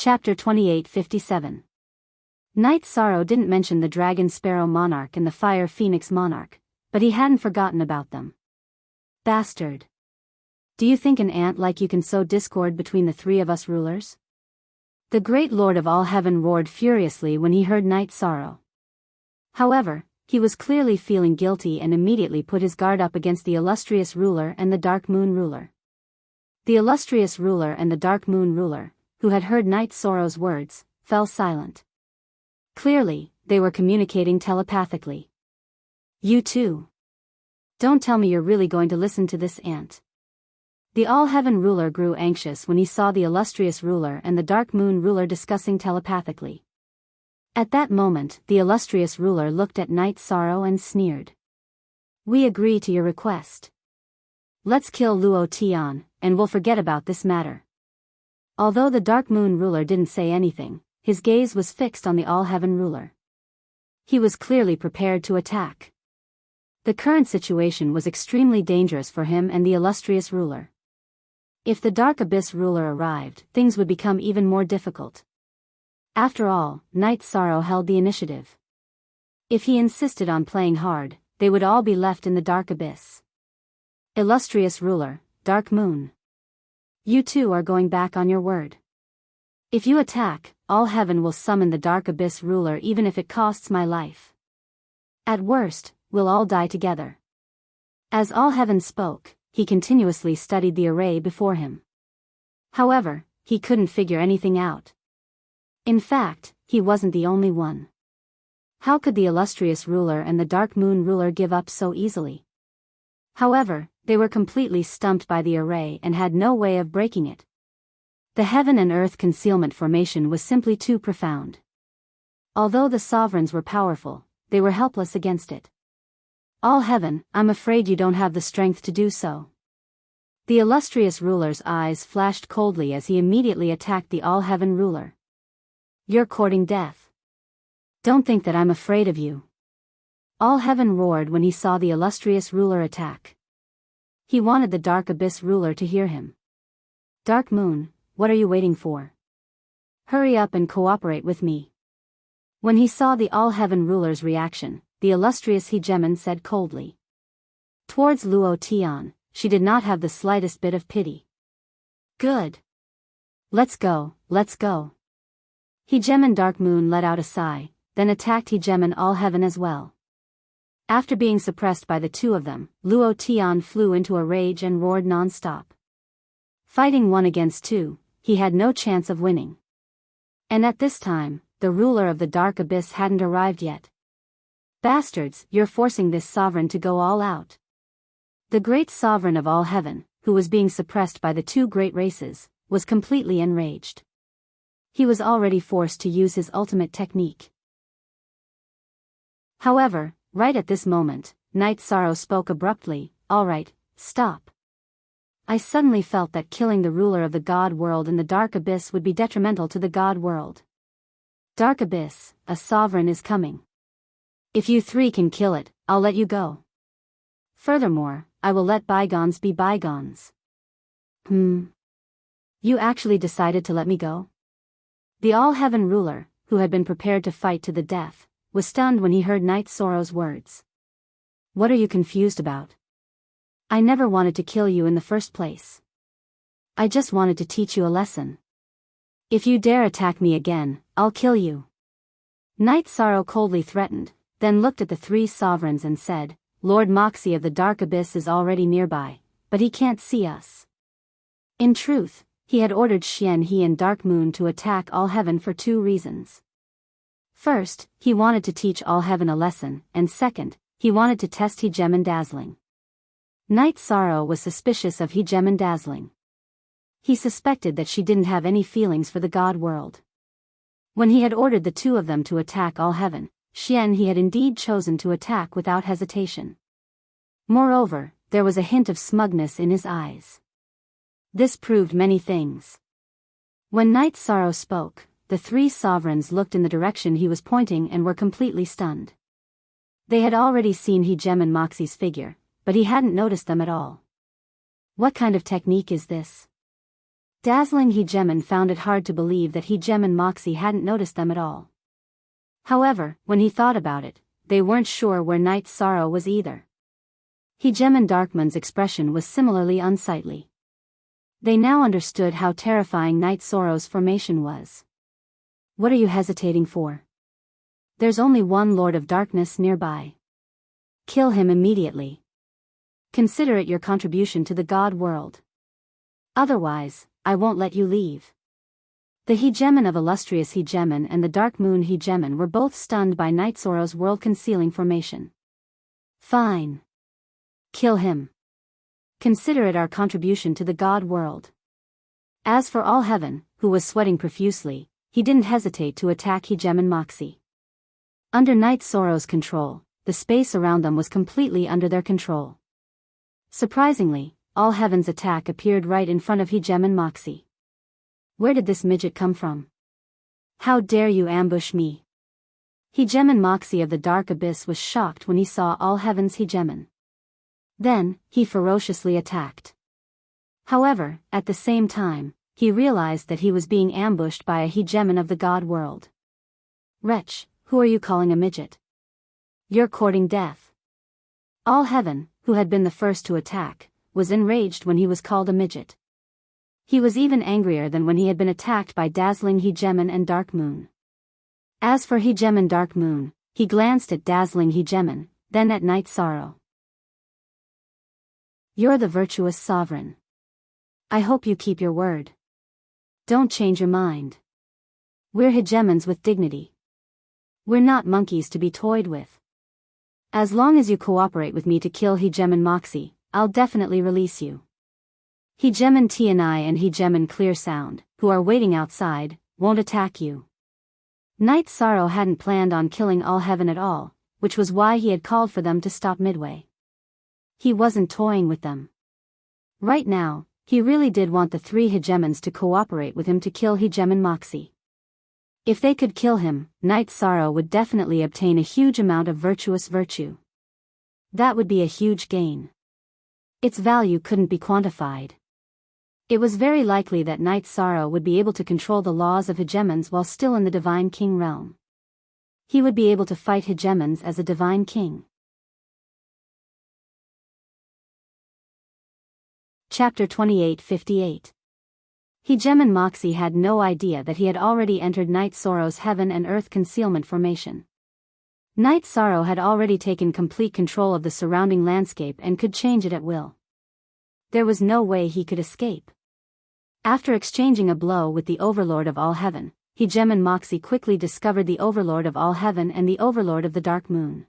Chapter 2857. Night Sorrow didn't mention the Dragon Sparrow Monarch and the Fire Phoenix Monarch, but he hadn't forgotten about them. Bastard. Do you think an ant like you can sow discord between the three of us rulers? The great Lord of all heaven roared furiously when he heard Night Sorrow. However, he was clearly feeling guilty and immediately put his guard up against the illustrious ruler and the Dark Moon ruler. The illustrious ruler and the Dark Moon ruler, who had heard Night Sorrow's words, fell silent. Clearly, they were communicating telepathically. You too. Don't tell me you're really going to listen to this ant. The All-Heaven ruler grew anxious when he saw the illustrious ruler and the Dark Moon ruler discussing telepathically. At that moment, the illustrious ruler looked at Night Sorrow and sneered. We agree to your request. Let's kill Luo Tian, and we'll forget about this matter. Although the Dark Moon ruler didn't say anything, his gaze was fixed on the All-Heaven ruler. He was clearly prepared to attack. The current situation was extremely dangerous for him and the illustrious ruler. If the Dark Abyss ruler arrived, things would become even more difficult. After all, Night Sorrow held the initiative. If he insisted on playing hard, they would all be left in the Dark Abyss. Illustrious ruler, Dark Moon. You two are going back on your word. If you attack, all heaven will summon the Dark Abyss ruler even if it costs my life. At worst, we'll all die together. As all heaven spoke, he continuously studied the array before him. However, he couldn't figure anything out. In fact, he wasn't the only one. How could the illustrious ruler and the Dark Moon ruler give up so easily? However, they were completely stumped by the array and had no way of breaking it. The heaven and earth concealment formation was simply too profound. Although the sovereigns were powerful, they were helpless against it. All heaven, I'm afraid you don't have the strength to do so. The illustrious ruler's eyes flashed coldly as he immediately attacked the all-heaven ruler. You're courting death. Don't think that I'm afraid of you. All heaven roared when he saw the illustrious ruler attack. He wanted the Dark Abyss ruler to hear him. Dark Moon, what are you waiting for? Hurry up and cooperate with me. When he saw the all-heaven ruler's reaction, the illustrious Hegemon said coldly. Towards Luo Tian, she did not have the slightest bit of pity. Good. Let's go, let's go. Hegemon Dark Moon let out a sigh, then attacked Hegemon All-Heaven as well. After being suppressed by the two of them, Luo Tian flew into a rage and roared non-stop. Fighting 1 against 2, he had no chance of winning. And at this time, the ruler of the Dark Abyss hadn't arrived yet. Bastards, you're forcing this sovereign to go all out. The great sovereign of all heaven, who was being suppressed by the two great races, was completely enraged. He was already forced to use his ultimate technique. However, right at this moment, Night Sorrow spoke abruptly, all right, stop. I suddenly felt that killing the ruler of the God world in the Dark Abyss would be detrimental to the God world. Dark Abyss, a sovereign is coming. If you three can kill it, I'll let you go. Furthermore, I will let bygones be bygones. You actually decided to let me go? The All-Heaven ruler, who had been prepared to fight to the death, was stunned when he heard Night Sorrow's words. What are you confused about? I never wanted to kill you in the first place. I just wanted to teach you a lesson. If you dare attack me again, I'll kill you. Night Sorrow coldly threatened, then looked at the three sovereigns and said, Lord Moxie of the Dark Abyss is already nearby, but he can't see us. In truth, he had ordered Xian He and Dark Moon to attack All Heaven for 2 reasons. First, he wanted to teach all heaven a lesson, and second, he wanted to test Hegemon Dazzling. Night Sorrow was suspicious of Hegemon Dazzling. He suspected that she didn't have any feelings for the God world. When he had ordered the 2 of them to attack all heaven, Xian He had indeed chosen to attack without hesitation. Moreover, there was a hint of smugness in his eyes. This proved many things. When Night Sorrow spoke, the 3 sovereigns looked in the direction he was pointing and were completely stunned. They had already seen Hegemon Moxie's figure, but he hadn't noticed them at all. What kind of technique is this? Dazzling Hegemon found it hard to believe that Hegemon Moxie hadn't noticed them at all. However, when he thought about it, they weren't sure where Night Sorrow was either. Hegemon Darkmoon's expression was similarly unsightly. They now understood how terrifying Night Sorrow's formation was. What are you hesitating for? There's only one Lord of Darkness nearby. Kill him immediately. Consider it your contribution to the God world. Otherwise, I won't let you leave. The Hegemon of Illustrious Hegemon and the Dark Moon Hegemon were both stunned by Night Sorrow's world-concealing formation. Fine. Kill him. Consider it our contribution to the God world. As for All Heaven, who was sweating profusely, he didn't hesitate to attack Hegemon Moxie. Under Night Sorrow's control, the space around them was completely under their control. Surprisingly, All Heaven's attack appeared right in front of Hegemon Moxie. Where did this midget come from? How dare you ambush me? Hegemon Moxie of the Dark Abyss was shocked when he saw All Heaven's Hegemon. Then, he ferociously attacked. However, at the same time, he realized that he was being ambushed by a Hegemon of the God world. Wretch, who are you calling a midget? You're courting death. All Heaven, who had been the first to attack, was enraged when he was called a midget. He was even angrier than when he had been attacked by Dazzling Hegemon and Dark Moon. As for Hegemon Dark Moon, he glanced at Dazzling Hegemon, then at Night Sorrow. You're the virtuous sovereign. I hope you keep your word. Don't change your mind. We're Hegemons with dignity. We're not monkeys to be toyed with. As long as you cooperate with me to kill Hegemon Moxie, I'll definitely release you. Hegemon Tianai and Hegemon Clear Sound, who are waiting outside, won't attack you. Night Sorrow hadn't planned on killing All Heaven at all, which was why he had called for them to stop midway. He wasn't toying with them. Right now, he really did want the three Hegemons to cooperate with him to kill Hegemon Moxie. If they could kill him, Night Sorrow would definitely obtain a huge amount of virtuous virtue. That would be a huge gain. Its value couldn't be quantified. It was very likely that Night Sorrow would be able to control the laws of Hegemons while still in the Divine King realm. He would be able to fight Hegemons as a Divine King. Chapter 2858. Hegemon Moxie had no idea that he had already entered Night Sorrow's Heaven and Earth concealment formation. Night Sorrow had already taken complete control of the surrounding landscape and could change it at will. There was no way he could escape. After exchanging a blow with the Overlord of All Heaven, Hegemon Moxie quickly discovered the Overlord of All Heaven and the Overlord of the Dark Moon.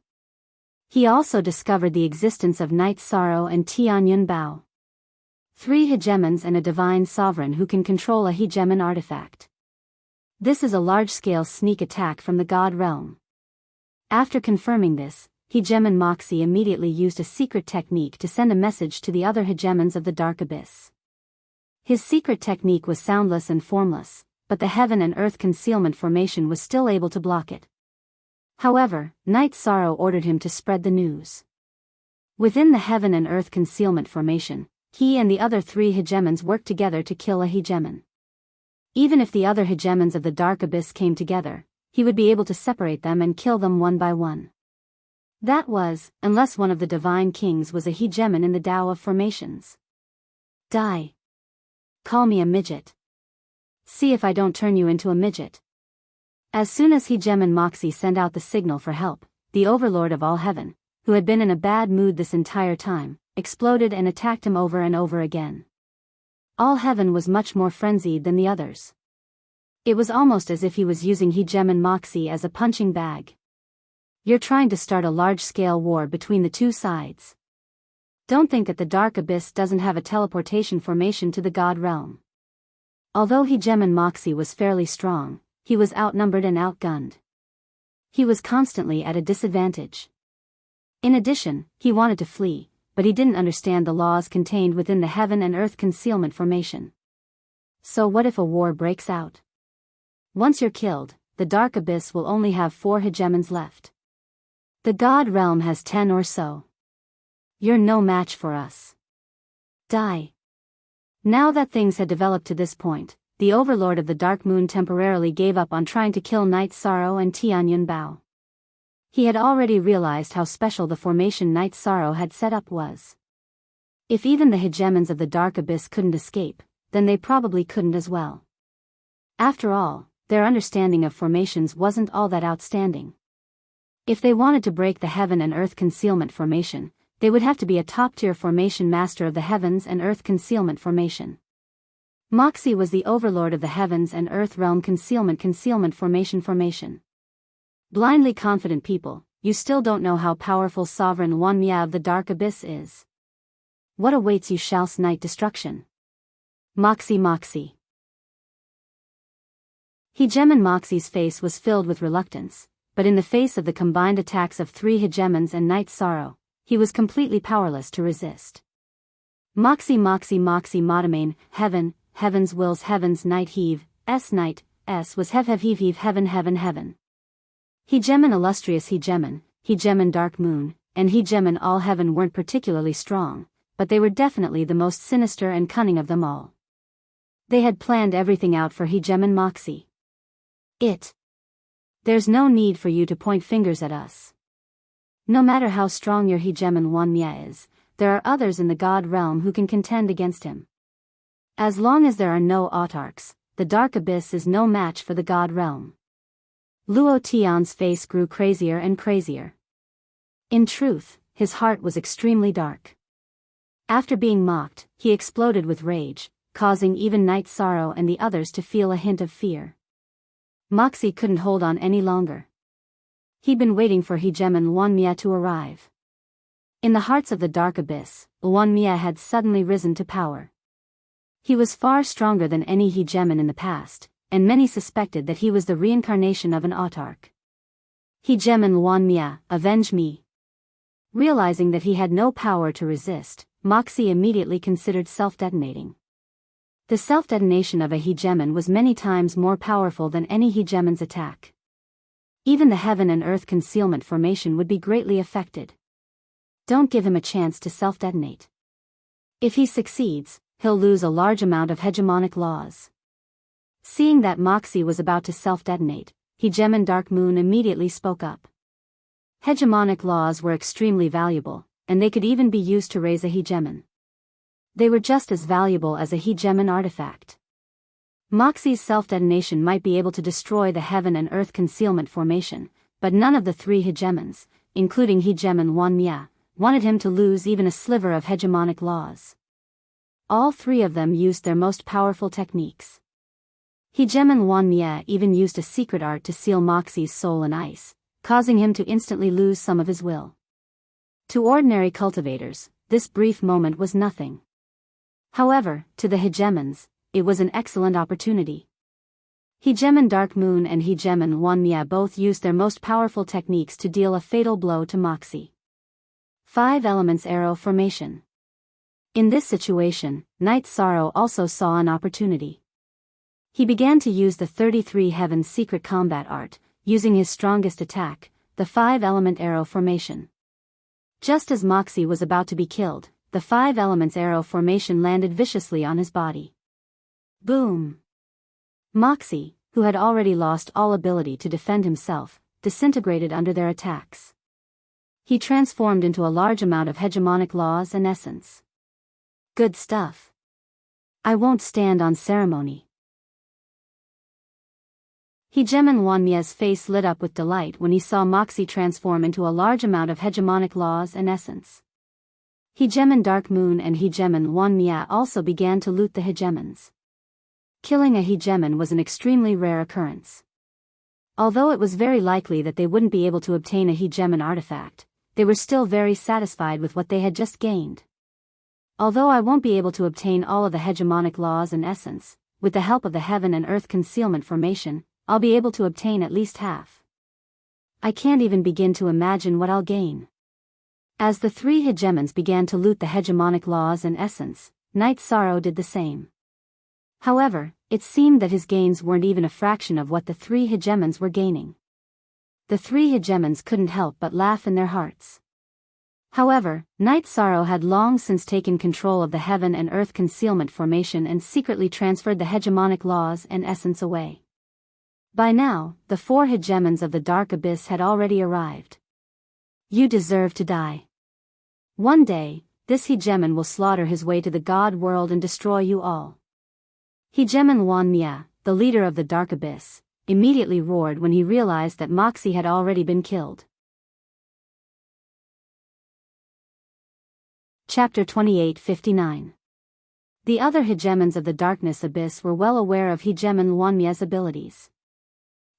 He also discovered the existence of Night Sorrow and Tianyun Bao. Three Hegemons and a Divine Sovereign who can control a Hegemon artifact. This is a large-scale sneak attack from the God realm. After confirming this, Hegemon Moxie immediately used a secret technique to send a message to the other Hegemons of the Dark Abyss. His secret technique was soundless and formless, but the Heaven and Earth concealment formation was still able to block it. However, Night Sorrow ordered him to spread the news. Within the Heaven and Earth concealment formation, he and the other three Hegemons worked together to kill a Hegemon. Even if the other Hegemons of the Dark Abyss came together, he would be able to separate them and kill them one by one. That was, unless one of the Divine Kings was a Hegemon in the Tao of Formations. Die. Call me a midget. See if I don't turn you into a midget. As soon as Hegemon Moxie sent out the signal for help, the Overlord of All Heaven, who had been in a bad mood this entire time, exploded and attacked him over and over again. All Heaven was much more frenzied than the others. It was almost as if he was using Hegemon Moxie as a punching bag. You're trying to start a large-scale war between the two sides. Don't think that the Dark Abyss doesn't have a teleportation formation to the God realm. Although Hegemon Moxie was fairly strong, he was outnumbered and outgunned. He was constantly at a disadvantage. In addition, he wanted to flee, but he didn't understand the laws contained within the Heaven and Earth concealment formation. So what if a war breaks out? Once you're killed, the Dark Abyss will only have 4 Hegemons left. The God realm has 10 or so. You're no match for us. Die. Now that things had developed to this point, the overlord of the Dark Moon temporarily gave up on trying to kill Night Sorrow and Tianyun Bao. He had already realized how special the formation Night Sorrow had set up was. If even the hegemons of the Dark Abyss couldn't escape, then they probably couldn't as well. After all, their understanding of formations wasn't all that outstanding. If they wanted to break the Heaven and Earth Concealment Formation, they would have to be a top-tier formation master of the Heavens and Earth Concealment Formation. Moxie was the overlord of the Heavens and Earth Realm Concealment Formation. Blindly confident people, you still don't know how powerful Sovereign Wanmia of the Dark Abyss is. What awaits you? Shall's night destruction. Moxie. Hegemon Moxie's face was filled with reluctance, but in the face of the combined attacks of 3 hegemons and Night Sorrow, he was completely powerless to resist. Moxie Motamane, Heaven's wills Heaven's night heave, night, was heave Heaven. Hegemon illustrious Hegemon Dark Moon, and Hegemon All Heaven weren't particularly strong, but they were definitely the most sinister and cunning of them all. They had planned everything out for Hegemon Moxie. There's no need for you to point fingers at us. No matter how strong your Hegemon Wanmia is, there are others in the God realm who can contend against him. As long as there are no autarchs, the Dark Abyss is no match for the God realm. Luo Tian's face grew crazier and crazier. In truth, his heart was extremely dark. After being mocked, he exploded with rage, causing even Night Sorrow and the others to feel a hint of fear. Moxie couldn't hold on any longer. He'd been waiting for Hegemon Wanmia to arrive. In the hearts of the Dark Abyss, Wanmia had suddenly risen to power. He was far stronger than any hegemon in the past, and many suspected that he was the reincarnation of an autarch. Hegemon Wanmia, avenge me. Realizing that he had no power to resist, Moxie immediately considered self-detonating. The self-detonation of a hegemon was many times more powerful than any hegemon's attack. Even the Heaven and Earth Concealment Formation would be greatly affected. Don't give him a chance to self-detonate. If he succeeds, he'll lose a large amount of hegemonic laws. Seeing that Moxie was about to self-detonate, Hegemon Dark Moon immediately spoke up. Hegemonic laws were extremely valuable, and they could even be used to raise a hegemon. They were just as valuable as a hegemon artifact. Moxie's self-detonation might be able to destroy the Heaven and Earth Concealment Formation, but none of the 3 hegemons, including Hegemon Wanmia, wanted him to lose even a sliver of hegemonic laws. All 3 of them used their most powerful techniques. Hegemon Wanmia even used a secret art to seal Moxie's soul in ice, causing him to instantly lose some of his will. To ordinary cultivators, this brief moment was nothing. However, to the hegemons, it was an excellent opportunity. Hegemon Dark Moon and Hegemon Wanmia both used their most powerful techniques to deal a fatal blow to Moxie. 5 Elements Arrow Formation. In this situation, Night Sorrow also saw an opportunity. He began to use the 33 Heavens secret combat art, using his strongest attack, the 5-element arrow formation. Just as Moxie was about to be killed, the 5 elements arrow formation landed viciously on his body. Boom! Moxie, who had already lost all ability to defend himself, disintegrated under their attacks. He transformed into a large amount of hegemonic laws and essence. Good stuff. I won't stand on ceremony. Hegemon Wanmia's face lit up with delight when he saw Moxie transform into a large amount of hegemonic laws and essence. Hegemon Dark Moon and Hegemon Wanmia also began to loot the hegemons. Killing a hegemon was an extremely rare occurrence. Although it was very likely that they wouldn't be able to obtain a hegemon artifact, they were still very satisfied with what they had just gained. Although I won't be able to obtain all of the hegemonic laws and essence, with the help of the Heaven and Earth Concealment Formation, I'll be able to obtain at least half. I can't even begin to imagine what I'll gain. As the 3 hegemons began to loot the hegemonic laws and essence, Night Sorrow did the same. However, it seemed that his gains weren't even a fraction of what the 3 hegemons were gaining. The 3 hegemons couldn't help but laugh in their hearts. However, Night Sorrow had long since taken control of the heaven and earth concealment formation and secretly transferred the hegemonic laws and essence away. By now, the 4 hegemons of the dark abyss had already arrived. You deserve to die. One day, this hegemon will slaughter his way to the god world and destroy you all. Hegemon Wan Mia, the leader of the dark abyss, immediately roared when he realized that Moxie had already been killed. Chapter 28:59. The other hegemons of the darkness abyss were well aware of hegemon Wan Mia's abilities.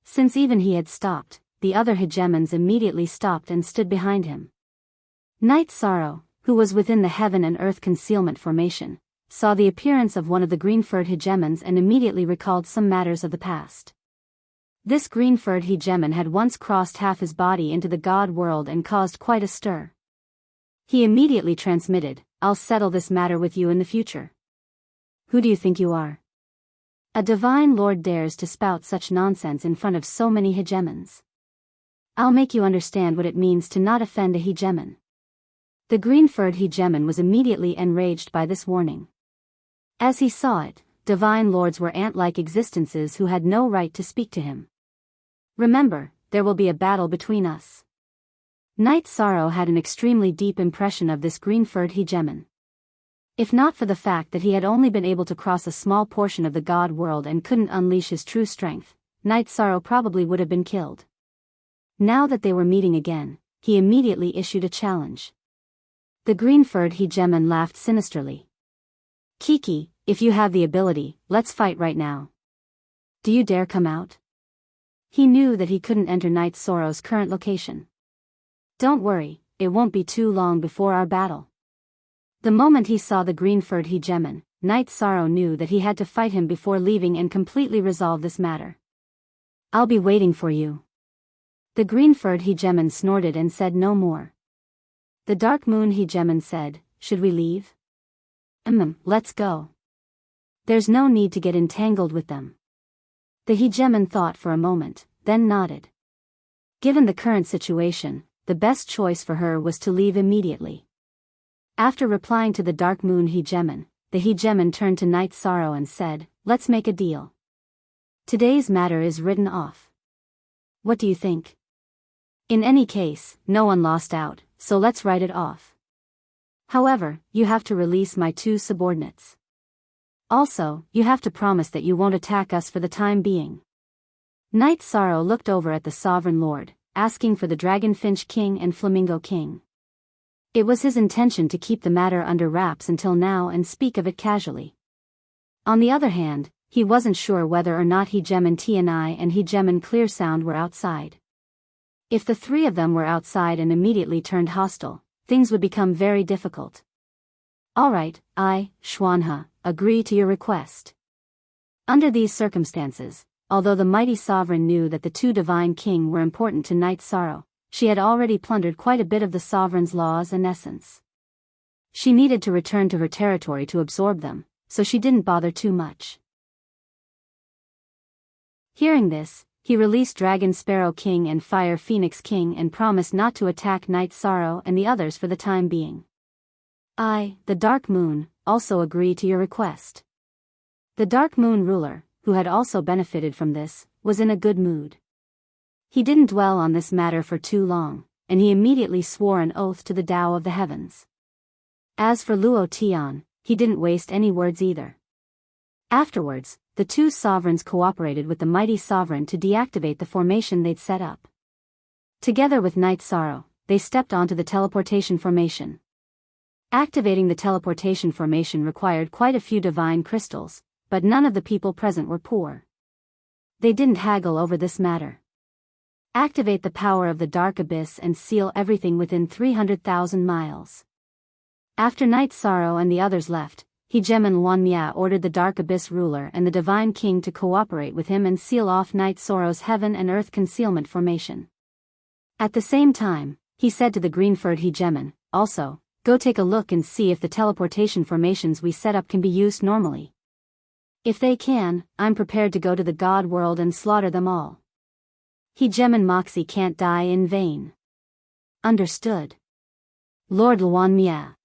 Since even he had stopped, the other hegemons immediately stopped and stood behind him. Night Sorrow, who was within the heaven and earth concealment formation, saw the appearance of one of the green-furred hegemons and immediately recalled some matters of the past. This green-furred hegemon had once crossed half his body into the god world and caused quite a stir. He immediately transmitted, "I'll settle this matter with you in the future." Who do you think you are? A divine lord dares to spout such nonsense in front of so many hegemons. I'll make you understand what it means to not offend a hegemon. The green-furred hegemon was immediately enraged by this warning. As he saw it, divine lords were ant-like existences who had no right to speak to him. Remember, there will be a battle between us. Night Sorrow had an extremely deep impression of this green-furred hegemon. If not for the fact that he had only been able to cross a small portion of the god world and couldn't unleash his true strength, Night Sorrow probably would have been killed. Now that they were meeting again, he immediately issued a challenge. The green-furred hegemon laughed sinisterly. "Kiki, if you have the ability, let's fight right now. Do you dare come out?" He knew that he couldn't enter Night Sorrow's current location. "Don't worry, it won't be too long before our battle." The moment he saw the green-furred hegemon, Night Sorrow knew that he had to fight him before leaving and completely resolve this matter. "I'll be waiting for you." The green-furred hegemon snorted and said no more. The dark moon hegemon said, "Should we leave?" Let's go. There's no need to get entangled with them." The hegemon thought for a moment, then nodded. Given the current situation, the best choice for her was to leave immediately. After replying to the dark moon hegemon, the hegemon turned to Night Sorrow and said, "Let's make a deal. Today's matter is written off. What do you think? In any case, no one lost out, so let's write it off. However, you have to release my 2 subordinates. Also, you have to promise that you won't attack us for the time being." Night Sorrow looked over at the Sovereign Lord, asking for the Dragonfinch King and Flamingo King. It was his intention to keep the matter under wraps until now and speak of it casually. On the other hand, he wasn't sure whether or not Hegemon Tianai and Hegemon Clearsound were outside. If the 3 of them were outside and immediately turned hostile, things would become very difficult. "All right, I, Xuanhe, agree to your request." Under these circumstances, although the mighty sovereign knew that the 2 divine king were important to Night Sorrow, she had already plundered quite a bit of the sovereign's laws and essence. She needed to return to her territory to absorb them, so she didn't bother too much. Hearing this, he released Dragon Sparrow King and Fire Phoenix King and promised not to attack Night Sorrow and the others for the time being. "I, the Dark Moon, also agree to your request." The Dark Moon ruler, who had also benefited from this, was in a good mood. He didn't dwell on this matter for too long, and he immediately swore an oath to the Tao of the Heavens. As for Luo Tian, he didn't waste any words either. Afterwards, the 2 sovereigns cooperated with the mighty sovereign to deactivate the formation they'd set up. Together with Night Sorrow, they stepped onto the teleportation formation. Activating the teleportation formation required quite a few divine crystals, but none of the people present were poor. They didn't haggle over this matter. Activate the power of the dark abyss and seal everything within 300,000 miles. After Night Sorrow and the others left, Hegemon Wan Mia ordered the dark abyss ruler and the divine king to cooperate with him and seal off Night Sorrow's heaven and earth concealment formation. At the same time, he said to the green-furred hegemon, "Also, go take a look and see if the teleportation formations we set up can be used normally. If they can, I'm prepared to go to the god world and slaughter them all. Hegemon Moxie can't die in vain." "Understood." Lord Luan Mia.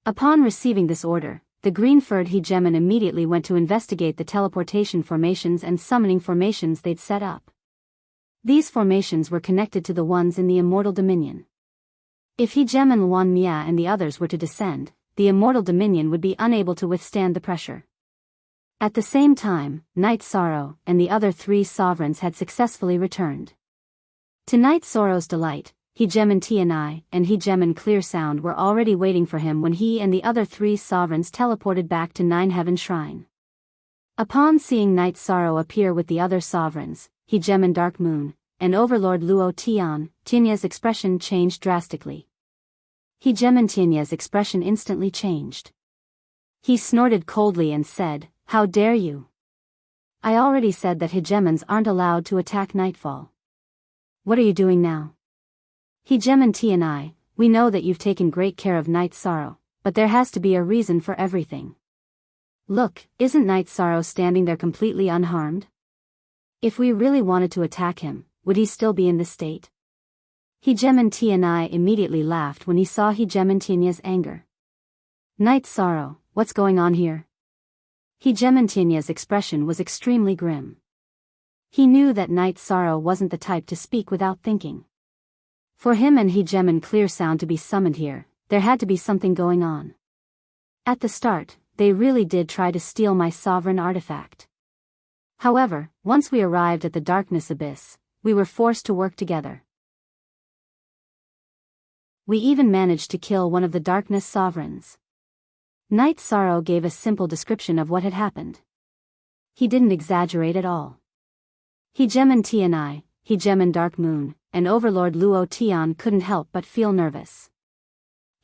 Upon receiving this order, the green-furred hegemon immediately went to investigate the teleportation formations and summoning formations they'd set up. These formations were connected to the ones in the Immortal Dominion. If hegemon Luan Mia and the others were to descend, the Immortal Dominion would be unable to withstand the pressure. At the same time, Night Sorrow and the other 3 sovereigns had successfully returned. To Night Sorrow's delight, hegemon Tianai and hegemon Clear Sound were already waiting for him when he and the other 3 sovereigns teleported back to Nine Heaven Shrine. Upon seeing Night Sorrow appear with the other sovereigns, hegemon Dark Moon, and Overlord Luo Tian, Tianya's expression changed drastically. Hegemon Tianya's expression instantly changed. He snorted coldly and said, "How dare you? I already said that hegemons aren't allowed to attack Nightfall. What are you doing now? Hegemon Tianai, we know that you've taken great care of Night Sorrow, but there has to be a reason for everything. Look, isn't Night Sorrow standing there completely unharmed? If we really wanted to attack him, would he still be in this state?" Hegemon Tianai immediately laughed when he saw hegemon Tianya's anger. "Night Sorrow, what's going on here?" Hegemon Tianya's expression was extremely grim. He knew that Night Sorrow wasn't the type to speak without thinking. For him and hegemon Clear Sound to be summoned here, there had to be something going on. At the start, they really did try to steal my sovereign artifact. However, once we arrived at the Darkness Abyss, we were forced to work together. We even managed to kill one of the Darkness Sovereigns. Night Sorrow gave a simple description of what had happened. He didn't exaggerate at all. Hegemon Tianai, hegemon Dark Moon, and Overlord Luo Tian couldn't help but feel nervous.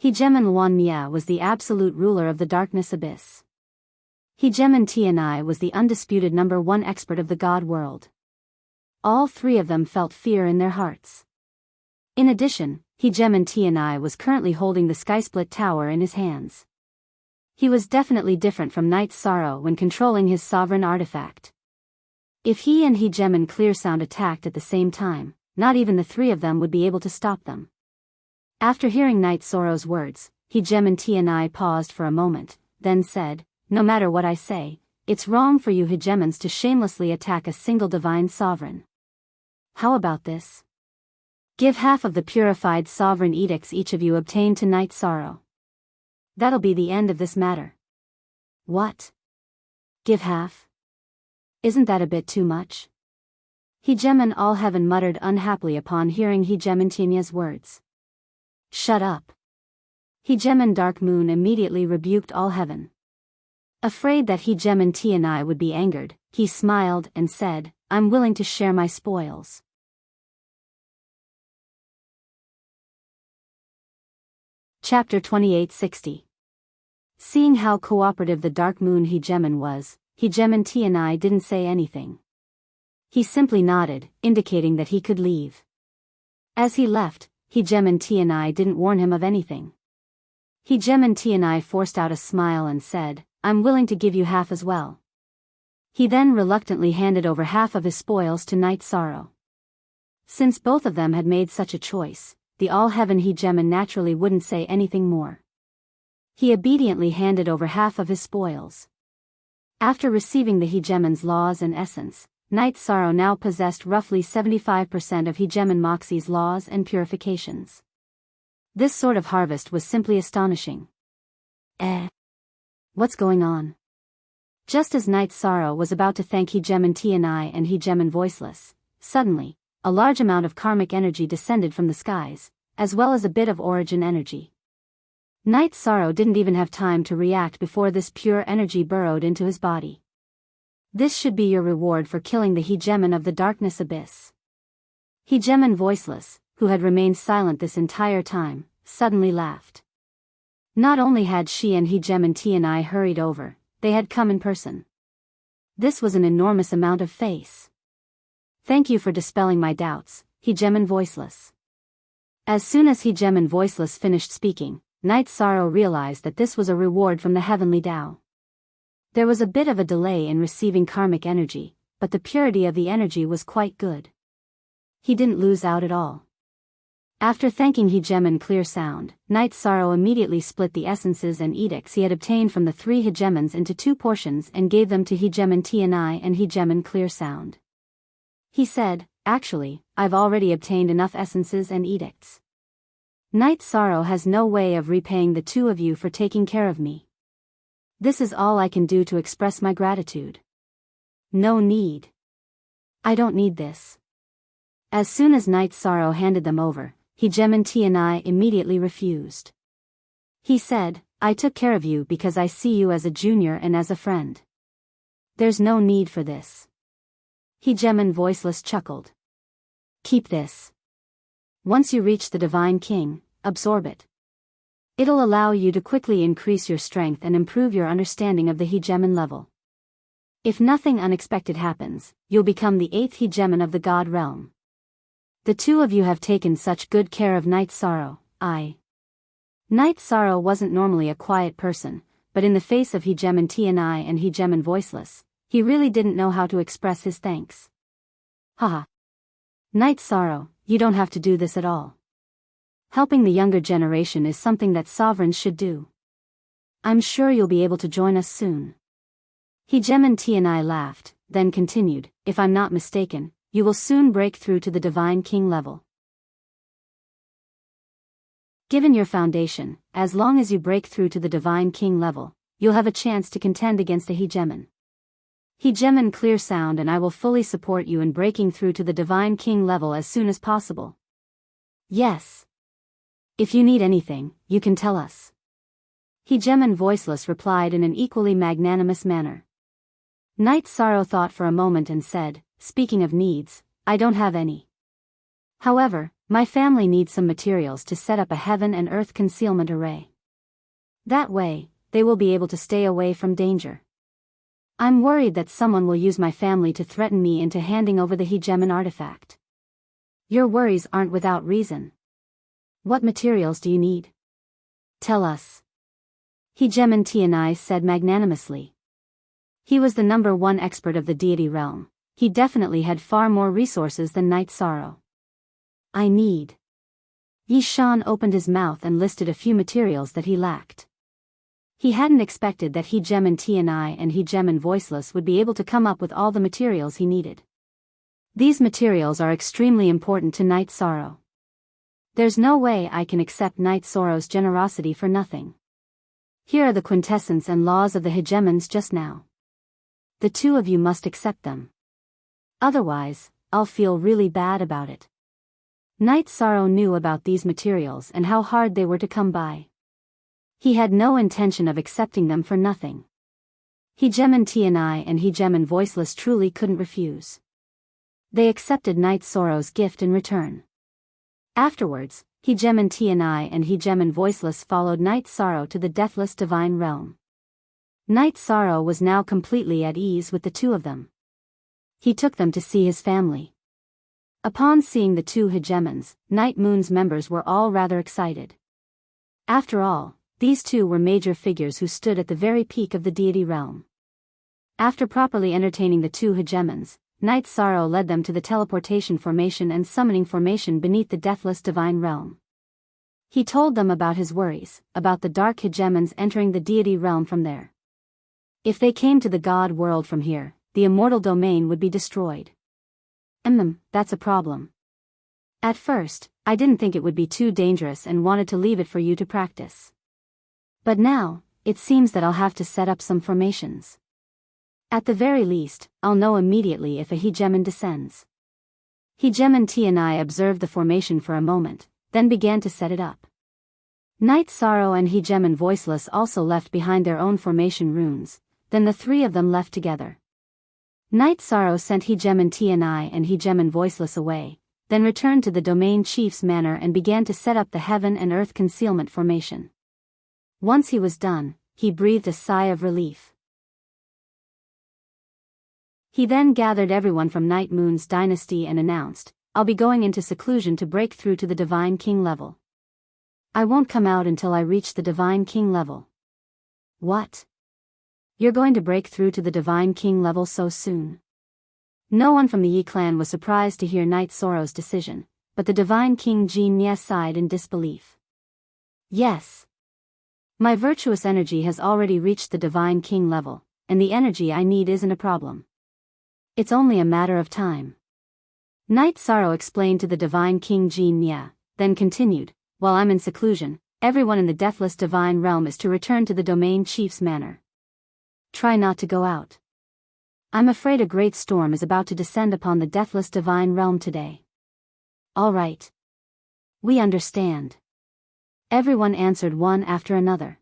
Hegemon Luan Mia was the absolute ruler of the Darkness Abyss. Hegemon Tianai was the undisputed #1 expert of the God world. All 3 of them felt fear in their hearts. In addition, hegemon Tianai was currently holding the Skysplit Tower in his hands. He was definitely different from Night Sorrow when controlling his sovereign artifact. If he and hegemon Clear Sound attacked at the same time, not even the 3 of them would be able to stop them. After hearing Night Sorrow's words, hegemon Tianai paused for a moment, then said, "No matter what I say, it's wrong for you hegemons to shamelessly attack a single divine sovereign. How about this? Give half of the purified sovereign edicts each of you obtained to Night Sorrow. That'll be the end of this matter." "What? Give half? Isn't that a bit too much?" Hegemon All Heaven muttered unhappily upon hearing hegemon Tianya's words. "Shut up." Hegemon Dark Moon immediately rebuked All Heaven. Afraid that hegemon Tianai would be angered, he smiled and said, "I'm willing to share my spoils." Chapter 2860. Seeing how cooperative the Dark Moon hegemon was, hegemon Tianai didn't say anything. He simply nodded, indicating that he could leave. As he left, hegemon Tianai didn't warn him of anything. Hegemon Tianai forced out a smile and said, "I'm willing to give you half as well." He then reluctantly handed over half of his spoils to Night Sorrow. Since both of them had made such a choice, the All-Heaven hegemon naturally wouldn't say anything more. He obediently handed over half of his spoils. After receiving the hegemon's laws and essence, Night Sorrow now possessed roughly 75% of hegemon Moxie's laws and purifications. This sort of harvest was simply astonishing. What's going on? Just as Night Sorrow was about to thank hegemon Tianai and hegemon Voiceless, suddenly, a large amount of karmic energy descended from the skies, as well as a bit of origin energy. Night Sorrow didn't even have time to react before this pure energy burrowed into his body. "This should be your reward for killing the hegemon of the Darkness Abyss." Hegemon Voiceless, who had remained silent this entire time, suddenly laughed. Not only had she and hegemon Tianai hurried over, they had come in person. This was an enormous amount of face. "Thank you for dispelling my doubts, hegemon Voiceless." As soon as hegemon Voiceless finished speaking, Night Sorrow realized that this was a reward from the heavenly Tao. There was a bit of a delay in receiving karmic energy, but the purity of the energy was quite good. He didn't lose out at all. After thanking Hegemon Clear Sound, Night Sorrow immediately split the essences and edicts he had obtained from the 3 Hegemons into 2 portions and gave them to Hegemon Tianai and Hegemon Clear Sound. He said, "Actually, I've already obtained enough essences and edicts. Night Sorrow has no way of repaying the 2 of you for taking care of me. This is all I can do to express my gratitude. No need. I don't need this." As soon as Night Sorrow handed them over, Hegemon Tianai immediately refused. He said, "I took care of you because I see you as a junior and as a friend. There's no need for this." Hegemon Voiceless chuckled. "Keep this. Once you reach the Divine King, absorb it. It'll allow you to quickly increase your strength and improve your understanding of the Hegemon level. If nothing unexpected happens, you'll become the 8th Hegemon of the God Realm. The 2 of you have taken such good care of Night Sorrow, Night Sorrow wasn't normally a quiet person, but in the face of Hegemon Tianai and Hegemon Voiceless, he really didn't know how to express his thanks. Haha. Night Sorrow, you don't have to do this at all. Helping the younger generation is something that sovereigns should do. I'm sure you'll be able to join us soon." Hegemon Tianai laughed, then continued, "If I'm not mistaken, you will soon break through to the Divine King level. Given your foundation, as long as you break through to the Divine King level, you'll have a chance to contend against a Hegemon. Hegemon Clear Sound and I will fully support you in breaking through to the Divine King level as soon as possible. Yes. If you need anything, you can tell us." Hegemon Voiceless replied in an equally magnanimous manner. Night Sorrow thought for a moment and said, "Speaking of needs, I don't have any. However, my family needs some materials to set up a heaven and earth concealment array. That way, they will be able to stay away from danger. I'm worried that someone will use my family to threaten me into handing over the Hegemon artifact. Your worries aren't without reason. What materials do you need? Tell us." Hegemon Tianai said magnanimously. He was the #1 expert of the deity realm. He definitely had far more resources than Night Sorrow. "I need." Yi Shan opened his mouth and listed a few materials that he lacked. He hadn't expected that Hegemon Tianai and Hegemon Voiceless would be able to come up with all the materials he needed. These materials are extremely important to Night Sorrow. There's no way I can accept Night Sorrow's generosity for nothing. Here are the quintessence and laws of the Hegemons just now. The 2 of you must accept them. Otherwise, I'll feel really bad about it. Night Sorrow knew about these materials and how hard they were to come by. He had no intention of accepting them for nothing. Hegemon Tianai and Hegemon Voiceless truly couldn't refuse. They accepted Night Sorrow's gift in return. Afterwards, Hegemon Tianai and Hegemon Voiceless followed Night Sorrow to the deathless divine realm. Night Sorrow was now completely at ease with the 2 of them. He took them to see his family. Upon seeing the 2 Hegemons, Night Moon's members were all rather excited. After all, these 2 were major figures who stood at the very peak of the deity realm. After properly entertaining the 2 Hegemons, Night Sorrow led them to the teleportation formation and summoning formation beneath the deathless divine realm. He told them about his worries, about the dark Hegemons entering the deity realm from there. If they came to the god world from here, the immortal domain would be destroyed. That's a problem. At first, I didn't think it would be too dangerous and wanted to leave it for you to practice. But now, it seems that I'll have to set up some formations. At the very least, I'll know immediately if a Hegemon descends." Hegemon Tianai observed the formation for a moment, then began to set it up. Night Sorrow and Hegemon Voiceless also left behind their own formation runes, then the 3 of them left together. Night Sorrow sent Hegemon Tianai and Hegemon Voiceless away, then returned to the domain chief's manor and began to set up the heaven and earth concealment formation. Once he was done, he breathed a sigh of relief. He then gathered everyone from Night Moon's dynasty and announced, "I'll be going into seclusion to break through to the Divine King level. I won't come out until I reach the Divine King level." "What? You're going to break through to the Divine King level so soon?" No one from the Yi clan was surprised to hear Night Sorrow's decision, but the divine King Jin Nye sighed in disbelief. Yes. My virtuous energy has already reached the divine king level, and the energy I need isn't a problem. It's only a matter of time. Night Sorrow explained to the divine King Jin Nye, then continued, while I'm in seclusion, everyone in the deathless divine realm is to return to the domain chief's manor. Try not to go out. I'm afraid a great storm is about to descend upon the deathless divine realm today. All right. We understand. Everyone answered one after another.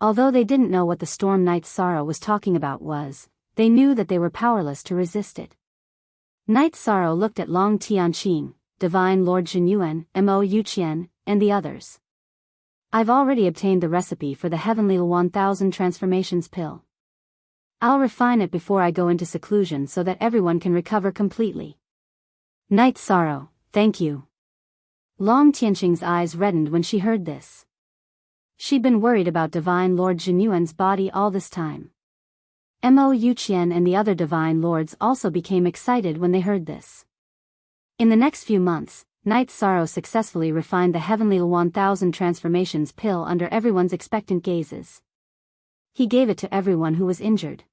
Although they didn't know what the storm Night Sorrow was talking about was, they knew that they were powerless to resist it. Night Sorrow looked at Long Tianqing, Divine Lord Zhenyuan, Mo Yuqian, and the others. I've already obtained the recipe for the Heavenly 1000 Transformations pill. I'll refine it before I go into seclusion so that everyone can recover completely. Night Sorrow, thank you. Long Tianqing's eyes reddened when she heard this. She'd been worried about Divine Lord Zhenyuan's body all this time. Mo Yuqian and the other Divine Lords also became excited when they heard this. In the next few months, Night Sorrow successfully refined the Heavenly 1000 Transformations pill under everyone's expectant gazes. He gave it to everyone who was injured.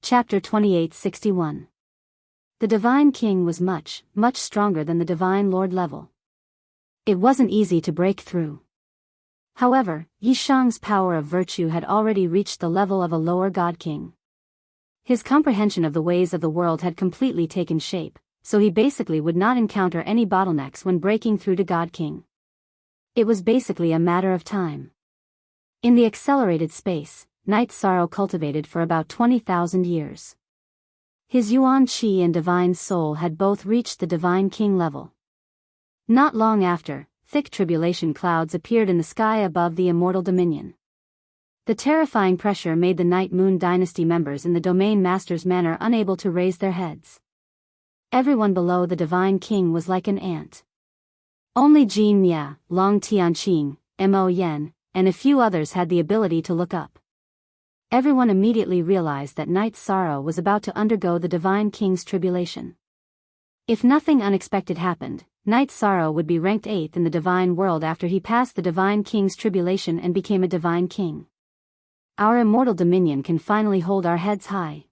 Chapter 2861. The Divine King was much, much stronger than the Divine Lord level. It wasn't easy to break through. However, Yi Shang's power of virtue had already reached the level of a lower God King. His comprehension of the ways of the world had completely taken shape, so he basically would not encounter any bottlenecks when breaking through to God King. It was basically a matter of time. In the accelerated space, Night Sorrow cultivated for about 20,000 years. His Yuan Qi and Divine Soul had both reached the Divine King level. Not long after, thick tribulation clouds appeared in the sky above the Immortal Dominion. The terrifying pressure made the Night Moon Dynasty members in the Domain Master's manor unable to raise their heads. Everyone below the Divine King was like an ant. Only Jin Nye, Long Tianqing, Mo Yen, and a few others had the ability to look up. Everyone immediately realized that Night Sorrow was about to undergo the Divine King's tribulation. If nothing unexpected happened, Night Sorrow would be ranked 8th in the Divine World after he passed the Divine King's tribulation and became a Divine King. Our immortal dominion can finally hold our heads high.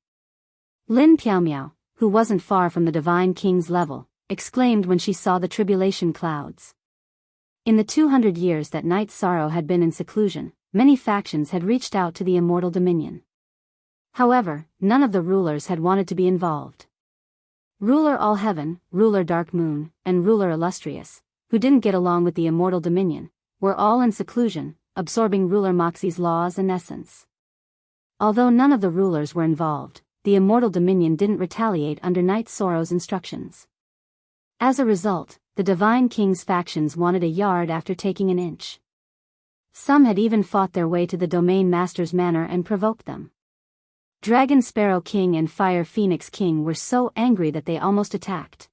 Lin Piaomiao, who wasn't far from the Divine King's level, exclaimed when she saw the tribulation clouds. In the 200 years that Night Sorrow had been in seclusion, many factions had reached out to the Immortal Dominion. However, none of the rulers had wanted to be involved. Ruler All Heaven, Ruler Dark Moon, and Ruler Illustrious, who didn't get along with the Immortal Dominion, were all in seclusion, absorbing Ruler Moxie's laws and essence. Although none of the rulers were involved, the Immortal Dominion didn't retaliate under Night Sorrow's instructions. As a result, the Divine King's factions wanted a yard after taking an inch. Some had even fought their way to the Domain Master's manor and provoked them. Dragon Sparrow King and Fire Phoenix King were so angry that they almost attacked.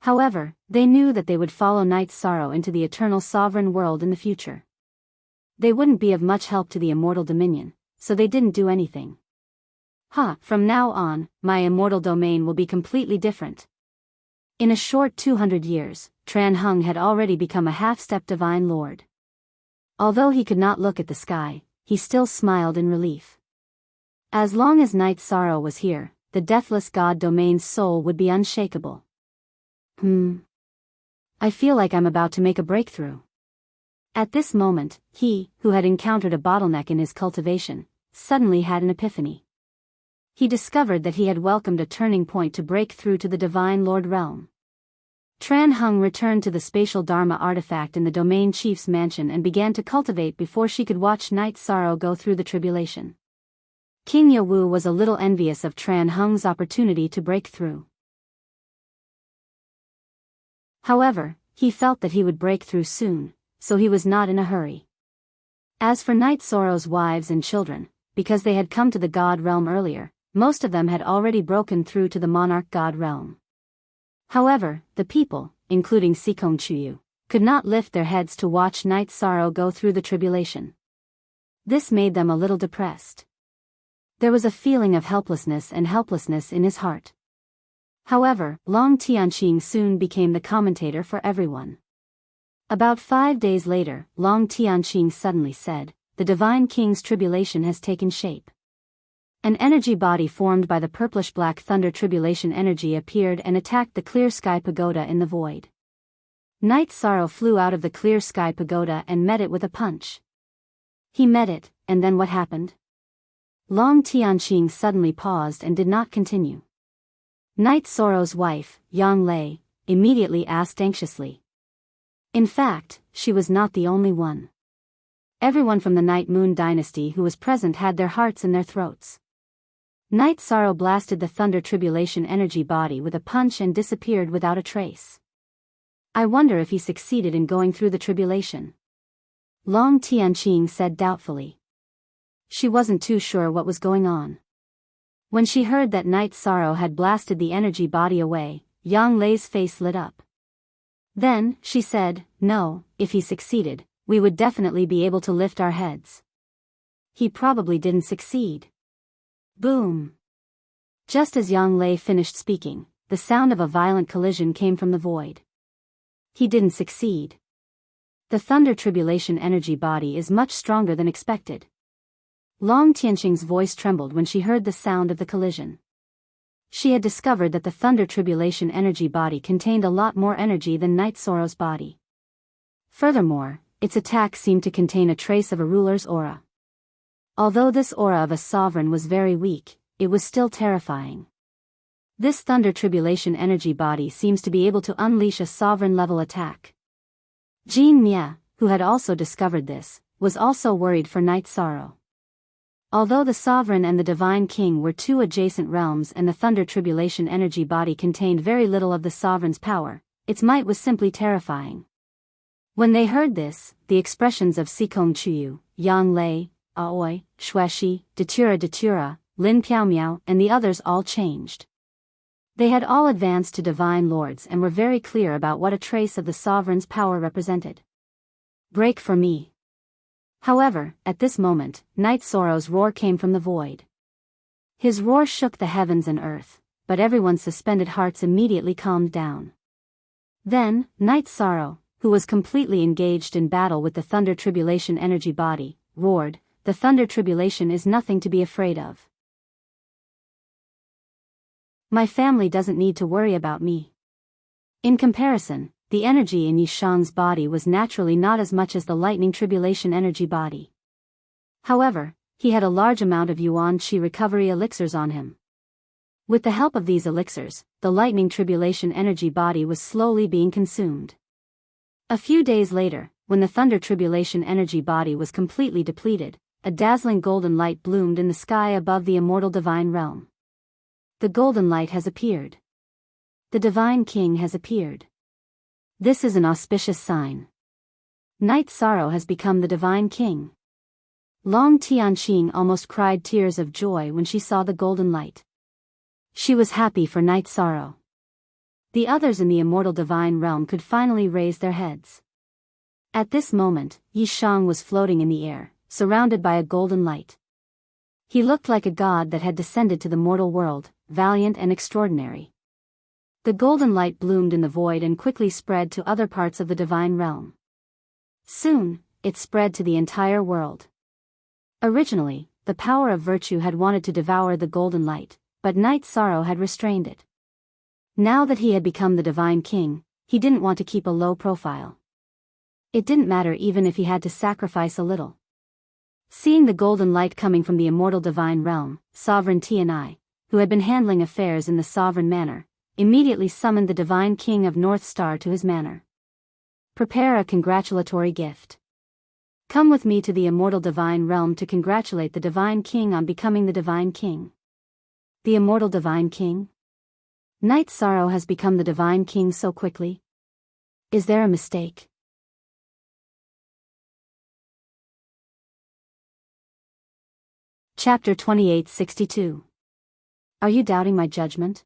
However, they knew that they would follow Night Sorrow into the eternal sovereign world in the future. They wouldn't be of much help to the Immortal Dominion, so they didn't do anything. From now on, my immortal domain will be completely different. In a short 200 years, Tran Hung had already become a half-step Divine Lord. Although he could not look at the sky, he still smiled in relief. As long as Night Sorrow was here, the deathless God Domain's soul would be unshakable. I feel like I'm about to make a breakthrough. At this moment, he, who had encountered a bottleneck in his cultivation, suddenly had an epiphany. He discovered that he had welcomed a turning point to break through to the Divine Lord realm. Tran Hung returned to the spatial Dharma artifact in the Domain Chief's mansion and began to cultivate before she could watch Night Sorrow go through the tribulation. King Yawu was a little envious of Tran Hung's opportunity to break through. However, he felt that he would break through soon, so he was not in a hurry. As for Night Sorrow's wives and children, because they had come to the God realm earlier, most of them had already broken through to the Monarch God realm. However, the people, including Sikong Chuyu, could not lift their heads to watch Night Sorrow go through the tribulation. This made them a little depressed. There was a feeling of helplessness in his heart. However, Long Tianqing soon became the commentator for everyone. About 5 days later, Long Tianqing suddenly said, "The Divine King's tribulation has taken shape." An energy body formed by the purplish-black thunder tribulation energy appeared and attacked the clear sky pagoda in the void. Night Sorrow flew out of the clear sky pagoda and met it with a punch. He met it, and then what happened? Long Tianqing suddenly paused and did not continue. Night Sorrow's wife, Yang Lei, immediately asked anxiously. In fact, she was not the only one. Everyone from the Night Moon dynasty who was present had their hearts in their throats. Night Sorrow blasted the thunder tribulation energy body with a punch and disappeared without a trace. I wonder if he succeeded in going through the tribulation. Long Tianqing said doubtfully. She wasn't too sure what was going on. When she heard that Night Sorrow had blasted the energy body away, Yang Lei's face lit up. Then, she said, "No, if he succeeded, we would definitely be able to lift our heads." He probably didn't succeed. Boom! Just as Yang Lei finished speaking, the sound of a violent collision came from the void. He didn't succeed. The thunder tribulation energy body is much stronger than expected. Long Tianqing's voice trembled when she heard the sound of the collision. She had discovered that the thunder tribulation energy body contained a lot more energy than Night Sorrow's body. Furthermore, its attack seemed to contain a trace of a ruler's aura. Although this aura of a sovereign was very weak, it was still terrifying. This thunder tribulation energy body seems to be able to unleash a sovereign-level attack. Jean Mia, who had also discovered this, was also worried for Night Sorrow. Although the sovereign and the divine king were two adjacent realms and the thunder tribulation energy body contained very little of the sovereign's power, its might was simply terrifying. When they heard this, the expressions of Sikong Chuyu, Yang Lei, Aoi, Shueshi, Datura, Lin Piaomiao, and the others all changed. They had all advanced to divine lords and were very clear about what a trace of the sovereign's power represented. Break for me. However, at this moment, Night Sorrow's roar came from the void. His roar shook the heavens and earth, but everyone's suspended hearts immediately calmed down. Then, Night Sorrow, who was completely engaged in battle with the thunder tribulation energy body, roared, "The thunder tribulation is nothing to be afraid of. My family doesn't need to worry about me." In comparison, the energy in Yishang's body was naturally not as much as the lightning tribulation energy body. However, he had a large amount of Yuan Qi recovery elixirs on him. With the help of these elixirs, the lightning tribulation energy body was slowly being consumed. A few days later, when the thunder tribulation energy body was completely depleted, a dazzling golden light bloomed in the sky above the immortal divine realm. The golden light has appeared. The divine king has appeared. This is an auspicious sign. Night Sorrow has become the divine king. Long Tianqing almost cried tears of joy when she saw the golden light. She was happy for Night Sorrow. The others in the immortal divine realm could finally raise their heads. At this moment, Yishang was floating in the air, surrounded by a golden light. He looked like a god that had descended to the mortal world, valiant and extraordinary. The golden light bloomed in the void and quickly spread to other parts of the divine realm. Soon, it spread to the entire world. Originally, the power of virtue had wanted to devour the golden light, but Night Sorrow had restrained it. Now that he had become the divine king, he didn't want to keep a low profile. It didn't matter even if he had to sacrifice a little. Seeing the golden light coming from the immortal divine realm, Sovereign Tianai, who had been handling affairs in the sovereign manner, immediately summoned the divine king of North Star to his manor. Prepare a congratulatory gift. Come with me to the immortal divine realm to congratulate the divine king on becoming the divine king. The immortal divine king? Night Sorrow has become the divine king so quickly. Is there a mistake? Chapter 2862. Are you doubting my judgment?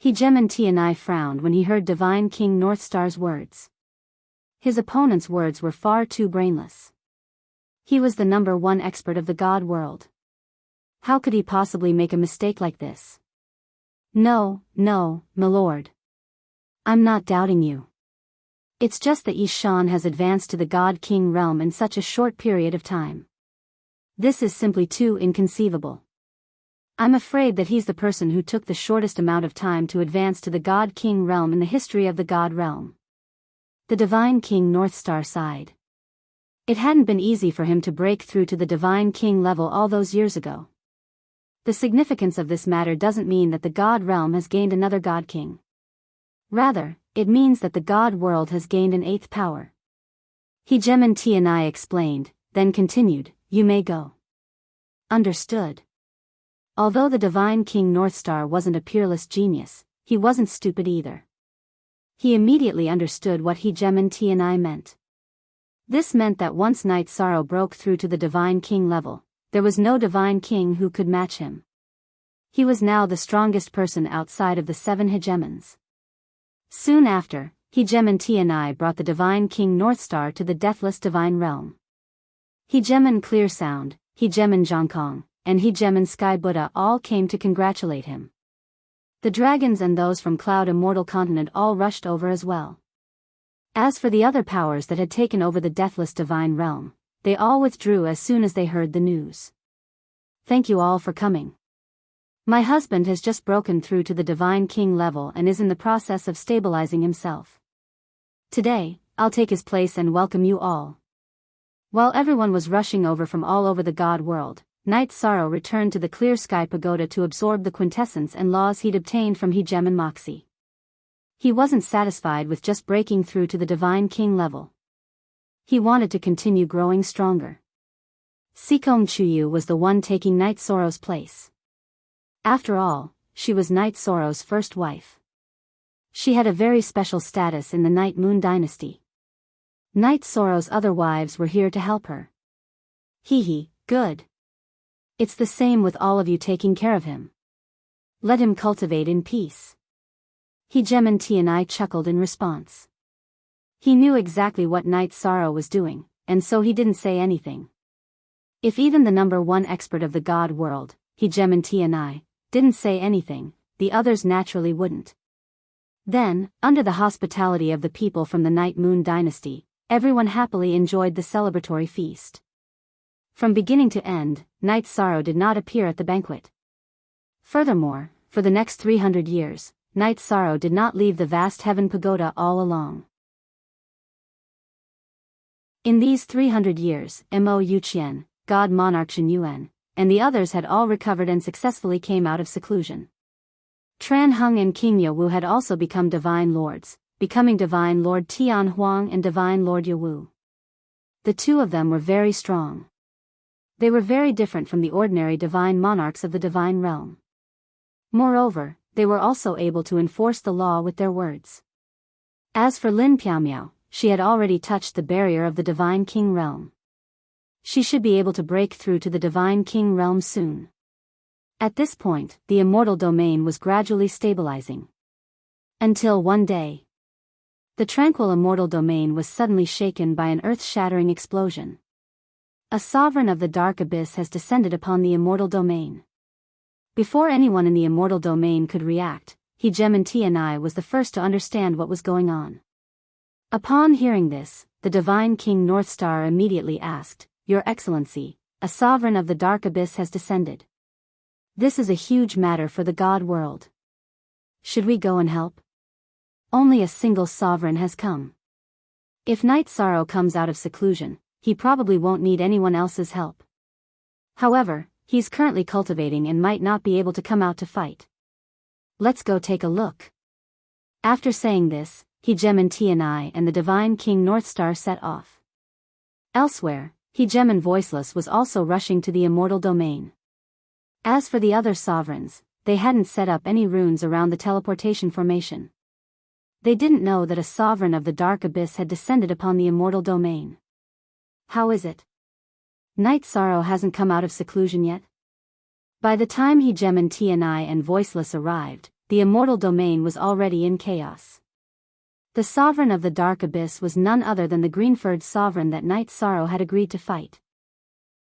Hegeman Tianai frowned when he heard Divine King Northstar's words. His opponent's words were far too brainless. He was the #1 expert of the god world. How could he possibly make a mistake like this? No, no, milord. I'm not doubting you. It's just that Yi Shan has advanced to the God-King realm in such a short period of time. This is simply too inconceivable. I'm afraid that he's the person who took the shortest amount of time to advance to the God-King realm in the history of the God realm. The Divine King Northstar sighed. It hadn't been easy for him to break through to the Divine King level all those years ago. The significance of this matter doesn't mean that the God realm has gained another God King. Rather, it means that the God world has gained an eighth power. Hegemon Tianai explained, then continued, you may go. Understood. Although the Divine King Northstar wasn't a peerless genius, he wasn't stupid either. He immediately understood what Hegemon Tianai meant. This meant that once Night Sorrow broke through to the Divine King level, there was no Divine King who could match him. He was now the strongest person outside of the 7 hegemons. Soon after, Hegemon Tianai brought the Divine King Northstar to the Deathless Divine Realm. Hegemon Clear Sound, Hegemon Zhongkong, and Hegemon Sky Buddha all came to congratulate him. The dragons and those from Cloud Immortal Continent all rushed over as well. As for the other powers that had taken over the Deathless Divine Realm, they all withdrew as soon as they heard the news. Thank you all for coming. My husband has just broken through to the Divine King level and is in the process of stabilizing himself. Today, I'll take his place and welcome you all. While everyone was rushing over from all over the God world, Night Sorrow returned to the Clear Sky Pagoda to absorb the quintessence and laws he'd obtained from Hegemon Moxie. He wasn't satisfied with just breaking through to the Divine King level. He wanted to continue growing stronger. Sikong Chuyu was the one taking Night Sorrow's place. After all, she was Night Sorrow's first wife. She had a very special status in the Night Moon dynasty. Night Sorrow's other wives were here to help her. Hee, good. It's the same with all of you taking care of him. Let him cultivate in peace. Hegemon Tianai chuckled in response. He knew exactly what Night Sorrow was doing, and so he didn't say anything. If even the number 1 expert of the God world, Hegemon Tianai, didn't say anything, the others naturally wouldn't. Then, under the hospitality of the people from the Night Moon dynasty, everyone happily enjoyed the celebratory feast. From beginning to end, Night Sorrow did not appear at the banquet. Furthermore, for the next 300 years, Night Sorrow did not leave the vast Heaven Pagoda all along. In these 300 years, Mo Yuqian, God Monarch Shen Yuan, and the others had all recovered and successfully came out of seclusion. Tran Hung and King Yawu had also become Divine Lords, becoming Divine Lord Tian Huang and Divine Lord Yawu. The two of them were very strong. They were very different from the ordinary divine monarchs of the divine realm. Moreover, they were also able to enforce the law with their words. As for Lin Piaomiao, she had already touched the barrier of the Divine King realm. She should be able to break through to the Divine King realm soon. At this point, the immortal domain was gradually stabilizing. Until one day, the tranquil immortal domain was suddenly shaken by an earth-shattering explosion. A sovereign of the dark abyss has descended upon the immortal domain. Before anyone in the immortal domain could react, Hegemon Tianai was the first to understand what was going on. Upon hearing this, the Divine King Northstar immediately asked, Your Excellency, a sovereign of the dark abyss has descended. This is a huge matter for the God world. Should we go and help? Only a single sovereign has come. If Night Sorrow comes out of seclusion, he probably won't need anyone else's help. However, he's currently cultivating and might not be able to come out to fight. Let's go take a look. After saying this, Hegemon Tianai and the Divine King Northstar set off. Elsewhere, Hegemon Voiceless was also rushing to the immortal domain. As for the other sovereigns, they hadn't set up any runes around the teleportation formation. They didn't know that a sovereign of the dark abyss had descended upon the immortal domain. How is it? Night Sorrow hasn't come out of seclusion yet? By the time Hegemon Tianai and Voiceless arrived, the immortal domain was already in chaos. The sovereign of the dark abyss was none other than the green-furred sovereign that Night Sorrow had agreed to fight.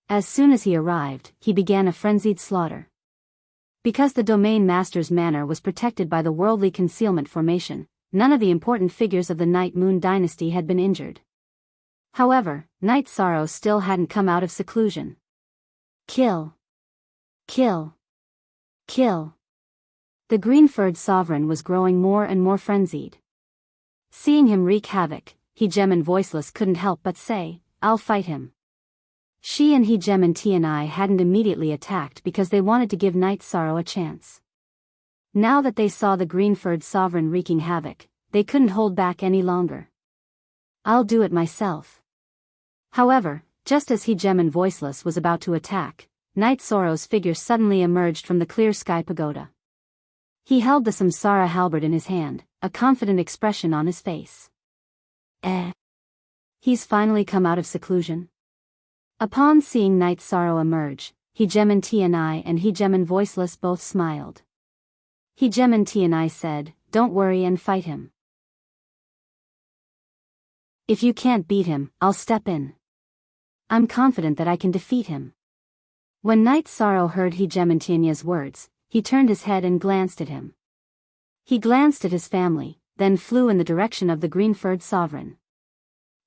As soon as he arrived, he began a frenzied slaughter. Because the domain master's manor was protected by the worldly concealment formation, none of the important figures of the Night Moon dynasty had been injured. However, Night Sorrow still hadn't come out of seclusion. Kill! Kill! Kill! The green-furred sovereign was growing more and more frenzied. Seeing him wreak havoc, He-Gem and Voiceless couldn't help but say, "I'll fight him." She and He-Gem and T&I hadn't immediately attacked because they wanted to give Night Sorrow a chance. Now that they saw the green-furred sovereign wreaking havoc, they couldn't hold back any longer. "I'll do it myself." However, just as He-Gem and Voiceless was about to attack, Night Sorrow's figure suddenly emerged from the clear sky pagoda. He held the Samsara halberd in his hand, a confident expression on his face. He's finally come out of seclusion. Upon seeing Night Sorrow emerge, He-Gem and T&I and He-Gem and Voiceless both smiled. He-Gem and T&I said, "Don't worry and fight him. If you can't beat him, I'll step in. I'm confident that I can defeat him." When Night Sorrow heard He-Gem and T&I's words, he turned his head and glanced at him. He glanced at his family, then flew in the direction of the green-furred sovereign.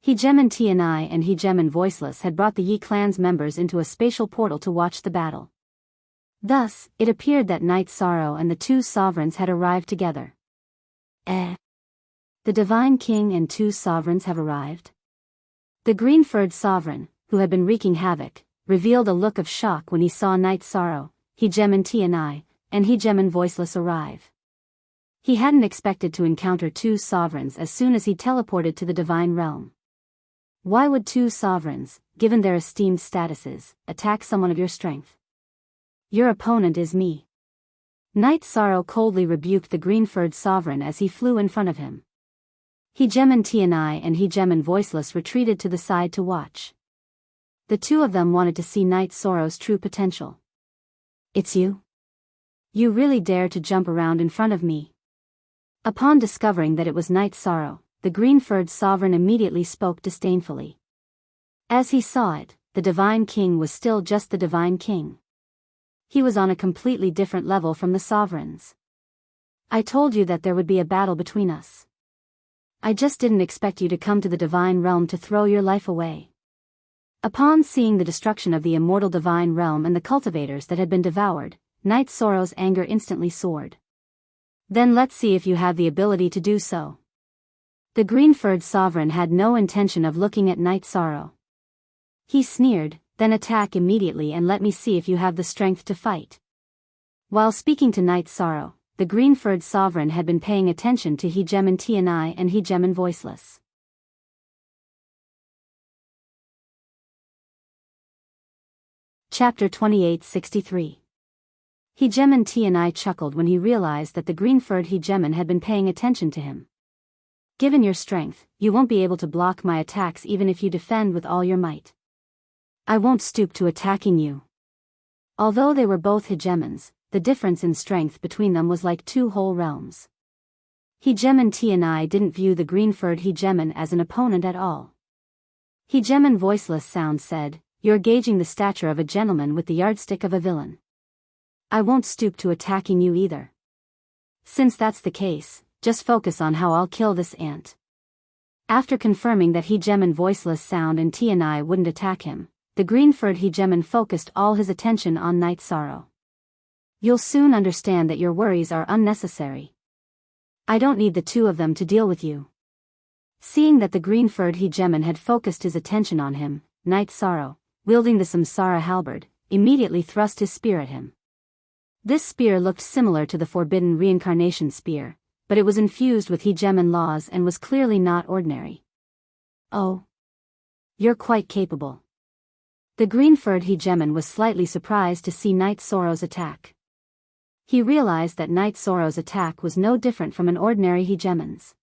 He-Gem and T&I and He-Gem and Voiceless had brought the Yi clan's members into a spatial portal to watch the battle. Thus, it appeared that Night Sorrow and the two sovereigns had arrived together. The Divine King and two sovereigns have arrived? The green-furred sovereign, who had been wreaking havoc, revealed a look of shock when he saw Night Sorrow, He-Gem and T&I, and He-Gem and Voiceless arrive. He hadn't expected to encounter two sovereigns as soon as he teleported to the Divine Realm. Why would two sovereigns, given their esteemed statuses, attack someone of your strength? Your opponent is me. Night Sorrow coldly rebuked the green-furred sovereign as he flew in front of him. He-Gem and T&I and He-Gem and Voiceless retreated to the side to watch. The two of them wanted to see Night Sorrow's true potential. "It's you? You really dare to jump around in front of me?" Upon discovering that it was Night Sorrow, the green-furred sovereign immediately spoke disdainfully. As he saw it, the Divine King was still just the Divine King. He was on a completely different level from the sovereigns. "I told you that there would be a battle between us. I just didn't expect you to come to the Divine Realm to throw your life away." Upon seeing the destruction of the immortal Divine Realm and the cultivators that had been devoured, Night Sorrow's anger instantly soared. "Then let's see if you have the ability to do so." The green-furred sovereign had no intention of looking at Night Sorrow. He sneered, "Then attack immediately and let me see if you have the strength to fight." While speaking to Night Sorrow, the green-furred sovereign had been paying attention to He-Gem and T&I and He-Gem and Voiceless. Chapter 2863. He-Gem and T&I chuckled when he realized that the green-furred He-Gemin had been paying attention to him. "Given your strength, you won't be able to block my attacks even if you defend with all your might. I won't stoop to attacking you." Although they were both He-Gemins, the difference in strength between them was like two whole realms. He-Gem and T&I didn't view the green-furred He-Gemin as an opponent at all. He-Gem and Voiceless Sound said, "You're gauging the stature of a gentleman with the yardstick of a villain. I won't stoop to attacking you either. Since that's the case, just focus on how I'll kill this ant." After confirming that He-Gem and Voiceless Sound and T&I wouldn't attack him, the green-furred He-Gemin focused all his attention on Night Sorrow. "You'll soon understand that your worries are unnecessary. I don't need the two of them to deal with you." Seeing that the green-furred He-Gemin had focused his attention on him, Night Sorrow, wielding the Samsara halberd, immediately thrust his spear at him. This spear looked similar to the forbidden reincarnation spear, but it was infused with He-Gemin laws and was clearly not ordinary. "Oh. You're quite capable." The green-furred He-Gemin was slightly surprised to see Night Sorrow's attack. He realized that Night Sorrow's attack was no different from an ordinary He-Gemin's.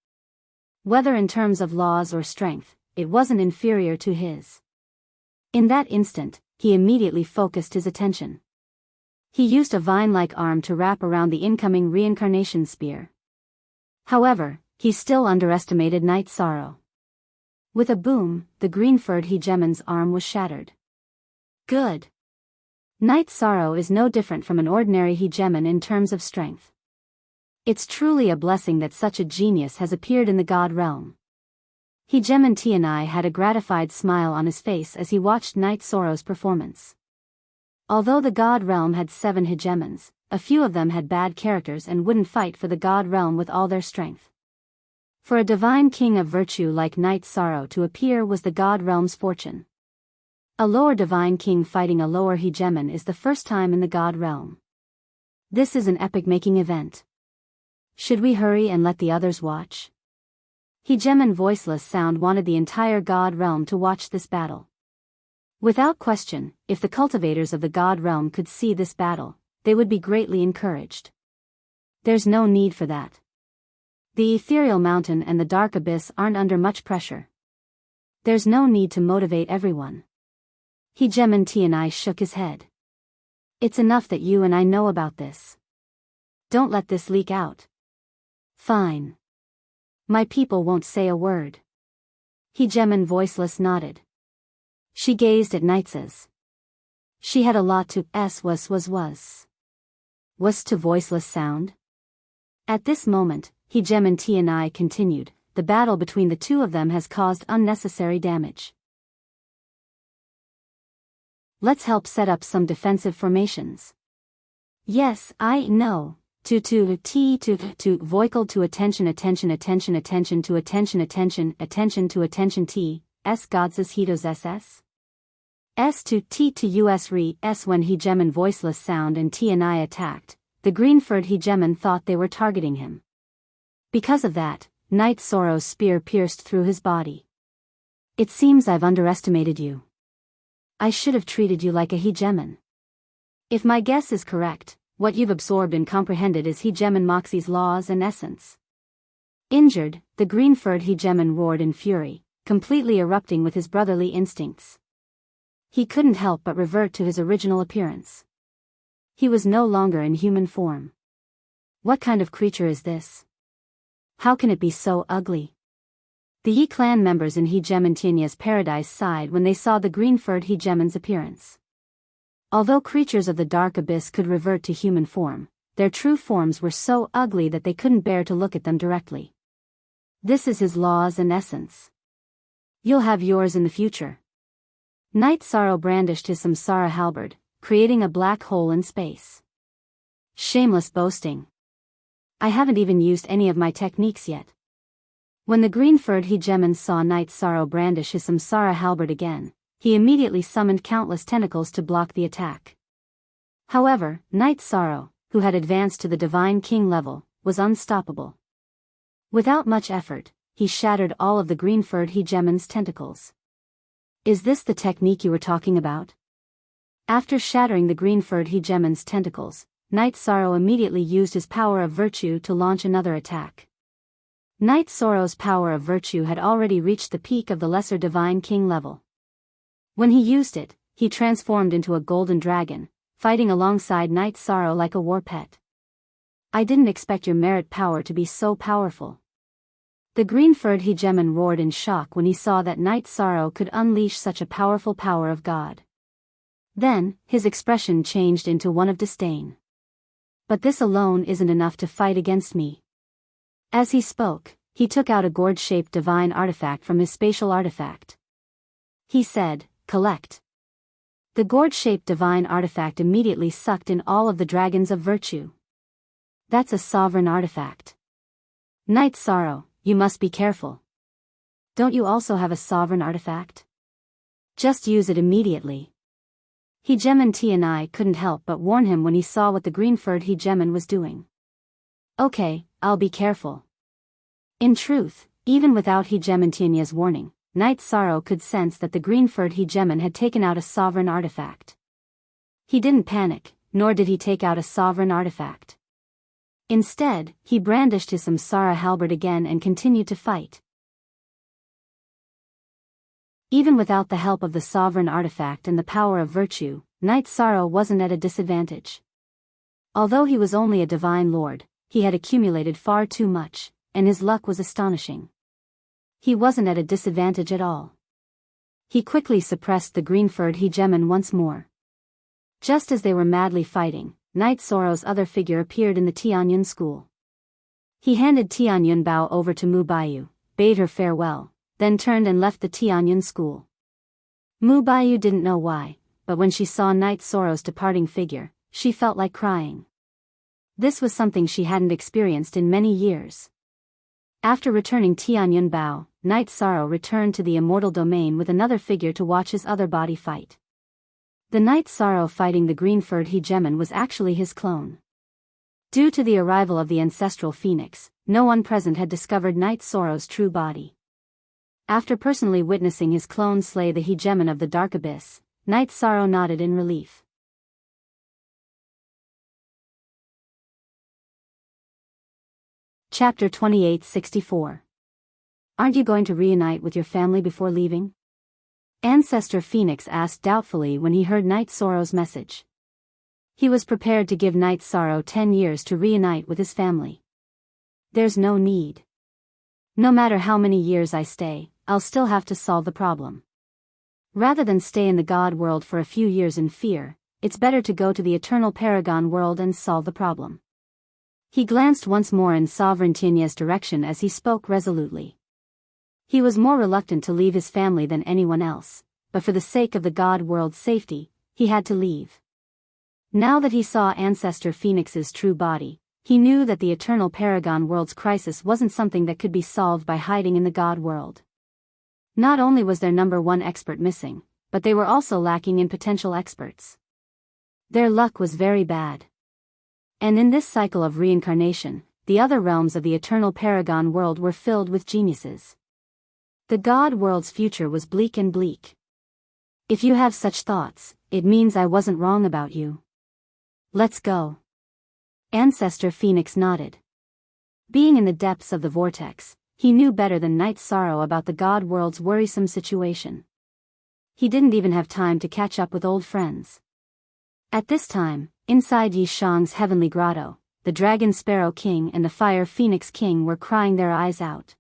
Whether in terms of laws or strength, it wasn't inferior to his. In that instant, he immediately focused his attention. He used a vine-like arm to wrap around the incoming reincarnation spear. However, he still underestimated Night Sorrow. With a boom, the green-furred He-Gemin's arm was shattered. Good. Night Sorrow is no different from an ordinary hegemon in terms of strength. It's truly a blessing that such a genius has appeared in the god realm. Hegemon Tianai had a gratified smile on his face as he watched Night Sorrow's performance. Although the god realm had 7 hegemons, a few of them had bad characters and wouldn't fight for the god realm with all their strength. For a divine king of virtue like Night Sorrow to appear was the god realm's fortune. A lower divine king fighting a lower hegemon is the first time in the god realm. This is an epic-making event. Should we hurry and let the others watch? Hegemon Voiceless Sound wanted the entire god realm to watch this battle. Without question, if the cultivators of the god realm could see this battle, they would be greatly encouraged. There's no need for that. The ethereal mountain and the dark abyss aren't under much pressure. There's no need to motivate everyone. Hegemon Tianai shook his head. It's enough that you and I know about this. Don't let this leak out. Fine. My people won't say a word. Hegemon Voiceless nodded. She gazed at Night's. She had a lot to was to Voiceless Sound. At this moment, Hegemon Tianai continued, the battle between the two of them has caused unnecessary damage. Let's help set up some defensive formations. Yes, I know. Voicle to attention to attention T, S gods hedos SS. S to T to US re S. When Hegemon Voiceless Sound and Tianai attacked, the green-furred hegemon thought they were targeting him. Because of that, Night Sorrow's spear pierced through his body. It seems I've underestimated you. I should have treated you like a hegemon. If my guess is correct, what you've absorbed and comprehended is hegemon Moxie's laws and essence. Injured, the green-furred hegemon roared in fury, completely erupting with his brotherly instincts. He couldn't help but revert to his original appearance. He was no longer in human form. What kind of creature is this? How can it be so ugly? The Yi clan members in Hegemon Tianya's paradise sighed when they saw the green-furred hegemon's appearance. Although creatures of the dark abyss could revert to human form, their true forms were so ugly that they couldn't bear to look at them directly. This is his laws and essence. You'll have yours in the future. Night Sorrow brandished his samsara halberd, creating a black hole in space. Shameless boasting. I haven't even used any of my techniques yet. When the green-furred hegemon saw Night Sorrow brandish his samsara halberd again, he immediately summoned countless tentacles to block the attack. However, Night Sorrow, who had advanced to the Divine King level, was unstoppable. Without much effort, he shattered all of the green-furred hegemon's tentacles. Is this the technique you were talking about? After shattering the green-furred hegemon's tentacles, Night Sorrow immediately used his power of virtue to launch another attack. Night Sorrow's power of virtue had already reached the peak of the lesser Divine King level. When he used it, he transformed into a golden dragon, fighting alongside Night Sorrow like a war pet. I didn't expect your merit power to be so powerful. The green-furred hegemon roared in shock when he saw that Night Sorrow could unleash such a powerful power of God. Then, his expression changed into one of disdain. But this alone isn't enough to fight against me. As he spoke, he took out a gourd-shaped divine artifact from his spatial artifact. He said, "Collect." The gourd-shaped divine artifact immediately sucked in all of the dragons of virtue. That's a sovereign artifact. Night Sorrow, you must be careful. Don't you also have a sovereign artifact? Just use it immediately. Hegemon Tianai couldn't help but warn him when he saw what the green-furred hegemon was doing. Okay, I'll be careful. In truth, even without Hegemon Tianya's warning, Night Sorrow could sense that the green-furred hegemon had taken out a sovereign artifact. He didn't panic, nor did he take out a sovereign artifact. Instead, he brandished his samsara halberd again and continued to fight. Even without the help of the sovereign artifact and the power of virtue, Night Sorrow wasn't at a disadvantage. Although he was only a divine lord, he had accumulated far too much, and his luck was astonishing. He wasn't at a disadvantage at all. He quickly suppressed the green-furred hegemon once more. Just as they were madly fighting, Knight Sorrow's other figure appeared in the Tianyun school. He handed Tianyun Bao over to Mu Baiyu, bade her farewell, then turned and left the Tianyun school. Mu Baiyu didn't know why, but when she saw Knight Sorrow's departing figure, she felt like crying. This was something she hadn't experienced in many years. After returning Tianyun Bao, Knight Sorrow returned to the immortal domain with another figure to watch his other body fight. The Knight Sorrow fighting the green-furred hegemon was actually his clone. Due to the arrival of the ancestral phoenix, no one present had discovered Knight Sorrow's true body. After personally witnessing his clone slay the hegemon of the Dark Abyss, Knight Sorrow nodded in relief. Chapter 2864. Aren't you going to reunite with your family before leaving? Ancestor Phoenix asked doubtfully when he heard Knight Sorrow's message. He was prepared to give Knight Sorrow 10 years to reunite with his family. There's no need. No matter how many years I stay, I'll still have to solve the problem. Rather than stay in the God world for a few years in fear, it's better to go to the eternal Paragon world and solve the problem. He glanced once more in Sovereign Tinya's direction as he spoke resolutely. He was more reluctant to leave his family than anyone else, but for the sake of the God world's safety, he had to leave. Now that he saw Ancestor Phoenix's true body, he knew that the eternal Paragon world's crisis wasn't something that could be solved by hiding in the God world. Not only was their number one expert missing, but they were also lacking in potential experts. Their luck was very bad. And in this cycle of reincarnation, the other realms of the eternal Paragon world were filled with geniuses. The God world's future was bleak and bleak. If you have such thoughts, it means I wasn't wrong about you. Let's go. Ancestor Phoenix nodded. Being in the depths of the vortex, he knew better than Knight Sorrow about the God world's worrisome situation. He didn't even have time to catch up with old friends. At this time, inside Yi Shang's heavenly grotto, the Dragon Sparrow King and the Fire Phoenix King were crying their eyes out.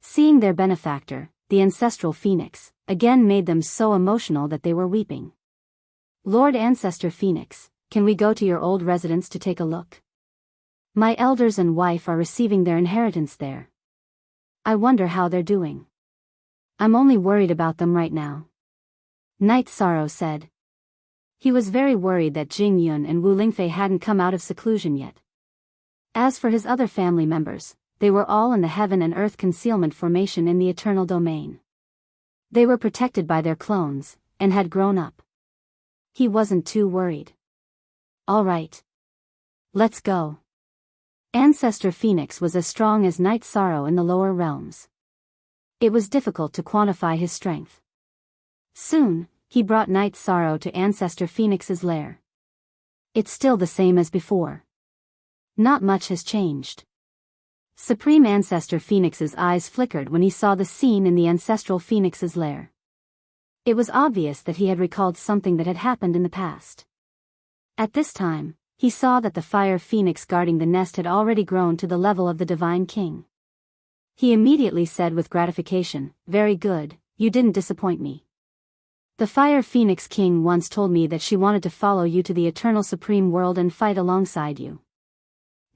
Seeing their benefactor, the ancestral phoenix, again made them so emotional that they were weeping. Lord Ancestor Phoenix, can we go to your old residence to take a look? My elders and wife are receiving their inheritance there. I wonder how they're doing. I'm only worried about them right now. Knight Sorrow said. He was very worried that Jing Yun and Wu Lingfei hadn't come out of seclusion yet. As for his other family members, they were all in the Heaven and Earth Concealment Formation in the Eternal Domain. They were protected by their clones, and had grown up. He wasn't too worried. All right. Let's go. Ancestor Phoenix was as strong as Knight Sorrow in the lower realms. It was difficult to quantify his strength. Soon, he brought Knight Sorrow to Ancestor Phoenix's lair. It's still the same as before. Not much has changed. Supreme Ancestor Phoenix's eyes flickered when he saw the scene in the Ancestral Phoenix's lair. It was obvious that he had recalled something that had happened in the past. At this time, he saw that the Fire Phoenix guarding the nest had already grown to the level of the Divine King. He immediately said with gratification, "Very good, you didn't disappoint me. The Fire Phoenix King once told me that she wanted to follow you to the Eternal Supreme World and fight alongside you."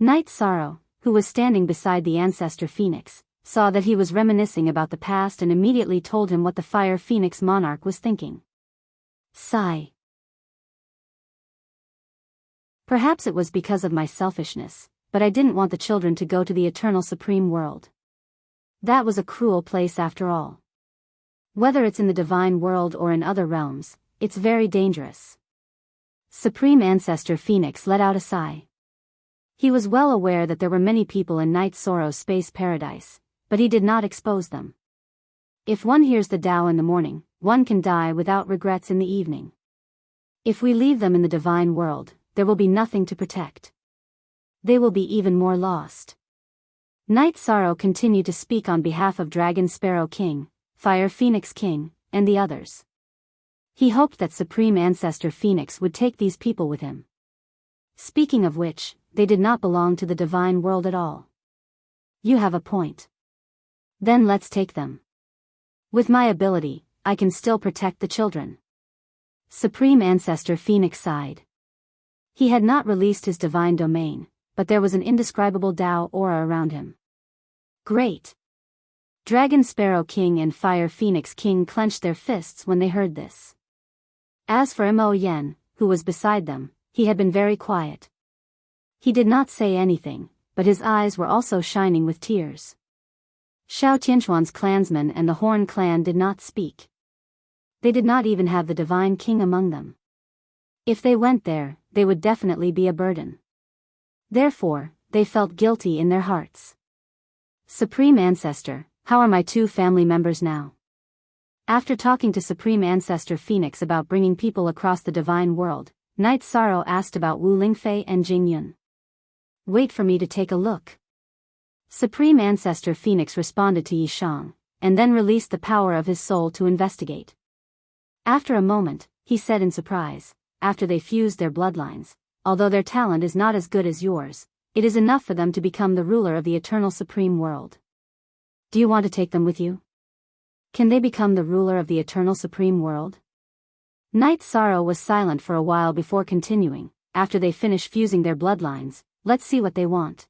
Knight Sorrow, who was standing beside the Ancestor Phoenix, saw that he was reminiscing about the past and immediately told him what the Fire Phoenix monarch was thinking. Sigh. Perhaps it was because of my selfishness, but I didn't want the children to go to the Eternal Supreme World. That was a cruel place after all. Whether it's in the Divine World or in other realms, it's very dangerous. Supreme Ancestor Phoenix let out a sigh. He was well aware that there were many people in Knight Sorrow's space paradise, but he did not expose them. If one hears the Tao in the morning, one can die without regrets in the evening. If we leave them in the Divine World, there will be nothing to protect. They will be even more lost. Knight Sorrow continued to speak on behalf of Dragon Sparrow King, Fire Phoenix King, and the others. He hoped that Supreme Ancestor Phoenix would take these people with him. Speaking of which, they did not belong to the Divine World at all. You have a point. Then let's take them. With my ability, I can still protect the children. Supreme Ancestor Phoenix sighed. He had not released his divine domain, but there was an indescribable Tao aura around him. Great! Dragon Sparrow King and Fire Phoenix King clenched their fists when they heard this. As for Mo Yen, who was beside them, he had been very quiet. He did not say anything, but his eyes were also shining with tears. Xiao Tianchuan's clansmen and the Horn clan did not speak. They did not even have the Divine King among them. If they went there, they would definitely be a burden. Therefore, they felt guilty in their hearts. Supreme Ancestor, how are my two family members now? After talking to Supreme Ancestor Phoenix about bringing people across the divine world, Night Sorrow asked about Wu Lingfei and Jing Yun. Wait for me to take a look. Supreme Ancestor Phoenix responded to Yi Shang, and then released the power of his soul to investigate. After a moment, he said in surprise, after they fused their bloodlines, although their talent is not as good as yours, it is enough for them to become the ruler of the eternal supreme world. Do you want to take them with you? Can they become the ruler of the eternal supreme world? Night Sorrow was silent for a while before continuing. After they finish fusing their bloodlines, let's see what they want.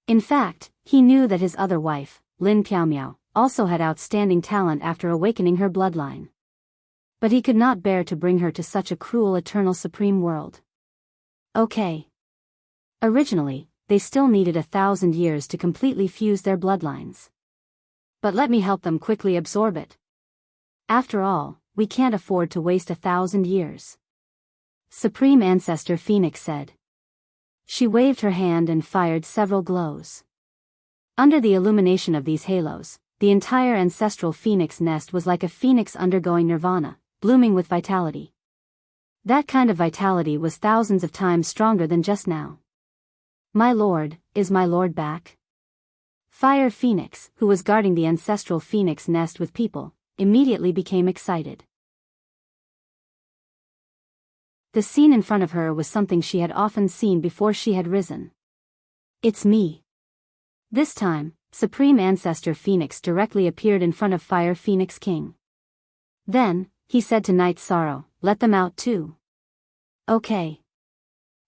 In fact, he knew that his other wife, Lin Piaomiao, also had outstanding talent after awakening her bloodline. But he could not bear to bring her to such a cruel eternal supreme world. Okay. Originally, they still needed 1,000 years to completely fuse their bloodlines. But let me help them quickly absorb it. After all, we can't afford to waste 1,000 years. Supreme Ancestor Phoenix said. She waved her hand and fired several glows. Under the illumination of these halos, the entire ancestral phoenix nest was like a phoenix undergoing nirvana, blooming with vitality. That kind of vitality was thousands of times stronger than just now. My lord, is my lord back? Fire Phoenix, who was guarding the ancestral phoenix nest with people, immediately became excited. The scene in front of her was something she had often seen before she had risen. It's me. This time, Supreme Ancestor Phoenix directly appeared in front of Fire Phoenix King. Then, he said to Night Sorrow, let them out too. Okay.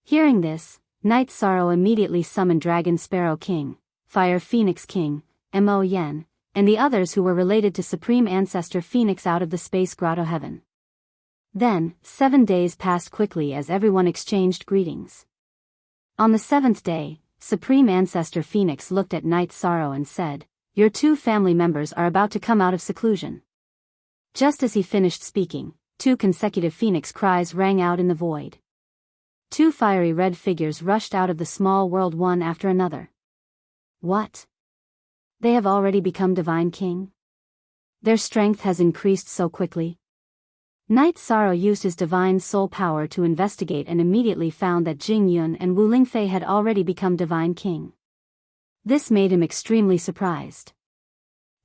Hearing this, Night Sorrow immediately summoned Dragon Sparrow King, Fire Phoenix King, Mo Yen, and the others who were related to Supreme Ancestor Phoenix out of the space grotto heaven. Then, 7 days passed quickly as everyone exchanged greetings. On the 7th day, Supreme Ancestor Phoenix looked at Night Sorrow and said, your two family members are about to come out of seclusion. Just as he finished speaking, 2 consecutive phoenix cries rang out in the void. 2 fiery red figures rushed out of the small world one after another. What? They have already become Divine King? Their strength has increased so quickly. Night Sorrow used his divine soul power to investigate and immediately found that Jing Yun and Wu Lingfei had already become Divine King. This made him extremely surprised.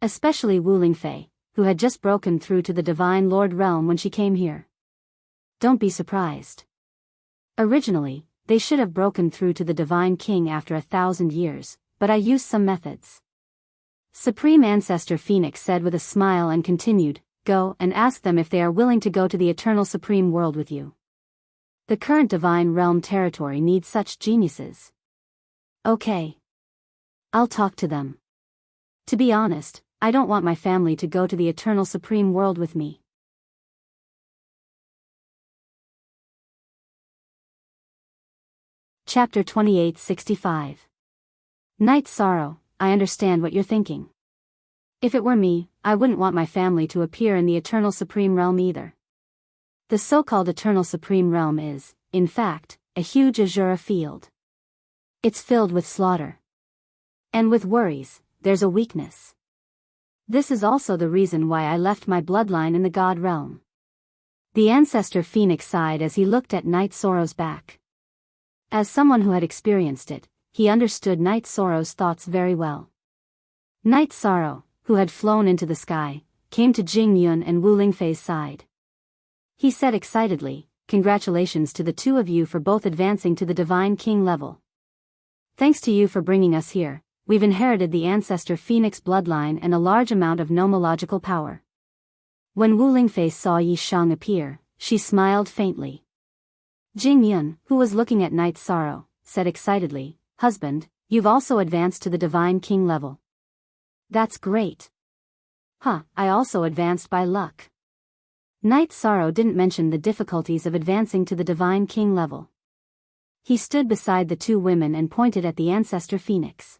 Especially Wu Lingfei, who had just broken through to the Divine Lord realm when she came here. Don't be surprised. Originally, they should have broken through to the Divine King after 1,000 years, but I used some methods. Supreme Ancestor Phoenix said with a smile and continued, go and ask them if they are willing to go to the eternal supreme world with you. The current Divine Realm territory needs such geniuses. Okay. I'll talk to them. To be honest, I don't want my family to go to the eternal supreme world with me. Chapter 2865. Night Sorrow, I understand what you're thinking. If it were me, I wouldn't want my family to appear in the Eternal Supreme Realm either. The so-called Eternal Supreme Realm is, in fact, a huge azure field. It's filled with slaughter. And with worries, there's a weakness. This is also the reason why I left my bloodline in the God realm. The Ancestor Phoenix sighed as he looked at Night Sorrow's back. As someone who had experienced it, he understood Night Sorrow's thoughts very well. Night Sorrow, who had flown into the sky, came to Jing Yun and Wu Lingfei's side. He said excitedly, congratulations to the two of you for both advancing to the Divine King level. Thanks to you for bringing us here, we've inherited the Ancestor Phoenix bloodline and a large amount of nomological power. When Wu Lingfei saw Yi Shang appear, she smiled faintly. Jing Yun, who was looking at Night Sorrow, said excitedly, "Husband, you've also advanced to the Divine King level." "That's great." "Huh, I also advanced by luck." Night Sorrow didn't mention the difficulties of advancing to the Divine King level. He stood beside the two women and pointed at the Ancestor Phoenix.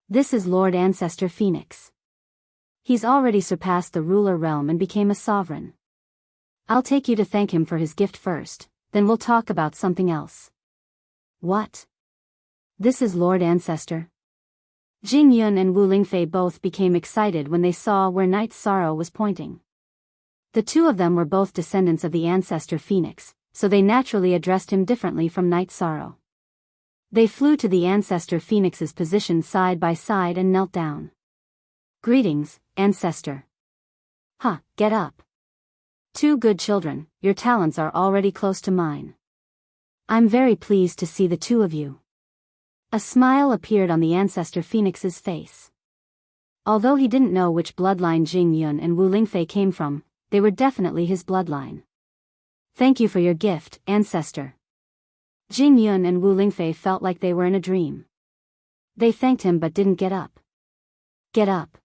"This is Lord Ancestor Phoenix. He's already surpassed the ruler realm and became a sovereign. I'll take you to thank him for his gift first, then we'll talk about something else." "What? This is Lord Ancestor?" Jing Yun and Wu Lingfei both became excited when they saw where Night Sorrow was pointing. The two of them were both descendants of the Ancestor Phoenix, so they naturally addressed him differently from Night Sorrow. They flew to the Ancestor Phoenix's position side by side and knelt down. "Greetings, Ancestor." "Huh, get up. Two good children, your talents are already close to mine. I'm very pleased to see the two of you." A smile appeared on the Ancestor Phoenix's face. Although he didn't know which bloodline Jing Yun and Wu Lingfei came from, they were definitely his bloodline. "Thank you for your gift, Ancestor." Jing Yun and Wu Lingfei felt like they were in a dream. They thanked him but didn't get up. "Get up.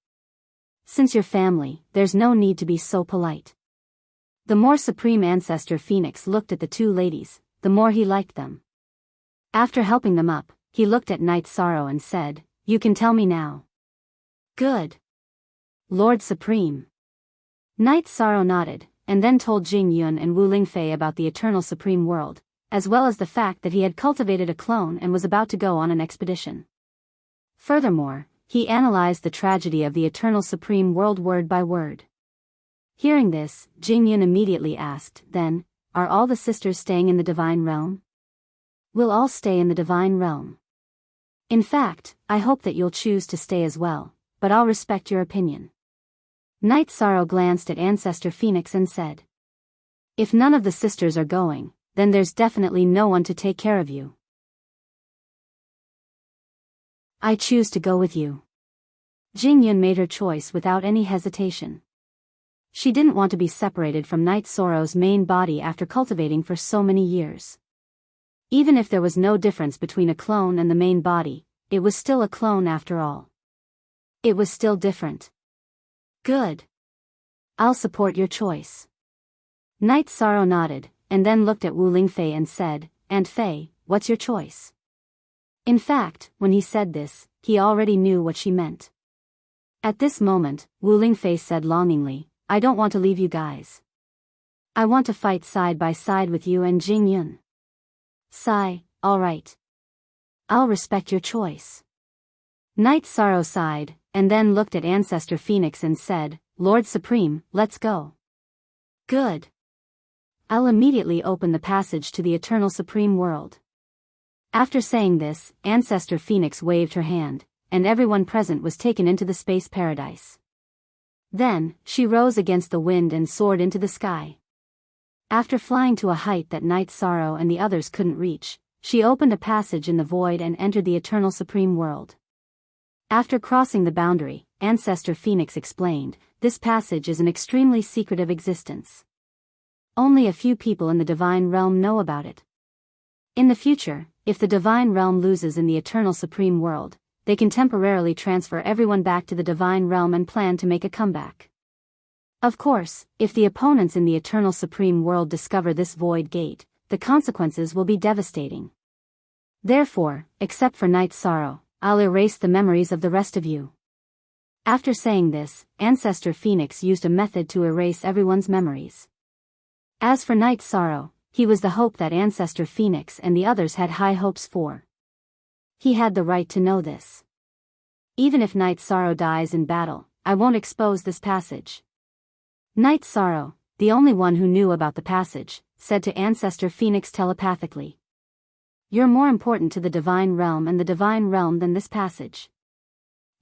Since you're family, there's no need to be so polite." The more Supreme Ancestor Phoenix looked at the two ladies, the more he liked them. After helping them up, he looked at Night Sorrow and said, "You can tell me now." "Good. Lord Supreme." Night Sorrow nodded, and then told Jing Yun and Wu Lingfei about the Eternal Supreme World, as well as the fact that he had cultivated a clone and was about to go on an expedition. Furthermore, he analyzed the tragedy of the Eternal Supreme World word by word. Hearing this, Jing Yun immediately asked, "Then, are all the sisters staying in the Divine Realm?" "We'll all stay in the Divine Realm. In fact, I hope that you'll choose to stay as well, but I'll respect your opinion." Night Sorrow glanced at Ancestor Phoenix and said, "If none of the sisters are going, then there's definitely no one to take care of you." "I choose to go with you." Jing Yun made her choice without any hesitation. She didn't want to be separated from Night Sorrow's main body after cultivating for so many years. Even if there was no difference between a clone and the main body, it was still a clone after all. It was still different. "Good. I'll support your choice." Night Sorrow nodded, and then looked at Wu Lingfei and said, "Aunt Fei, what's your choice?" In fact, when he said this, he already knew what she meant. At this moment, Wu Lingfei said longingly, "I don't want to leave you guys. I want to fight side by side with you and Jing Yun." "Sigh, alright. I'll respect your choice." Night Sorrow sighed, and then looked at Ancestor Phoenix and said, "Lord Supreme, let's go." "Good. I'll immediately open the passage to the Eternal Supreme World." After saying this, Ancestor Phoenix waved her hand, and everyone present was taken into the space paradise. Then, she rose against the wind and soared into the sky. After flying to a height that Night Sorrow and the others couldn't reach, she opened a passage in the void and entered the Eternal Supreme World. After crossing the boundary, Ancestor Phoenix explained, "This passage is an extremely secretive existence. Only a few people in the Divine Realm know about it. In the future, if the Divine Realm loses in the Eternal Supreme World, they can temporarily transfer everyone back to the Divine Realm and plan to make a comeback. Of course, if the opponents in the Eternal Supreme World discover this void gate, the consequences will be devastating. Therefore, except for Night Sorrow, I'll erase the memories of the rest of you." After saying this, Ancestor Phoenix used a method to erase everyone's memories. As for Night Sorrow, he was the hope that Ancestor Phoenix and the others had high hopes for. He had the right to know this. "Even if Night Sorrow dies in battle, I won't expose this passage." Night Sorrow, the only one who knew about the passage, said to Ancestor Phoenix telepathically, "You're more important to the Divine Realm and the Divine Realm than this passage.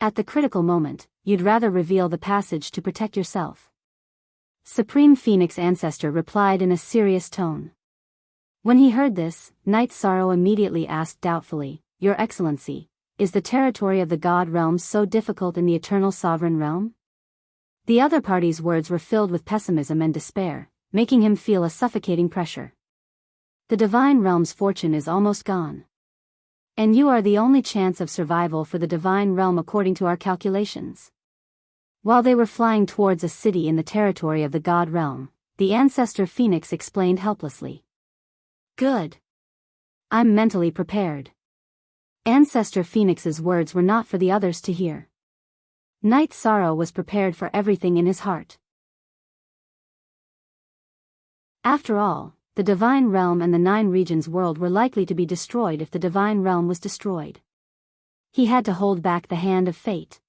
At the critical moment, you'd rather reveal the passage to protect yourself." Supreme Phoenix Ancestor replied in a serious tone. When he heard this, Night Sorrow immediately asked doubtfully, "Your Excellency, is the territory of the God Realm so difficult in the Eternal Sovereign Realm?" The other party's words were filled with pessimism and despair, making him feel a suffocating pressure. The divine realm's fortune is almost gone. And you are the only chance of survival for the divine realm according to our calculations. While they were flying towards a city in the territory of the god realm, the ancestor phoenix explained helplessly. Good. I'm mentally prepared. Ancestor Phoenix's words were not for the others to hear. Knight Sorrow was prepared for everything in his heart. After all, the divine realm and the 9 regions world were likely to be destroyed if the divine realm was destroyed. He had to hold back the hand of fate.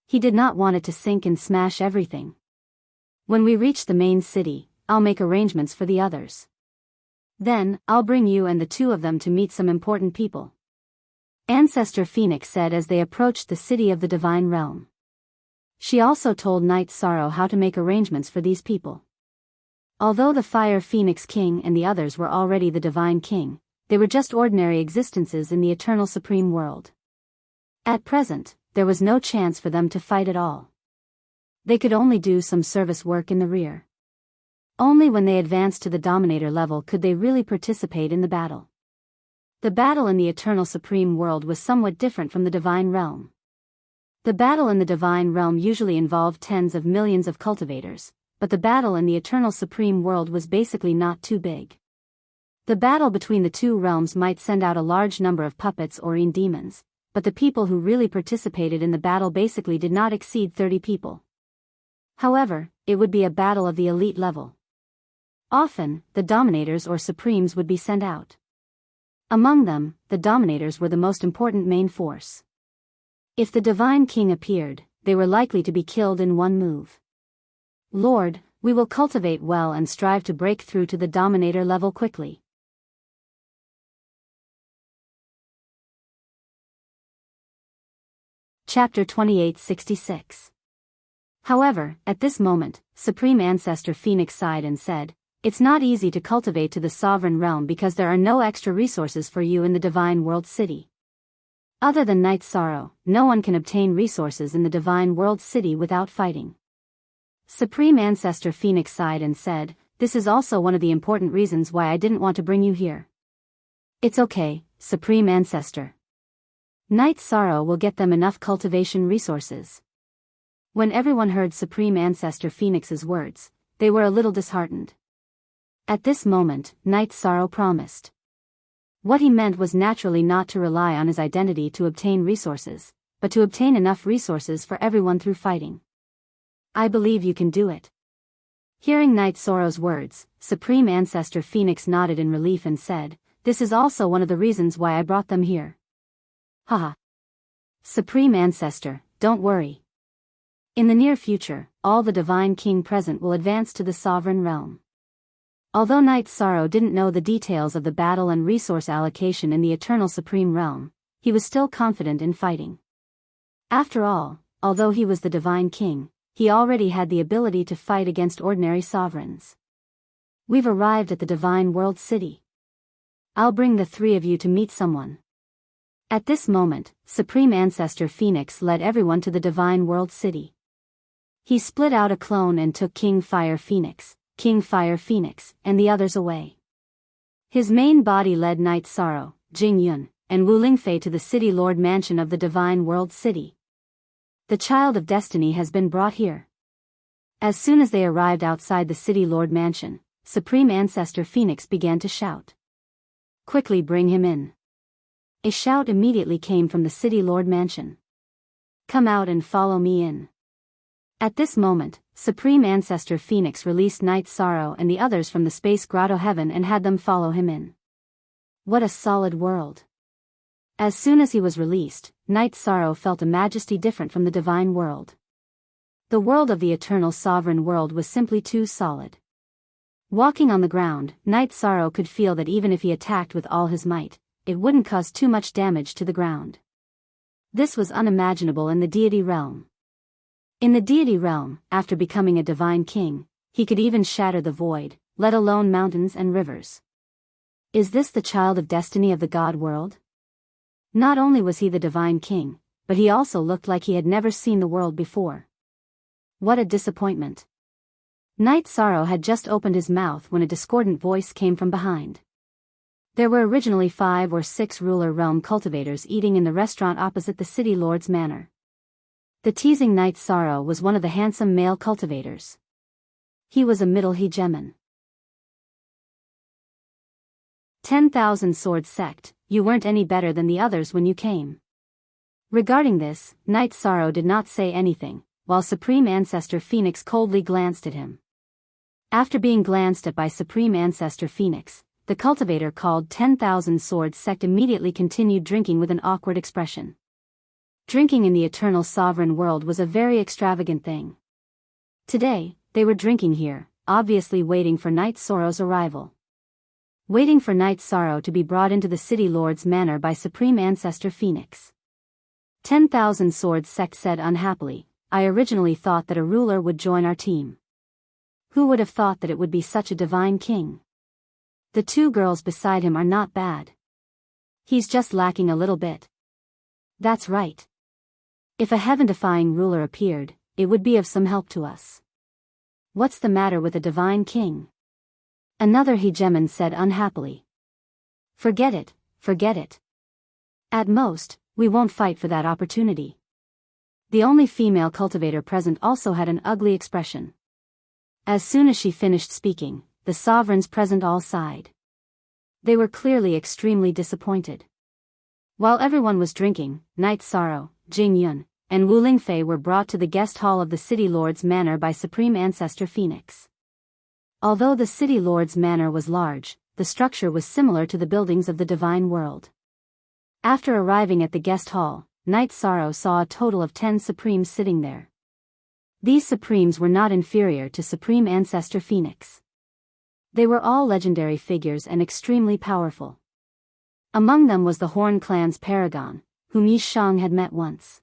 He did not want it to sink and smash everything. When we reach the main city, I'll make arrangements for the others. Then, I'll bring you and the 2 of them to meet some important people. Ancestor Phoenix said as they approached the city of the divine realm. She also told Knight Sorrow how to make arrangements for these people. Although the Fire Phoenix King and the others were already the Divine King, they were just ordinary existences in the eternal supreme world. At present, there was no chance for them to fight at all. They could only do some service work in the rear. Only when they advanced to the Dominator level could they really participate in the battle. The battle in the eternal supreme world was somewhat different from the divine realm. The battle in the divine realm usually involved tens of millions of cultivators, but the battle in the eternal supreme world was basically not too big. The battle between the 2 realms might send out a large number of puppets or demons, but the people who really participated in the battle basically did not exceed 30 people. However, it would be a battle of the elite level. Often, the Dominators or Supremes would be sent out. Among them, the Dominators were the most important main force. If the Divine King appeared, they were likely to be killed in one move. Lord, we will cultivate well and strive to break through to the Dominator level quickly. Chapter 2866. However, at this moment, Supreme Ancestor Phoenix sighed and said, "It's not easy to cultivate to the sovereign realm because there are no extra resources for you in the Divine World City. Other than Knight Sorrow, no one can obtain resources in the Divine World City without fighting." Supreme Ancestor Phoenix sighed and said, "This is also one of the important reasons why I didn't want to bring you here." "It's okay, Supreme Ancestor. Knight Sorrow will get them enough cultivation resources." When everyone heard Supreme Ancestor Phoenix's words, they were a little disheartened. At this moment, Knight Sorrow promised. What he meant was naturally not to rely on his identity to obtain resources, but to obtain enough resources for everyone through fighting. "I believe you can do it." Hearing Knight Sorrow's words, Supreme Ancestor Phoenix nodded in relief and said, "This is also one of the reasons why I brought them here." Haha. Supreme Ancestor, don't worry. In the near future, all the Divine King present will advance to the Sovereign Realm. Although Knight Sorrow didn't know the details of the battle and resource allocation in the Eternal Supreme Realm, he was still confident in fighting. After all, although he was the Divine King, he already had the ability to fight against ordinary sovereigns. "We've arrived at the Divine World City. I'll bring the 3 of you to meet someone." At this moment, Supreme Ancestor Phoenix led everyone to the Divine World City. He split out a clone and took King Fire Phoenix, and the others away. His main body led Knight Sorrow, Jing Yun, and Wu Lingfei to the City Lord Mansion of the Divine World City. "The Child of Destiny has been brought here." As soon as they arrived outside the City Lord Mansion, Supreme Ancestor Phoenix began to shout. "Quickly bring him in." A shout immediately came from the City Lord Mansion. "Come out and follow me in." At this moment, Supreme Ancestor Phoenix released Knight Sorrow and the others from the Space Grotto Heaven and had them follow him in. What a solid world. As soon as he was released, Knight Sorrow felt a majesty different from the divine world. The world of the eternal sovereign world was simply too solid. Walking on the ground, Knight Sorrow could feel that even if he attacked with all his might, it wouldn't cause too much damage to the ground. This was unimaginable in the deity realm. In the deity realm, after becoming a divine king, he could even shatter the void, let alone mountains and rivers. Is this the child of destiny of the god world? Not only was he the divine king, but he also looked like he had never seen the world before. What a disappointment. Knight Sorrow had just opened his mouth when a discordant voice came from behind. There were originally 5 or 6 ruler realm cultivators eating in the restaurant opposite the city lord's manor. The teasing Knight Sorrow was one of the handsome male cultivators. He was a middle hegemon. 10,000 Sword Sect, you weren't any better than the others when you came. Regarding this, Knight Sorrow did not say anything, while Supreme Ancestor Phoenix coldly glanced at him. After being glanced at by Supreme Ancestor Phoenix, the cultivator called 10,000 Sword Sect immediately continued drinking with an awkward expression. Drinking in the eternal sovereign world was a very extravagant thing. Today, they were drinking here, obviously waiting for Knight Sorrow's arrival. Waiting for Knight Sorrow to be brought into the city lord's manor by Supreme Ancestor Phoenix. 10,000 Sword Sect said unhappily, I originally thought that a ruler would join our team. Who would have thought that it would be such a divine king? The 2 girls beside him are not bad. He's just lacking a little bit. That's right. If a heaven-defying ruler appeared, it would be of some help to us. What's the matter with a divine king? Another hegemon said unhappily. Forget it, forget it. At most, we won't fight for that opportunity. The only female cultivator present also had an ugly expression. As soon as she finished speaking, the sovereigns present all sighed. They were clearly extremely disappointed. While everyone was drinking, Knight Sorrow, Jing Yun, and Wu Lingfei were brought to the guest hall of the city lord's manor by Supreme Ancestor Phoenix. Although the city lord's manor was large, the structure was similar to the buildings of the divine world. After arriving at the guest hall, Knight Sorrow saw a total of 10 Supremes sitting there. These Supremes were not inferior to Supreme Ancestor Phoenix. They were all legendary figures and extremely powerful. Among them was the Horn Clan's paragon, whom Yi Shang had met once.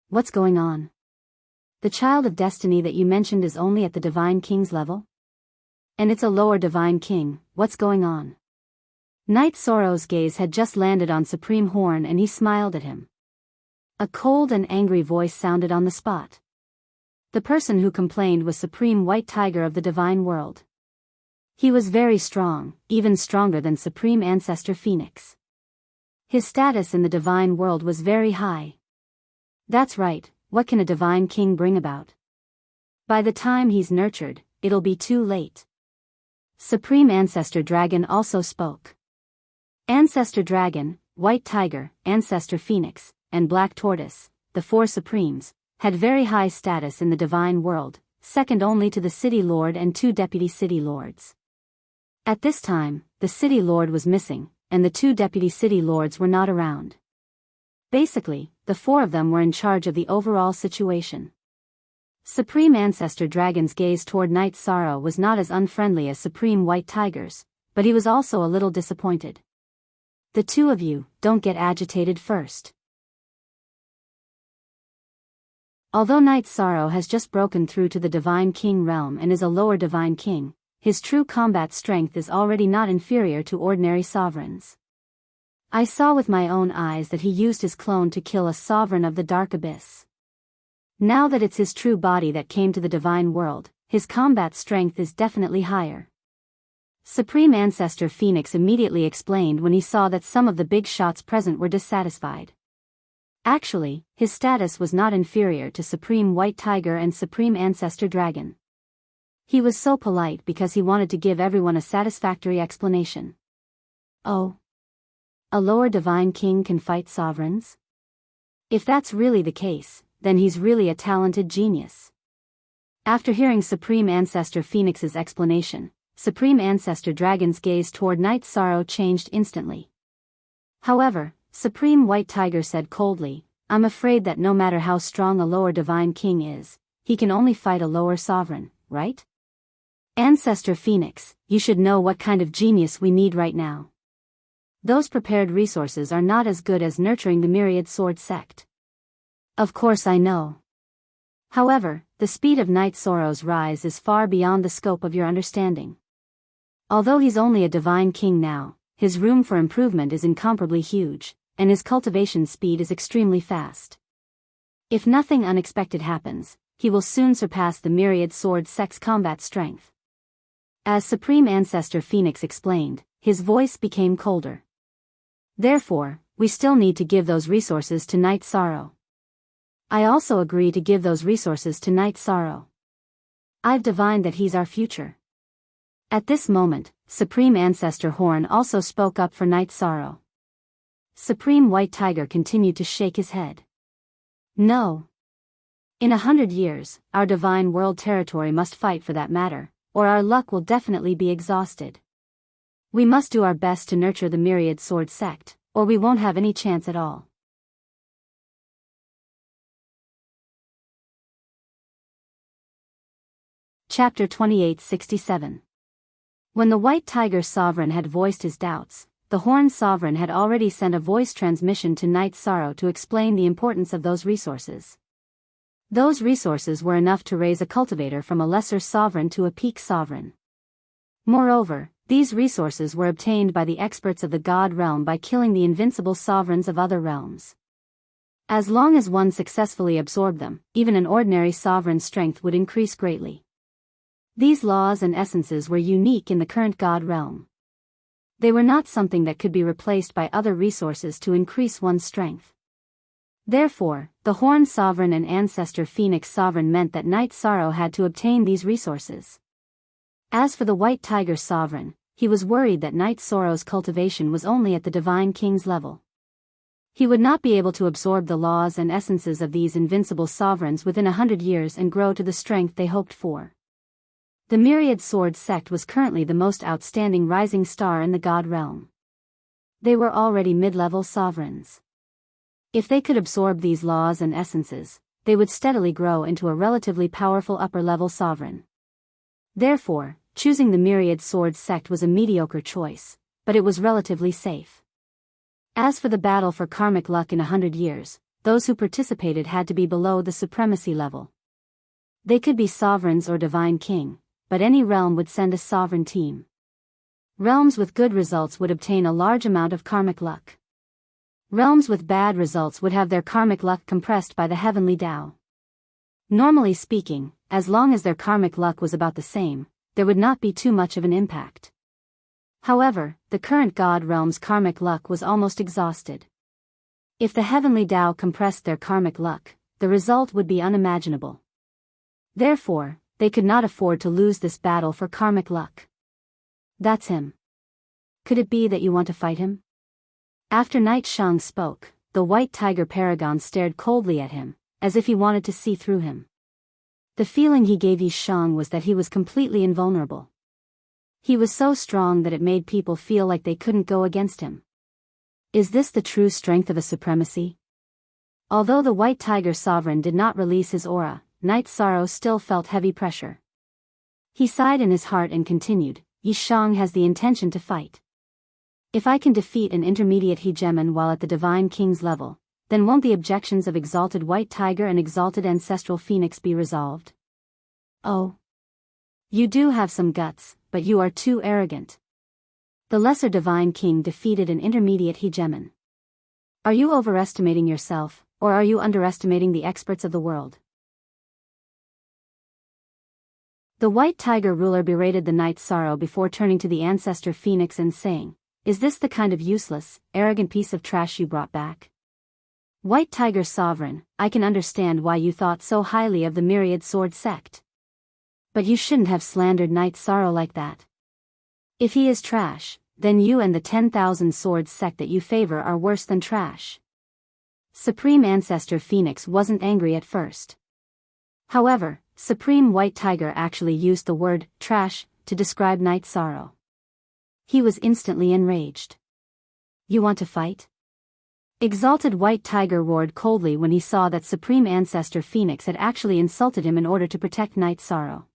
What's going on? The child of destiny that you mentioned is only at the Divine King's level? And it's a lower Divine King, what's going on? Knight Sorrow's gaze had just landed on Supreme Horn and he smiled at him. A cold and angry voice sounded on the spot. The person who complained was Supreme White Tiger of the Divine World. He was very strong, even stronger than Supreme Ancestor Phoenix. His status in the Divine World was very high. That's right, what can a Divine King bring about? By the time he's nurtured, it'll be too late. Supreme Ancestor Dragon also spoke. Ancestor Dragon, White Tiger, Ancestor Phoenix, and Black Tortoise, the 4 Supremes, had very high status in the Divine World, second only to the City Lord and 2 Deputy City Lords. At this time, the City Lord was missing, and the 2 Deputy City Lords were not around. Basically, the 4 of them were in charge of the overall situation. Supreme Ancestor Dragon's gaze toward Knight Sorrow was not as unfriendly as Supreme White Tiger's, but he was also a little disappointed. The 2 of you, don't get agitated first. Although Knight Sorrow has just broken through to the Divine King realm and is a lower Divine King, his true combat strength is already not inferior to ordinary sovereigns. I saw with my own eyes that he used his clone to kill a sovereign of the Dark Abyss. Now that it's his true body that came to the Divine World, his combat strength is definitely higher. Supreme Ancestor Phoenix immediately explained when he saw that some of the big shots present were dissatisfied. Actually, his status was not inferior to Supreme White Tiger and Supreme Ancestor Dragon. He was so polite because he wanted to give everyone a satisfactory explanation. Oh. A lower Divine King can fight sovereigns? If that's really the case, then he's really a talented genius. After hearing Supreme Ancestor Phoenix's explanation, Supreme Ancestor Dragon's gaze toward Knight Sorrow changed instantly. However, Supreme White Tiger said coldly, I'm afraid that no matter how strong a lower Divine King is, he can only fight a lower sovereign, right? Ancestor Phoenix, you should know what kind of genius we need right now. Those prepared resources are not as good as nurturing the Myriad Sword Sect. Of course I know. However, the speed of Knight Sorrow's rise is far beyond the scope of your understanding. Although he's only a Divine King now, his room for improvement is incomparably huge, and his cultivation speed is extremely fast. If nothing unexpected happens, he will soon surpass the myriad sword sect's combat strength. As Supreme Ancestor Phoenix explained, his voice became colder. Therefore, we still need to give those resources to Night Sorrow. I also agree to give those resources to Night Sorrow. I've divined that he's our future. At this moment, Supreme Ancestor Horn also spoke up for Night Sorrow. Supreme White Tiger continued to shake his head. No. In 100 years, our divine world territory must fight for that matter, or our luck will definitely be exhausted. We must do our best to nurture the Myriad Sword sect, or we won't have any chance at all. Chapter 2867. When the White Tiger Sovereign had voiced his doubts, the Horn Sovereign had already sent a voice transmission to Night Sorrow to explain the importance of those resources. Those resources were enough to raise a cultivator from a lesser sovereign to a peak sovereign. Moreover, these resources were obtained by the experts of the God realm by killing the invincible sovereigns of other realms. As long as one successfully absorbed them, even an ordinary sovereign's strength would increase greatly. These laws and essences were unique in the current God realm. They were not something that could be replaced by other resources to increase one's strength. Therefore, the Horn Sovereign and Ancestor Phoenix Sovereign meant that Night Sorrow had to obtain these resources. As for the White Tiger Sovereign, he was worried that Night Sorrow's cultivation was only at the Divine King's level. He would not be able to absorb the laws and essences of these invincible sovereigns within 100 years and grow to the strength they hoped for. The Myriad Sword sect was currently the most outstanding rising star in the God realm. They were already mid-level sovereigns. If they could absorb these laws and essences, they would steadily grow into a relatively powerful upper-level sovereign. Therefore, choosing the Myriad Sword sect was a mediocre choice, but it was relatively safe. As for the battle for karmic luck in 100 years, those who participated had to be below the supremacy level. They could be sovereigns or divine king, but any realm would send a sovereign team. Realms with good results would obtain a large amount of karmic luck. Realms with bad results would have their karmic luck compressed by the heavenly Tao. Normally speaking, as long as their karmic luck was about the same, there would not be too much of an impact. However, the current God realm's karmic luck was almost exhausted. If the heavenly Tao compressed their karmic luck, the result would be unimaginable. Therefore, they could not afford to lose this battle for karmic luck. That's him. Could it be that you want to fight him? After Night Shang spoke, the White Tiger Paragon stared coldly at him, as if he wanted to see through him. The feeling he gave Yi Shang was that he was completely invulnerable. He was so strong that it made people feel like they couldn't go against him. Is this the true strength of a supremacy? Although the White Tiger Sovereign did not release his aura, Night Sorrow still felt heavy pressure. He sighed in his heart and continued, Yi Shang has the intention to fight. If I can defeat an intermediate hegemon while at the Divine King's level, then won't the objections of Exalted White Tiger and Exalted Ancestral Phoenix be resolved? Oh. You do have some guts, but you are too arrogant. The Lesser Divine King defeated an intermediate hegemon. Are you overestimating yourself, or are you underestimating the experts of the world? The White Tiger ruler berated the Night Sorrow before turning to the Ancestor Phoenix and saying, Is this the kind of useless, arrogant piece of trash you brought back? White Tiger Sovereign, I can understand why you thought so highly of the Myriad Sword sect. But you shouldn't have slandered Night Sorrow like that. If he is trash, then you and the 10,000 Swords sect that you favor are worse than trash. Supreme Ancestor Phoenix wasn't angry at first. However, Supreme White Tiger actually used the word trash to describe Night Sorrow. He was instantly enraged. You want to fight? Exalted White Tiger roared coldly when he saw that Supreme Ancestor Phoenix had actually insulted him in order to protect Night Sorrow.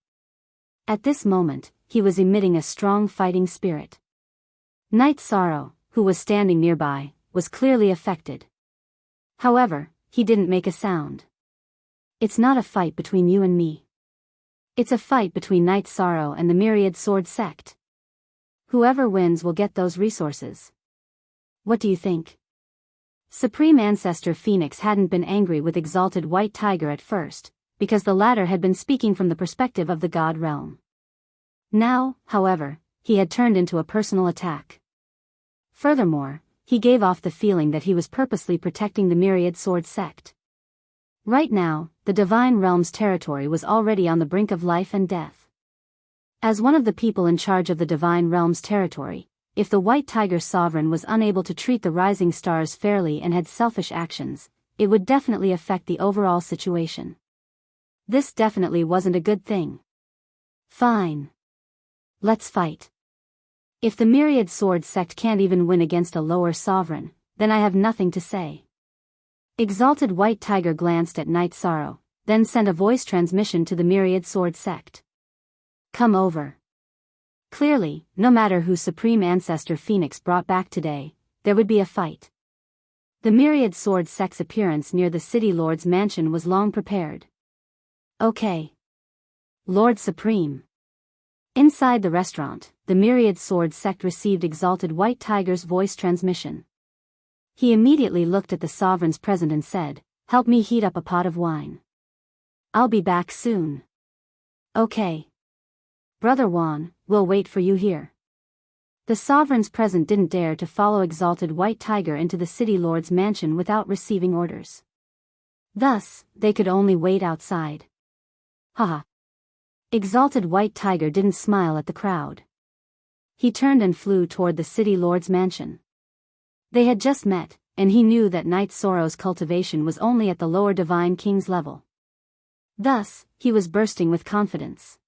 At this moment, he was emitting a strong fighting spirit. Night Sorrow, who was standing nearby, was clearly affected. However, he didn't make a sound. It's not a fight between you and me. It's a fight between Night Sorrow and the Myriad Sword sect. Whoever wins will get those resources. What do you think? Supreme Ancestor Phoenix hadn't been angry with Exalted White Tiger at first, because the latter had been speaking from the perspective of the god realm. Now, however, he had turned into a personal attack. Furthermore, he gave off the feeling that he was purposely protecting the Myriad Sword sect. Right now, the Divine Realm's territory was already on the brink of life and death. As one of the people in charge of the Divine Realm's territory, if the White Tiger Sovereign was unable to treat the rising stars fairly and had selfish actions, it would definitely affect the overall situation. This definitely wasn't a good thing. Fine. Let's fight. If the Myriad Sword sect can't even win against a lower sovereign, then I have nothing to say. Exalted White Tiger glanced at Night Sorrow, then sent a voice transmission to the Myriad Sword sect. Come over. Clearly, no matter who Supreme Ancestor Phoenix brought back today, there would be a fight. The Myriad Sword sect's appearance near the City Lord's mansion was long prepared. Okay. Lord Supreme. Inside the restaurant, the Myriad Sword sect received Exalted White Tiger's voice transmission. He immediately looked at the sovereigns present and said, "Help me heat up a pot of wine. I'll be back soon." Okay. Brother Juan, we'll wait for you here. The sovereigns present didn't dare to follow Exalted White Tiger into the City Lord's mansion without receiving orders. Thus, they could only wait outside. Haha. Exalted White Tiger didn't smile at the crowd. He turned and flew toward the City Lord's mansion. They had just met, and he knew that Night Sorrow's cultivation was only at the lower Divine King's level. Thus, he was bursting with confidence.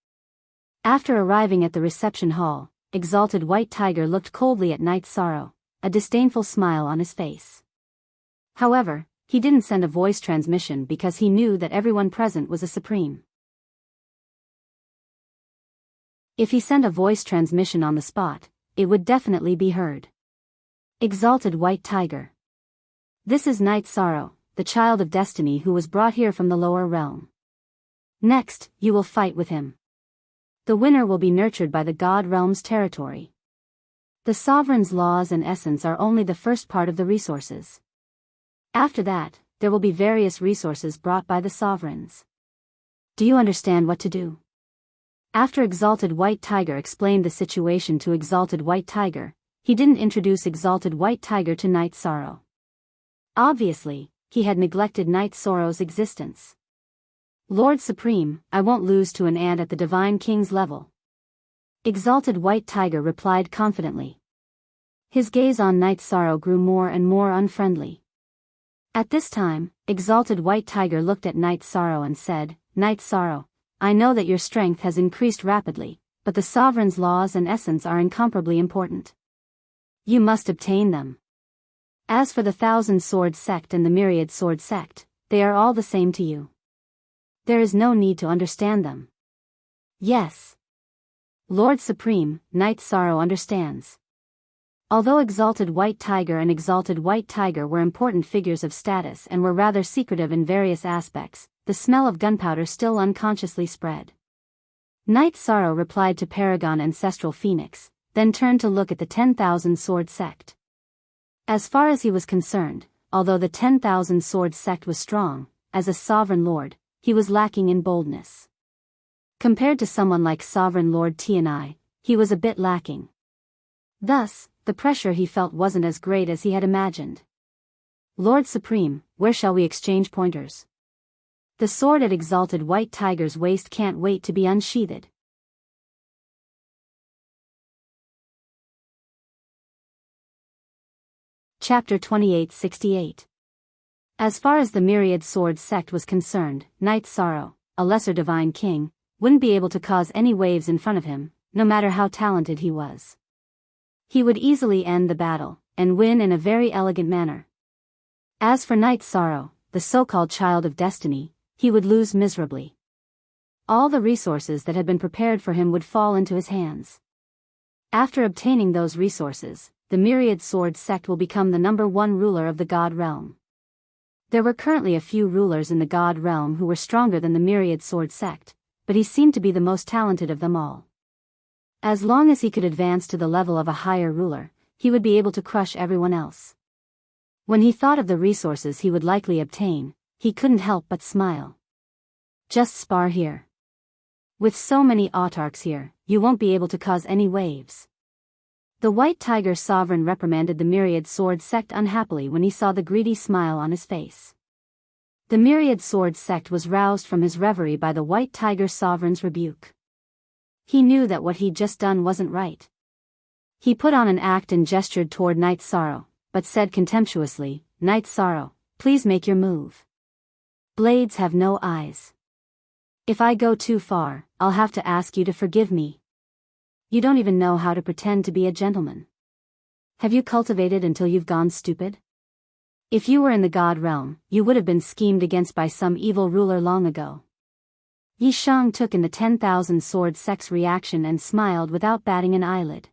After arriving at the reception hall, Exalted White Tiger looked coldly at Night Sorrow, a disdainful smile on his face. However, he didn't send a voice transmission because he knew that everyone present was a supreme. If he sent a voice transmission on the spot, it would definitely be heard. Exalted White Tiger. This is Night Sorrow, the child of destiny who was brought here from the lower realm. Next, you will fight with him. The winner will be nurtured by the God Realm's territory. The Sovereign's laws and essence are only the first part of the resources. After that, there will be various resources brought by the Sovereigns. Do you understand what to do? After Exalted White Tiger explained the situation to Exalted White Tiger, he didn't introduce Exalted White Tiger to Night Sorrow. Obviously, he had neglected Night Sorrow's existence. Lord Supreme, I won't lose to an ant at the Divine King's level. Exalted White Tiger replied confidently. His gaze on Night Sorrow grew more and more unfriendly. At this time, Exalted White Tiger looked at Night Sorrow and said, "Night Sorrow, I know that your strength has increased rapidly, but the Sovereign's laws and essence are incomparably important. You must obtain them. As for the Thousand Sword Sect and the Myriad Sword Sect, they are all the same to you. There is no need to understand them." Yes. Lord Supreme, Night Sorrow understands. Although Exalted White Tiger and Exalted White Tiger were important figures of status and were rather secretive in various aspects, the smell of gunpowder still unconsciously spread. Night Sorrow replied to Paragon Ancestral Phoenix, then turned to look at the 10,000 Sword Sect. As far as he was concerned, although the 10,000 Sword Sect was strong, as a sovereign lord, he was lacking in boldness. Compared to someone like Sovereign Lord Tianai, he was a bit lacking. Thus, the pressure he felt wasn't as great as he had imagined. Lord Supreme, where shall we exchange pointers? The sword at Exalted White Tiger's waist can't wait to be unsheathed. Chapter 2868. As far as the Myriad Sword Sect was concerned, Night Sorrow, a lesser divine king, wouldn't be able to cause any waves in front of him, no matter how talented he was. He would easily end the battle, and win in a very elegant manner. As for Night Sorrow, the so-called child of destiny, he would lose miserably. All the resources that had been prepared for him would fall into his hands. After obtaining those resources, the Myriad Sword Sect will become the #1 ruler of the God Realm. There were currently a few rulers in the God Realm who were stronger than the Myriad Sword Sect, but he seemed to be the most talented of them all. As long as he could advance to the level of a higher ruler, he would be able to crush everyone else. When he thought of the resources he would likely obtain, he couldn't help but smile. Just spar here. With so many autarchs here, you won't be able to cause any waves. The White Tiger Sovereign reprimanded the Myriad Sword Sect unhappily when he saw the greedy smile on his face. The Myriad Sword Sect was roused from his reverie by the White Tiger Sovereign's rebuke. He knew that what he'd just done wasn't right. He put on an act and gestured toward Night Sorrow, but said contemptuously, "Night Sorrow, please make your move. Blades have no eyes. If I go too far, I'll have to ask you to forgive me. You don't even know how to pretend to be a gentleman. Have you cultivated until you've gone stupid? If you were in the god realm, you would have been schemed against by some evil ruler long ago." Yi Shang took in the 10,000 Sword Sect's reaction and smiled without batting an eyelid.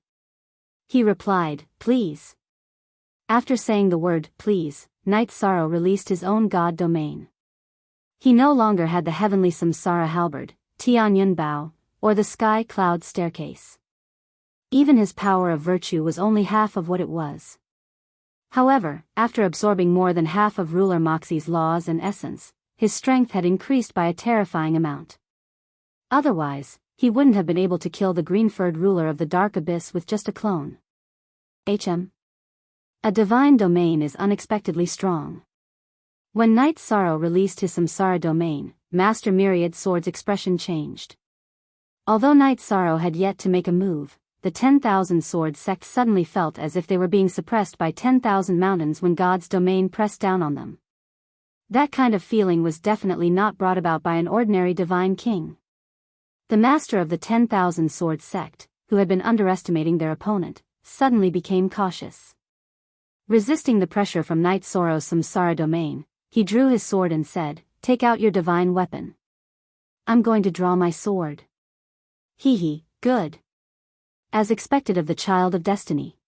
He replied, "Please." After saying the word, "please," Night Sorrow released his own god domain. He no longer had the heavenly Samsara halberd, Tianyun Bao, or the sky cloud staircase. Even his power of virtue was only half of what it was. However, after absorbing more than half of ruler Moxie's laws and essence, his strength had increased by a terrifying amount. Otherwise, he wouldn't have been able to kill the green-furred ruler of the Dark Abyss with just a clone. A divine domain is unexpectedly strong. When Night Sorrow released his Samsara domain, Master Myriad Sword's expression changed. Although Night Sorrow had yet to make a move, the 10,000 Sword Sect suddenly felt as if they were being suppressed by 10,000 mountains when God's domain pressed down on them. That kind of feeling was definitely not brought about by an ordinary divine king. The master of the 10,000 Sword Sect, who had been underestimating their opponent, suddenly became cautious. Resisting the pressure from Night Sorrow's Samsara domain, he drew his sword and said, "Take out your divine weapon." "I'm going to draw my sword." "Hee, good." As expected of the child of destiny.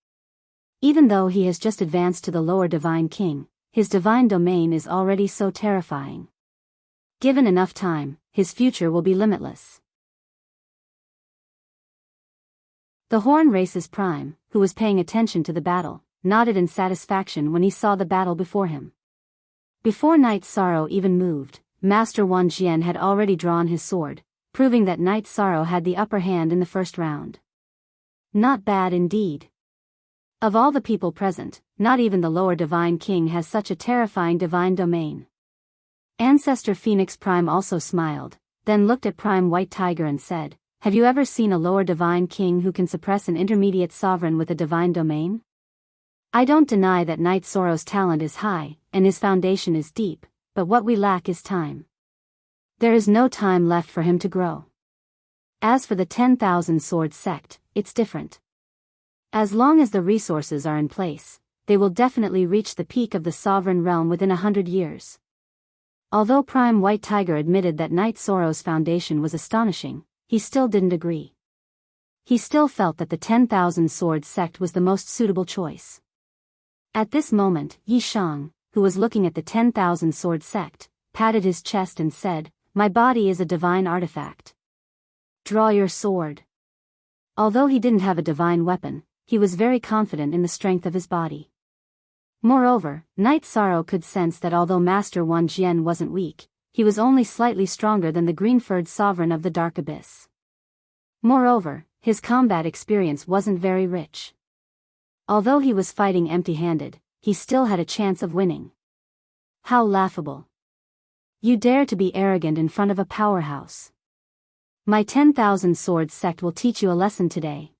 Even though he has just advanced to the lower divine king, his divine domain is already so terrifying. Given enough time, his future will be limitless. The Horn Race's Prime, who was paying attention to the battle, nodded in satisfaction when he saw the battle before him. Before Night Sorrow even moved, Master Wan Jian had already drawn his sword, proving that Night Sorrow had the upper hand in the first round. Not bad indeed. Of all the people present, not even the lower divine king has such a terrifying divine domain. Ancestor Phoenix Prime also smiled, then looked at Prime White Tiger and said, "Have you ever seen a lower divine king who can suppress an intermediate sovereign with a divine domain? I don't deny that Night Sorrow's talent is high, and his foundation is deep, but what we lack is time. There is no time left for him to grow. As for the 10,000 Sword Sect, it's different. As long as the resources are in place, they will definitely reach the peak of the sovereign realm within 100 years. Although Prime White Tiger admitted that Night Sorrow's foundation was astonishing, he still didn't agree. He still felt that the 10,000 Sword Sect was the most suitable choice. At this moment, Yi Shang, who was looking at the 10,000 Sword Sect, patted his chest and said, "My body is a divine artifact. Draw your sword." Although he didn't have a divine weapon, he was very confident in the strength of his body. Moreover, Night Sorrow could sense that although Master Wan Jian wasn't weak, he was only slightly stronger than the green-furred sovereign of the Dark Abyss. Moreover, his combat experience wasn't very rich. Although he was fighting empty-handed, he still had a chance of winning. How laughable. You dare to be arrogant in front of a powerhouse. My 10,000 Sword Sect will teach you a lesson today.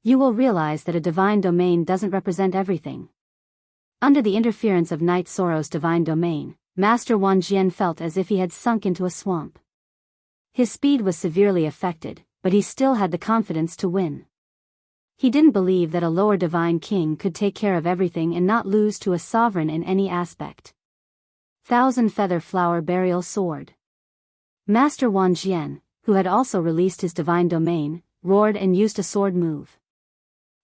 You will realize that a divine domain doesn't represent everything. Under the interference of Night Sorrow's divine domain, Master Wan Jian felt as if he had sunk into a swamp. His speed was severely affected, but he still had the confidence to win. He didn't believe that a lower divine king could take care of everything and not lose to a sovereign in any aspect. Thousand Feather Flower Burial Sword. Master Wan Jian, who had also released his divine domain, roared and used a sword move.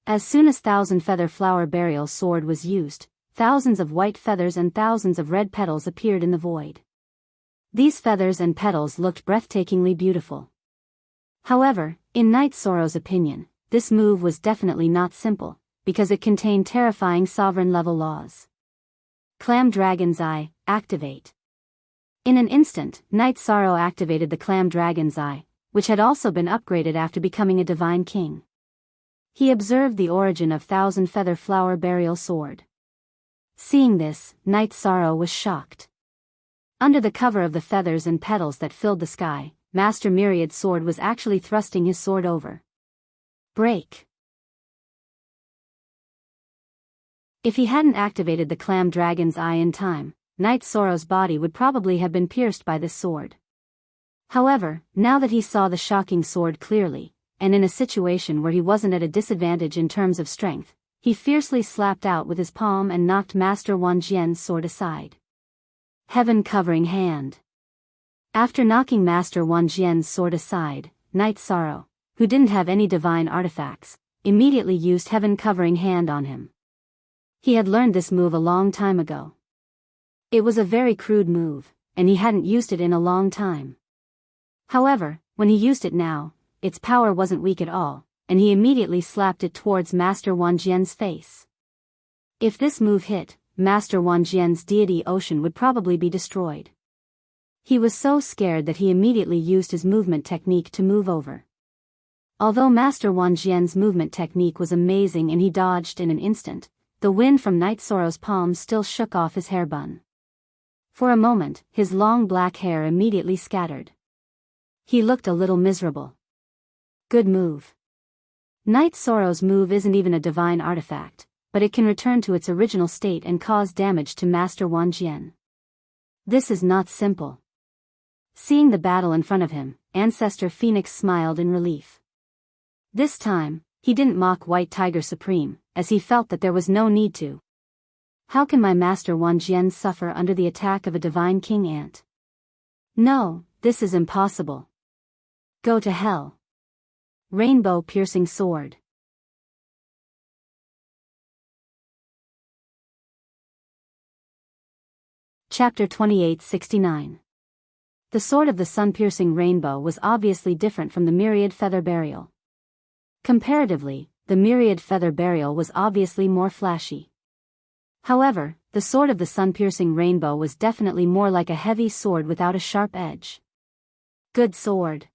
As soon as Thousand Feather Flower Burial Sword was used, thousands of white feathers and thousands of red petals appeared in the void. These feathers and petals looked breathtakingly beautiful. However, in Night Sorrow's opinion, this move was definitely not simple, because it contained terrifying sovereign-level laws. Clam Dragon's Eye, activate. In an instant, Knight Sorrow activated the clam dragon's eye, which had also been upgraded after becoming a divine king. He observed the origin of Thousand Feather Flower Burial Sword. Seeing this, Knight Sorrow was shocked. Under the cover of the feathers and petals that filled the sky, Master Myriad's sword was actually thrusting his sword over. Break. If he hadn't activated the clam dragon's eye in time, Knight Sorrow's body would probably have been pierced by this sword. However, now that he saw the shocking sword clearly, and in a situation where he wasn't at a disadvantage in terms of strength, he fiercely slapped out with his palm and knocked Master Wanjian's sword aside. Heaven-covering hand. After knocking Master Wanjian's sword aside, Knight Sorrow, who didn't have any divine artifacts, immediately used Heaven-covering hand on him. He had learned this move a long time ago. It was a very crude move, and he hadn't used it in a long time. However, when he used it now, its power wasn't weak at all, and he immediately slapped it towards Master Wanjian's face. If this move hit, Master Wanjian's deity ocean would probably be destroyed. He was so scared that he immediately used his movement technique to move over. Although Master Wanjian's movement technique was amazing and he dodged in an instant, the wind from Knight Sorrow's palm still shook off his hair bun. For a moment, his long black hair immediately scattered. He looked a little miserable. Good move. Knight Sorrow's move isn't even a divine artifact, but it can return to its original state and cause damage to Master Wanjian. This is not simple. Seeing the battle in front of him, Ancestor Phoenix smiled in relief. This time, he didn't mock White Tiger Supreme, as he felt that there was no need to. How can my Master Wanjian suffer under the attack of a divine king ant? No, this is impossible. Go to hell. Rainbow Piercing Sword. Chapter 2869. The sword of the sun-piercing rainbow was obviously different from the myriad feather burial. Comparatively, the myriad feather burial was obviously more flashy. However, the sword of the sun-piercing rainbow was definitely more like a heavy sword without a sharp edge. Good sword.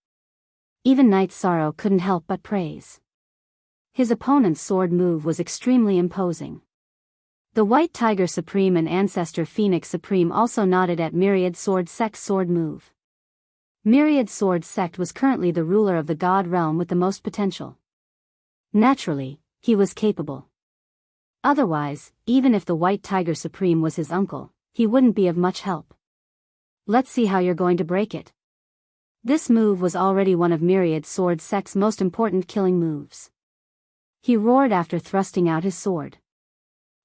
Even Knight Sorrow couldn't help but praise. His opponent's sword move was extremely imposing. The White Tiger Supreme and Ancestor Phoenix Supreme also nodded at Myriad Sword Sect's sword move. Myriad Sword Sect was currently the ruler of the God realm with the most potential. Naturally, he was capable. Otherwise, even if the White Tiger Supreme was his uncle, he wouldn't be of much help. Let's see how you're going to break it. This move was already one of Myriad Sword Sect's most important killing moves. He roared after thrusting out his sword.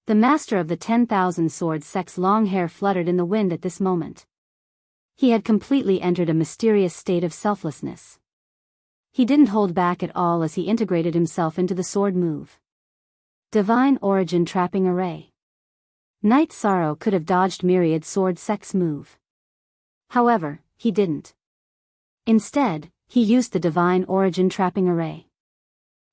The master of the 10,000 Sword Sect's long hair fluttered in the wind at this moment. He had completely entered a mysterious state of selflessness. He didn't hold back at all as he integrated himself into the sword move. Divine Origin Trapping Array. Knight Sorrow could have dodged Myriad Sword Sect's move. However, he didn't. Instead, he used the Divine Origin Trapping Array.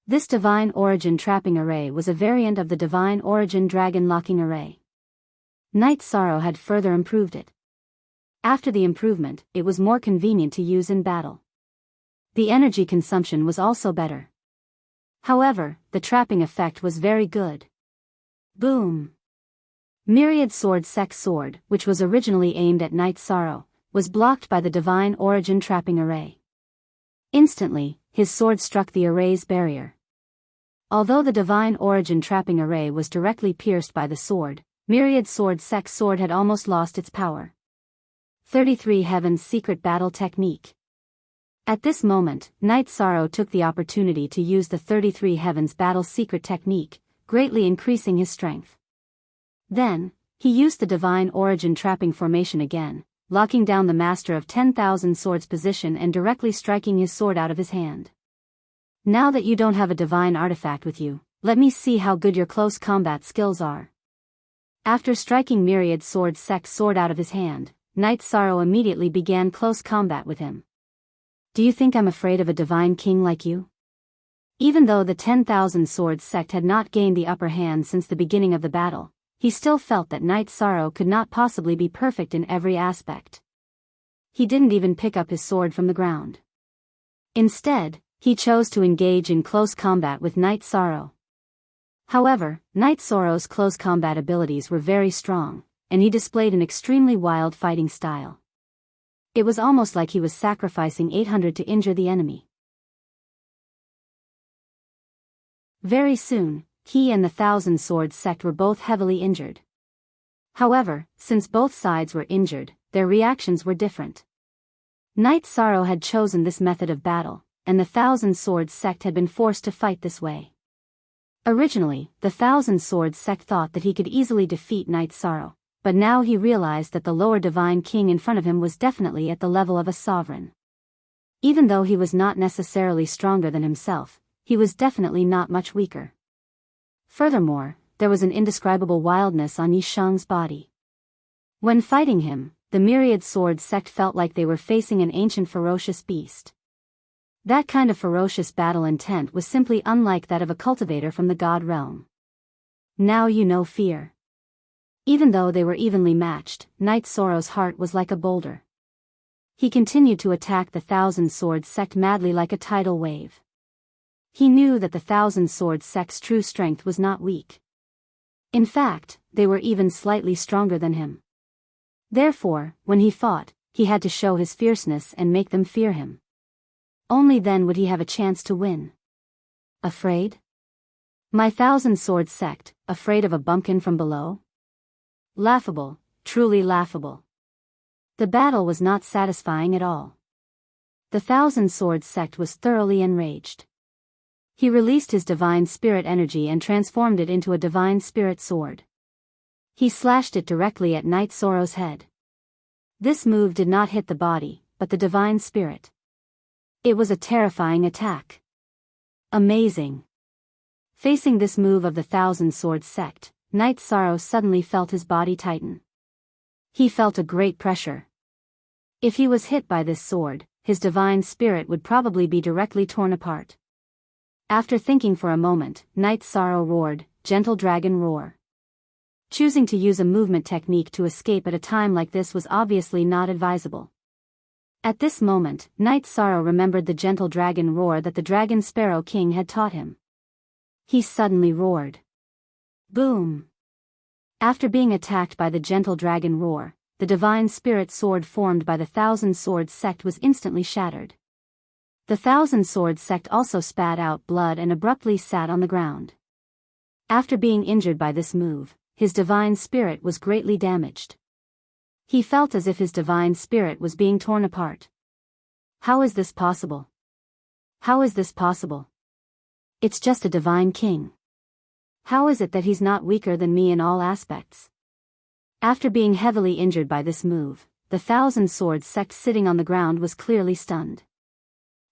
This Divine Origin Trapping Array was a variant of the Divine Origin Dragon Locking Array. Knight Sorrow had further improved it. After the improvement, it was more convenient to use in battle. The energy consumption was also better. However, the trapping effect was very good. Boom! Myriad Sword Sect's sword, which was originally aimed at Knight Sorrow, was blocked by the Divine Origin Trapping Array. Instantly, his sword struck the array's barrier. Although the Divine Origin Trapping Array was directly pierced by the sword, Myriad Sword Sect's sword had almost lost its power. 33 Heaven's Secret Battle Technique. At this moment, Knight Sorrow took the opportunity to use the 33 Heavens Battle Secret Technique, greatly increasing his strength. Then, he used the Divine Origin Trapping Formation again, locking down the Master of 10,000 Swords position and directly striking his sword out of his hand. Now that you don't have a divine artifact with you, let me see how good your close combat skills are. After striking Myriad Sword Sect's sword out of his hand, Knight Sorrow immediately began close combat with him. Do you think I'm afraid of a divine king like you? Even though the 10,000 Swords sect had not gained the upper hand since the beginning of the battle, he still felt that Knight Sorrow could not possibly be perfect in every aspect. He didn't even pick up his sword from the ground. Instead, he chose to engage in close combat with Night Sorrow. However, Night Sorrow's close combat abilities were very strong, and he displayed an extremely wild fighting style. It was almost like he was sacrificing 800 to injure the enemy. Very soon, he and the Thousand Swords sect were both heavily injured. However, since both sides were injured, their reactions were different. Night Sorrow had chosen this method of battle, and the Thousand Swords sect had been forced to fight this way. Originally, the Thousand Swords sect thought that he could easily defeat Night Sorrow, but now he realized that the lower divine king in front of him was definitely at the level of a sovereign. Even though he was not necessarily stronger than himself, he was definitely not much weaker. Furthermore, there was an indescribable wildness on Yishang's body. When fighting him, the Myriad Swords sect felt like they were facing an ancient ferocious beast. That kind of ferocious battle intent was simply unlike that of a cultivator from the god realm. Now you know fear. Even though they were evenly matched, Night Sorrow's heart was like a boulder. He continued to attack the Thousand Swords sect madly like a tidal wave. He knew that the Thousand Swords sect's true strength was not weak. In fact, they were even slightly stronger than him. Therefore, when he fought, he had to show his fierceness and make them fear him. Only then would he have a chance to win. Afraid? My Thousand Swords sect, afraid of a bumpkin from below? Laughable, truly laughable. The battle was not satisfying at all. The Thousand Swords sect was thoroughly enraged. He released his divine spirit energy and transformed it into a divine spirit sword. He slashed it directly at Night Sorrow's head. This move did not hit the body, but the divine spirit. It was a terrifying attack. Amazing. Facing this move of the Thousand Swords sect, Night Sorrow suddenly felt his body tighten. He felt a great pressure. If he was hit by this sword, his divine spirit would probably be directly torn apart. After thinking for a moment, Night Sorrow roared, "Gentle Dragon Roar." Choosing to use a movement technique to escape at a time like this was obviously not advisable. At this moment, Night Sorrow remembered the Gentle Dragon Roar that the Dragon Sparrow King had taught him. He suddenly roared. Boom! After being attacked by the Gentle Dragon Roar, the divine spirit sword formed by the Thousand Swords sect was instantly shattered. The Thousand Swords sect also spat out blood and abruptly sat on the ground. After being injured by this move, his divine spirit was greatly damaged. He felt as if his divine spirit was being torn apart. How is this possible? How is this possible? It's just a divine king. How is it that he's not weaker than me in all aspects? After being heavily injured by this move, the Thousand Swords sect sitting on the ground was clearly stunned.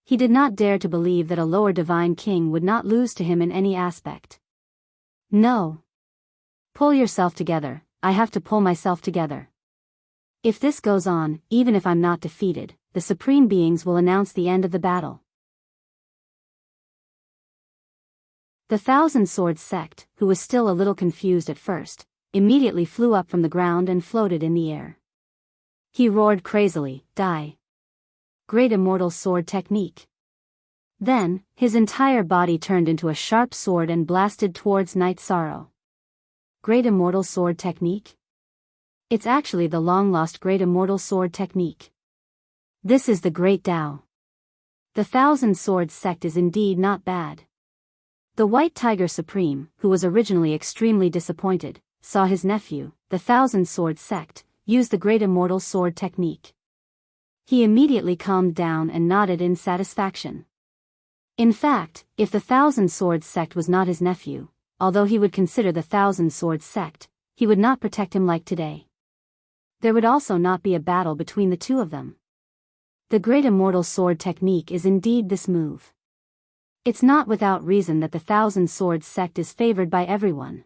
He did not dare to believe that a lower divine king would not lose to him in any aspect. No. Pull yourself together, I have to pull myself together. If this goes on, even if I'm not defeated, the Supreme Beings will announce the end of the battle. The Thousand Swords sect, who was still a little confused at first, immediately flew up from the ground and floated in the air. He roared crazily, "Die! Great Immortal Sword Technique." Then, his entire body turned into a sharp sword and blasted towards Night Sorrow. Great Immortal Sword Technique? It's actually the long-lost Great Immortal Sword Technique. This is the Great Tao. The Thousand Swords sect is indeed not bad. The White Tiger Supreme, who was originally extremely disappointed, saw his nephew, the Thousand Swords sect, use the Great Immortal Sword Technique. He immediately calmed down and nodded in satisfaction. In fact, if the Thousand Swords sect was not his nephew, although he would consider the Thousand Swords sect, he would not protect him like today. There would also not be a battle between the two of them. The Great Immortal Sword Technique is indeed this move. It's not without reason that the Thousand Swords sect is favored by everyone.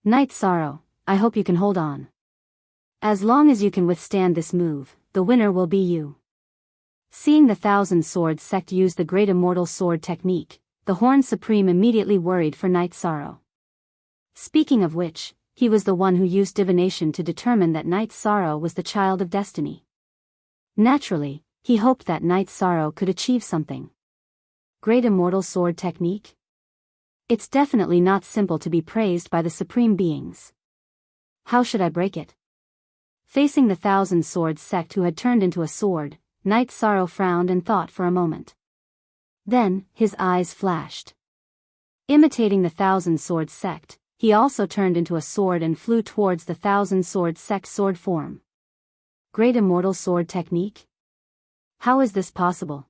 Night Sorrow, I hope you can hold on. As long as you can withstand this move, the winner will be you. Seeing the Thousand Swords sect use the Great Immortal Sword Technique, the Horned Supreme immediately worried for Night Sorrow. Speaking of which, he was the one who used divination to determine that Night Sorrow was the child of destiny. Naturally, he hoped that Knight Sorrow could achieve something. Great immortal sword technique? It's definitely not simple to be praised by the supreme beings. How should I break it? Facing the Thousand Swords sect who had turned into a sword, Knight Sorrow frowned and thought for a moment. Then, his eyes flashed. Imitating the Thousand Swords sect, he also turned into a sword and flew towards the Thousand Swords sect's sword form. Great immortal sword technique? How is this possible?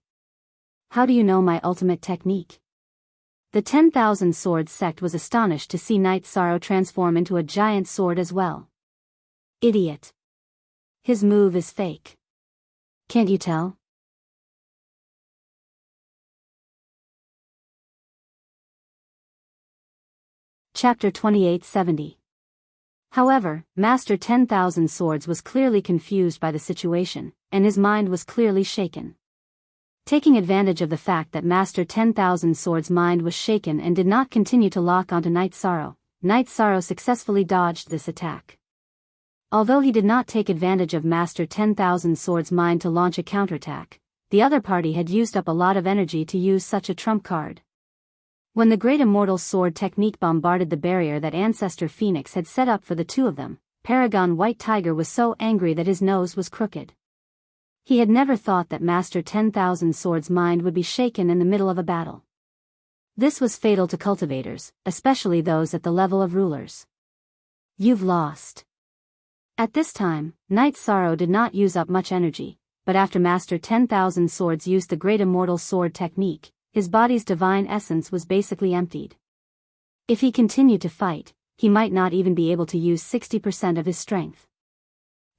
How do you know my ultimate technique? The 10,000 Swords sect was astonished to see Knight Sorrow transform into a giant sword as well. Idiot. His move is fake. Can't you tell? Chapter 2870. However, Master 10,000 Swords was clearly confused by the situation, and his mind was clearly shaken. Taking advantage of the fact that Master 10,000 Swords' mind was shaken and did not continue to lock onto Knight Sorrow successfully dodged this attack. Although he did not take advantage of Master 10,000 Swords' mind to launch a counterattack, the other party had used up a lot of energy to use such a trump card. When the Great Immortal Sword technique bombarded the barrier that Ancestor Phoenix had set up for the two of them, Paragon White Tiger was so angry that his nose was crooked. He had never thought that Master 10,000 Swords' mind would be shaken in the middle of a battle. This was fatal to cultivators, especially those at the level of rulers. You've lost. At this time, Knight Sorrow did not use up much energy, but after Master 10,000 Swords used the Great Immortal Sword technique, his body's divine essence was basically emptied. If he continued to fight, he might not even be able to use 60% of his strength.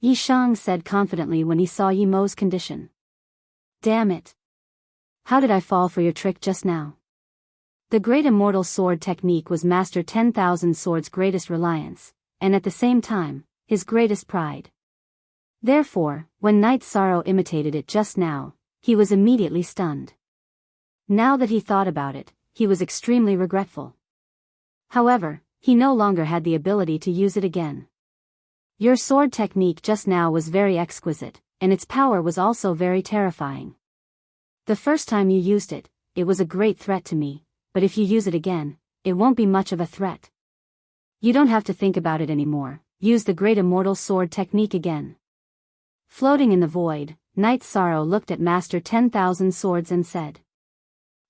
Yi Shang said confidently when he saw Yi Mo's condition. Damn it. How did I fall for your trick just now? The Great Immortal Sword technique was Master 10,000 Swords' greatest reliance, and at the same time, his greatest pride. Therefore, when Knight Sorrow imitated it just now, he was immediately stunned. Now that he thought about it, he was extremely regretful. However, he no longer had the ability to use it again. Your sword technique just now was very exquisite, and its power was also very terrifying. The first time you used it, it was a great threat to me, but if you use it again, it won't be much of a threat. You don't have to think about it anymore, use the Great Immortal Sword technique again. Floating in the void, Knight Sorrow looked at Master 10,000 Swords and said.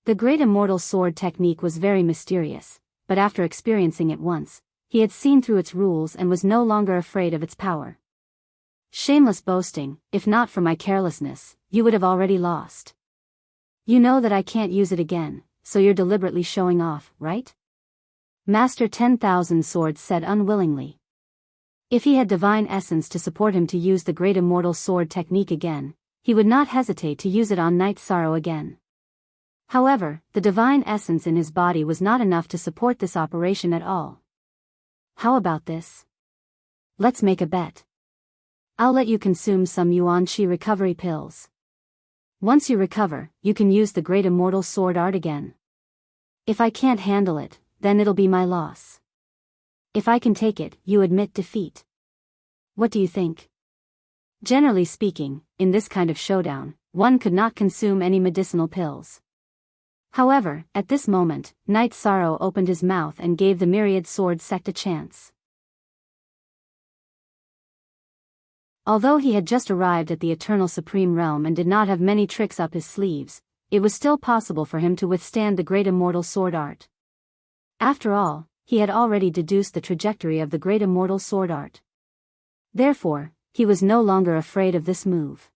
The Great Immortal Sword technique was very mysterious, but after experiencing it once, he had seen through its rules and was no longer afraid of its power. Shameless boasting, if not for my carelessness, you would have already lost. You know that I can't use it again, so you're deliberately showing off, right? Master 10,000 Swords said unwillingly. If he had divine essence to support him to use the Great Immortal Sword technique again, he would not hesitate to use it on Knight Sorrow again. However, the divine essence in his body was not enough to support this operation at all. How about this? Let's make a bet. I'll let you consume some Yuan Qi recovery pills. Once you recover, you can use the Great Immortal Sword art again. If I can't handle it, then it'll be my loss. If I can take it, you admit defeat. What do you think? Generally speaking, in this kind of showdown, one could not consume any medicinal pills. However, at this moment, Knight Sorrow opened his mouth and gave the Myriad Sword sect a chance. Although he had just arrived at the Eternal Supreme Realm and did not have many tricks up his sleeves, it was still possible for him to withstand the Great Immortal Sword art. After all, he had already deduced the trajectory of the Great Immortal Sword art. Therefore, he was no longer afraid of this move.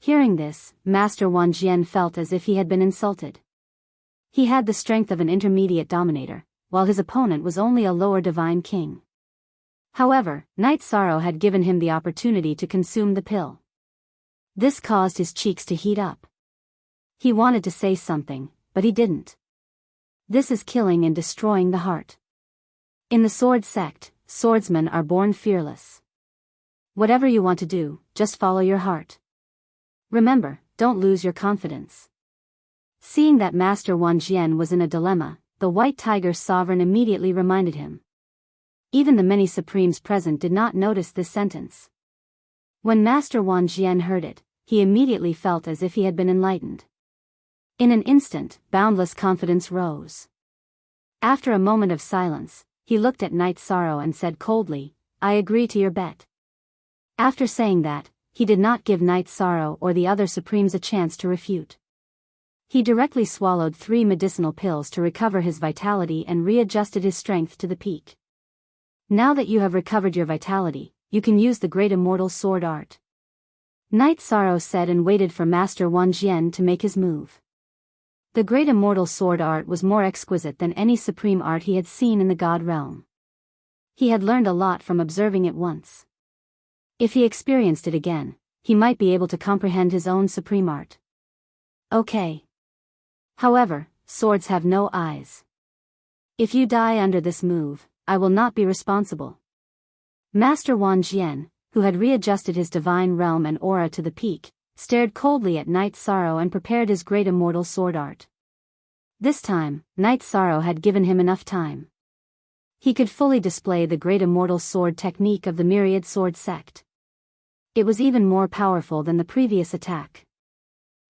Hearing this, Master Wan Jian felt as if he had been insulted. He had the strength of an intermediate dominator, while his opponent was only a lower divine king. However, Knight Sorrow had given him the opportunity to consume the pill. This caused his cheeks to heat up. He wanted to say something, but he didn't. This is killing and destroying the heart. In the sword sect, swordsmen are born fearless. Whatever you want to do, just follow your heart. Remember, don't lose your confidence. Seeing that Master Wan Jian was in a dilemma, the White Tiger's sovereign immediately reminded him. Even the many supremes present did not notice this sentence. When Master Wan Jian heard it, he immediately felt as if he had been enlightened. In an instant, boundless confidence rose. After a moment of silence, he looked at Knight Sorrow and said coldly, "I agree to your bet." After saying that, he did not give Knight Sorrow or the other Supremes a chance to refute. He directly swallowed 3 medicinal pills to recover his vitality and readjusted his strength to the peak. "Now that you have recovered your vitality, you can use the great immortal sword art," Knight Sorrow said, and waited for Master Wan Jian to make his move. The great immortal sword art was more exquisite than any supreme art he had seen in the God realm. He had learned a lot from observing it once. If he experienced it again, he might be able to comprehend his own supreme art. Okay. However, swords have no eyes. If you die under this move, I will not be responsible. Master Wan Jian, who had readjusted his divine realm and aura to the peak, stared coldly at Knight Sorrow and prepared his great immortal sword art. This time, Knight Sorrow had given him enough time. He could fully display the great immortal sword technique of the Myriad Sword Sect. It was even more powerful than the previous attack.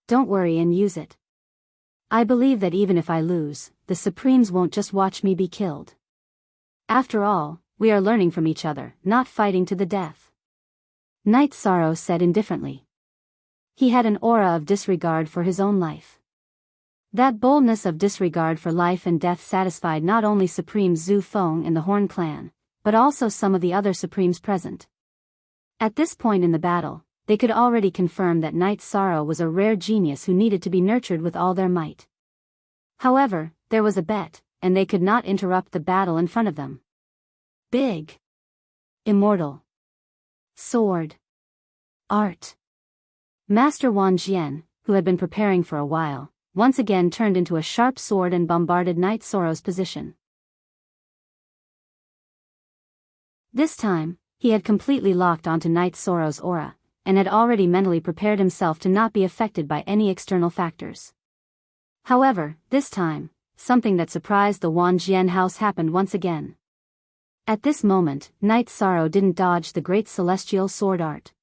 Don't worry and use it. I believe that even if I lose, the Supremes won't just watch me be killed. After all, we are learning from each other, not fighting to the death. Knight Sorrow said indifferently. He had an aura of disregard for his own life. That boldness of disregard for life and death satisfied not only Supreme Zhu Feng and the Horn Clan, but also some of the other Supremes present. At this point in the battle, they could already confirm that Knight Sorrow was a rare genius who needed to be nurtured with all their might. However, there was a bet, and they could not interrupt the battle in front of them. Big. Immortal. Sword. Art. Master Wan Jian, who had been preparing for a while, once again turned into a sharp sword and bombarded Knight Sorrow's position. This time, he had completely locked onto Knight Sorrow's aura, and had already mentally prepared himself to not be affected by any external factors. However, this time, something that surprised the Wan Jian house happened once again. At this moment, Knight Sorrow didn't dodge the great celestial sword art.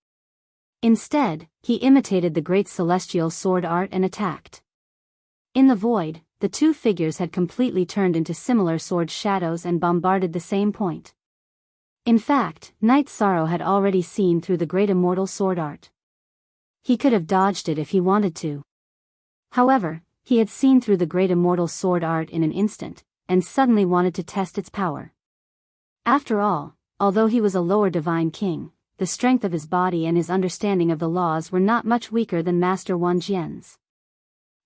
Instead, he imitated the great celestial sword art and attacked. In the void, the two figures had completely turned into similar sword shadows and bombarded the same point. In fact, Knight Sorrow had already seen through the great immortal sword art. He could have dodged it if he wanted to. However, he had seen through the great immortal sword art in an instant, and suddenly wanted to test its power. After all, although he was a lower divine king, the strength of his body and his understanding of the laws were not much weaker than Master Wan Jian's.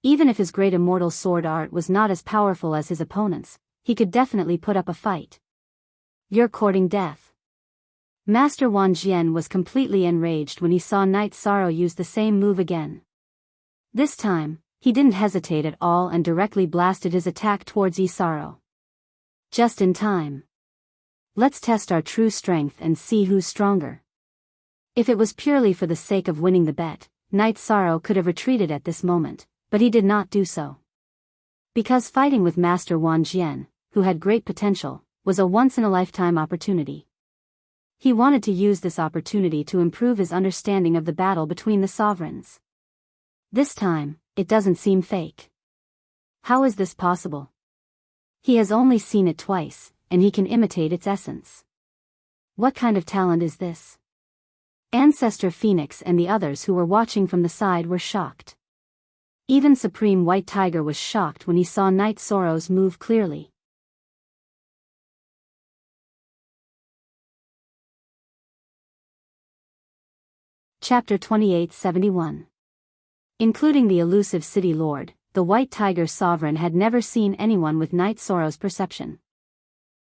Even if his great immortal sword art was not as powerful as his opponent's, he could definitely put up a fight. You're courting death. Master Wan Jian was completely enraged when he saw Knight Sorrow use the same move again. This time, he didn't hesitate at all and directly blasted his attack towards Yi Sorrow. Just in time. Let's test our true strength and see who's stronger. If it was purely for the sake of winning the bet, Knight Sorrow could have retreated at this moment, but he did not do so. Because fighting with Master Wan Jian, who had great potential, was a once-in-a-lifetime opportunity. He wanted to use this opportunity to improve his understanding of the battle between the sovereigns. This time, it doesn't seem fake. How is this possible? He has only seen it twice, and he can imitate its essence. What kind of talent is this? Ancestor Phoenix and the others who were watching from the side were shocked. Even Supreme White Tiger was shocked when he saw Knight Sorrow's move clearly. Chapter 2871. Including the elusive city lord, the White Tiger Sovereign had never seen anyone with Knight Sorrow's perception.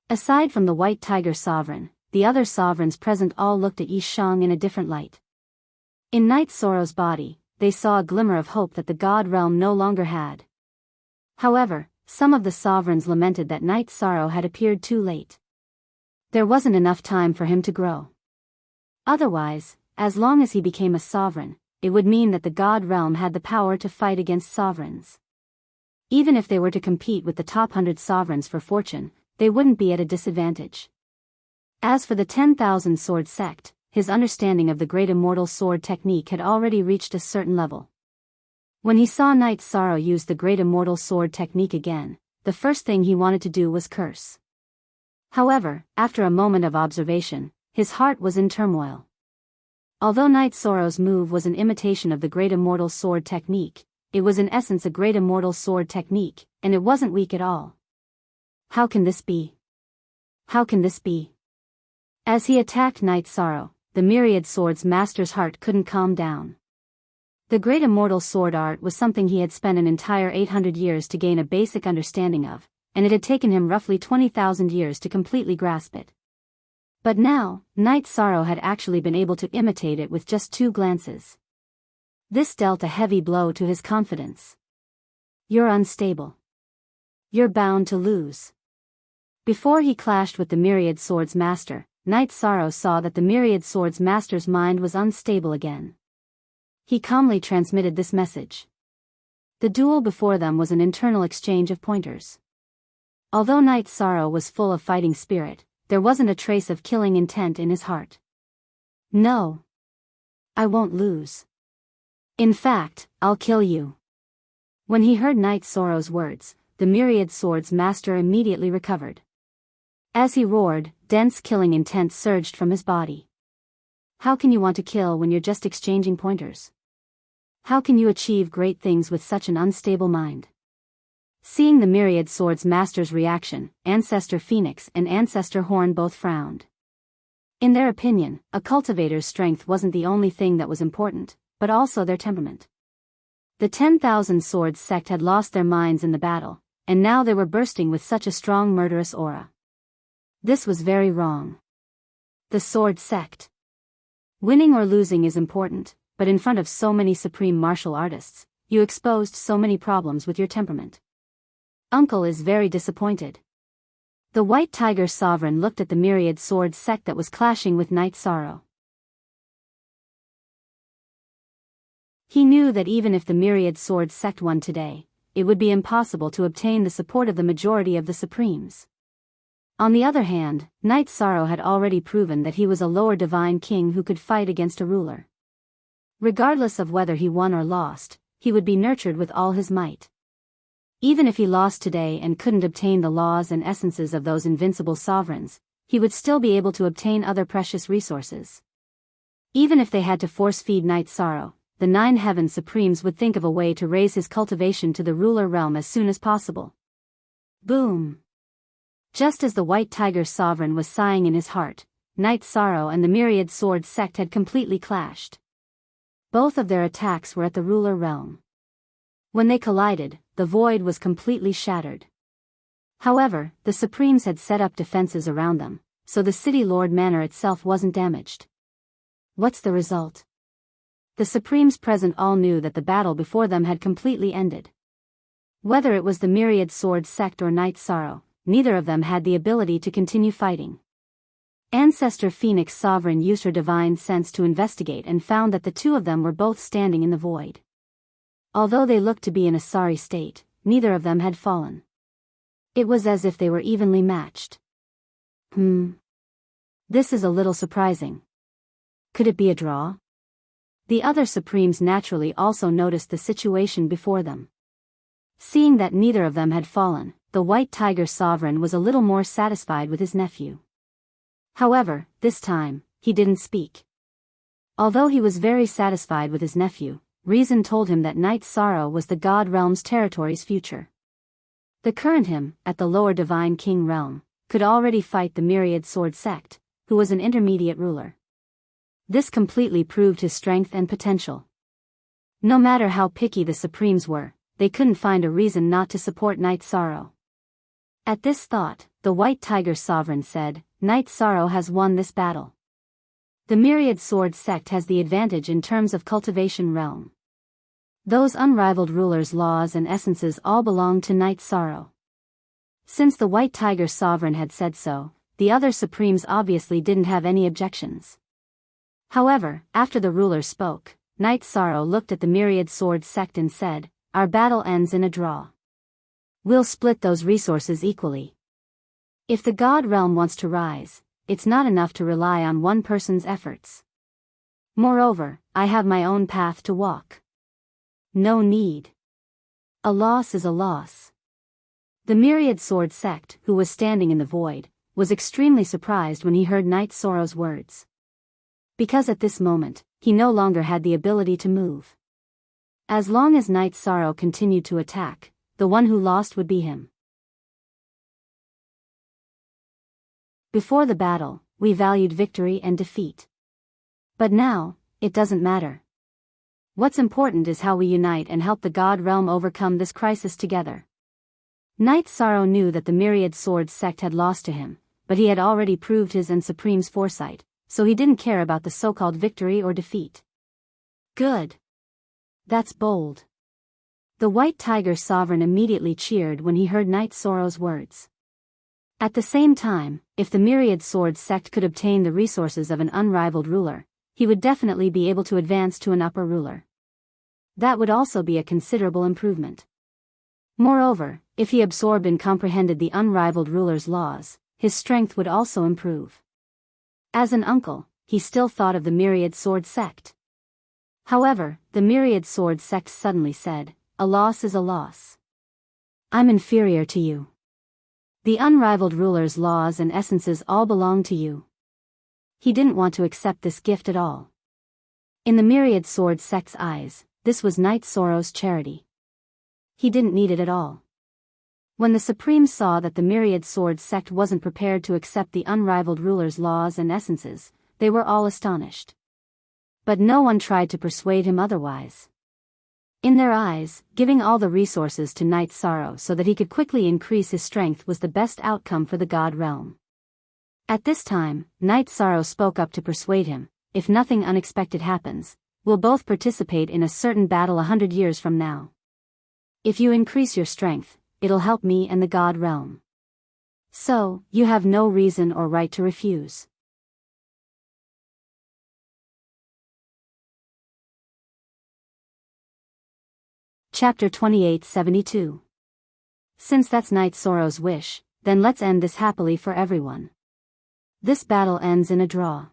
Aside from the White Tiger Sovereign, the other sovereigns present all looked at Yi Shang in a different light. In Knight Sorrow's body, they saw a glimmer of hope that the God realm no longer had. However, some of the sovereigns lamented that Knight Sorrow had appeared too late. There wasn't enough time for him to grow. Otherwise, as long as he became a sovereign, it would mean that the God realm had the power to fight against sovereigns. Even if they were to compete with the top 100 sovereigns for fortune, they wouldn't be at a disadvantage. As for the 10,000 sword sect, his understanding of the great immortal sword technique had already reached a certain level. When he saw Knight Sorrow use the great immortal sword technique again, the first thing he wanted to do was curse. However, after a moment of observation, his heart was in turmoil. Although Knight Sorrow's move was an imitation of the great immortal sword technique, it was in essence a great immortal sword technique, and it wasn't weak at all. How can this be? How can this be? As he attacked Knight Sorrow, the myriad sword's master's heart couldn't calm down. The great immortal sword art was something he had spent an entire 800 years to gain a basic understanding of, and it had taken him roughly 20,000 years to completely grasp it. But now, Knight Sorrow had actually been able to imitate it with just 2 glances. This dealt a heavy blow to his confidence. You're unstable. You're bound to lose. Before he clashed with the myriad sword's master, Knight Sorrow saw that the myriad sword's master's mind was unstable again. He calmly transmitted this message. The duel before them was an internal exchange of pointers. Although Knight Sorrow was full of fighting spirit, there wasn't a trace of killing intent in his heart. No. I won't lose. In fact, I'll kill you. When he heard Knight Sorrow's words, the myriad sword's master immediately recovered. As he roared, dense killing intent surged from his body. How can you want to kill when you're just exchanging pointers? How can you achieve great things with such an unstable mind? Seeing the myriad sword's master's reaction, Ancestor Phoenix and Ancestor Horn both frowned. In their opinion, a cultivator's strength wasn't the only thing that was important, but also their temperament. The 10,000 Swords sect had lost their minds in the battle, and now they were bursting with such a strong murderous aura. This was very wrong. The Sword sect. Winning or losing is important, but in front of so many supreme martial artists, you exposed so many problems with your temperament. Uncle is very disappointed. The White Tiger Sovereign looked at the myriad sword sect that was clashing with Knight Sorrow. He knew that even if the myriad sword sect won today, it would be impossible to obtain the support of the majority of the Supremes. On the other hand, Knight Sorrow had already proven that he was a lower divine king who could fight against a ruler. Regardless of whether he won or lost, he would be nurtured with all his might. Even if he lost today and couldn't obtain the laws and essences of those invincible sovereigns, he would still be able to obtain other precious resources. Even if they had to force-feed Knight Sorrow, the 9 Heaven Supremes would think of a way to raise his cultivation to the ruler realm as soon as possible. Boom! Just as the White Tiger Sovereign was sighing in his heart, Knight Sorrow and the myriad sword sect had completely clashed. Both of their attacks were at the ruler realm. When they collided, the void was completely shattered. However, the Supremes had set up defenses around them, so the City Lord Manor itself wasn't damaged. What's the result? The Supremes present all knew that the battle before them had completely ended. Whether it was the myriad sword sect or Knight Sorrow, neither of them had the ability to continue fighting. Ancestor Phoenix Sovereign used her divine sense to investigate and found that the 2 of them were both standing in the void. Although they looked to be in a sorry state, neither of them had fallen. It was as if they were evenly matched. This is a little surprising. Could it be a draw? The other Supremes naturally also noticed the situation before them. Seeing that neither of them had fallen, the White Tiger Sovereign was a little more satisfied with his nephew. However, this time, he didn't speak. Although he was very satisfied with his nephew, reason told him that Knight Sorrow was the God Realm's territory's future. The current him, at the lower Divine King realm, could already fight the myriad sword sect, who was an intermediate ruler. This completely proved his strength and potential. No matter how picky the Supremes were, they couldn't find a reason not to support Knight Sorrow. At this thought, the White Tiger Sovereign said, Knight Sorrow has won this battle. The myriad sword sect has the advantage in terms of cultivation realm. Those unrivaled rulers' laws and essences all belong to Knight Sorrow. Since the White Tiger Sovereign had said so, the other Supremes obviously didn't have any objections. However, after the ruler spoke, Knight Sorrow looked at the myriad sword sect and said, our battle ends in a draw. We'll split those resources equally. If the God realm wants to rise, it's not enough to rely on one person's efforts. Moreover, I have my own path to walk. No need. A loss is a loss. The Myriad Sword sect, who was standing in the void, was extremely surprised when he heard Knight Sorrow's words. Because at this moment, he no longer had the ability to move. As long as Knight Sorrow continued to attack, the one who lost would be him. Before the battle, we valued victory and defeat. But now, it doesn't matter. What's important is how we unite and help the God Realm overcome this crisis together. Knight Sorrow knew that the Myriad Sword sect had lost to him, but he had already proved his and Supreme's foresight, so he didn't care about the so-called victory or defeat. Good. That's bold. The White Tiger Sovereign immediately cheered when he heard Knight Sorrow's words. At the same time, if the Myriad Sword sect could obtain the resources of an unrivaled ruler, he would definitely be able to advance to an upper ruler. That would also be a considerable improvement. Moreover, if he absorbed and comprehended the unrivaled ruler's laws, his strength would also improve. As an uncle, he still thought of the Myriad Sword sect. However, the Myriad Sword sect suddenly said, "A loss is a loss. I'm inferior to you. The unrivaled ruler's laws and essences all belong to you." He didn't want to accept this gift at all. In the Myriad Sword sect's eyes, this was Knight Sorrow's charity. He didn't need it at all. When the Supreme saw that the Myriad Sword sect wasn't prepared to accept the unrivaled ruler's laws and essences, they were all astonished. But no one tried to persuade him otherwise. In their eyes, giving all the resources to Knight Sorrow so that he could quickly increase his strength was the best outcome for the God Realm. At this time, Knight Sorrow spoke up to persuade him, "If nothing unexpected happens, we'll both participate in a certain battle 100 years from now. If you increase your strength, it'll help me and the God Realm. So, you have no reason or right to refuse." Chapter 2872. Since that's Knight Sorrow's wish, then let's end this happily for everyone. This battle ends in a draw.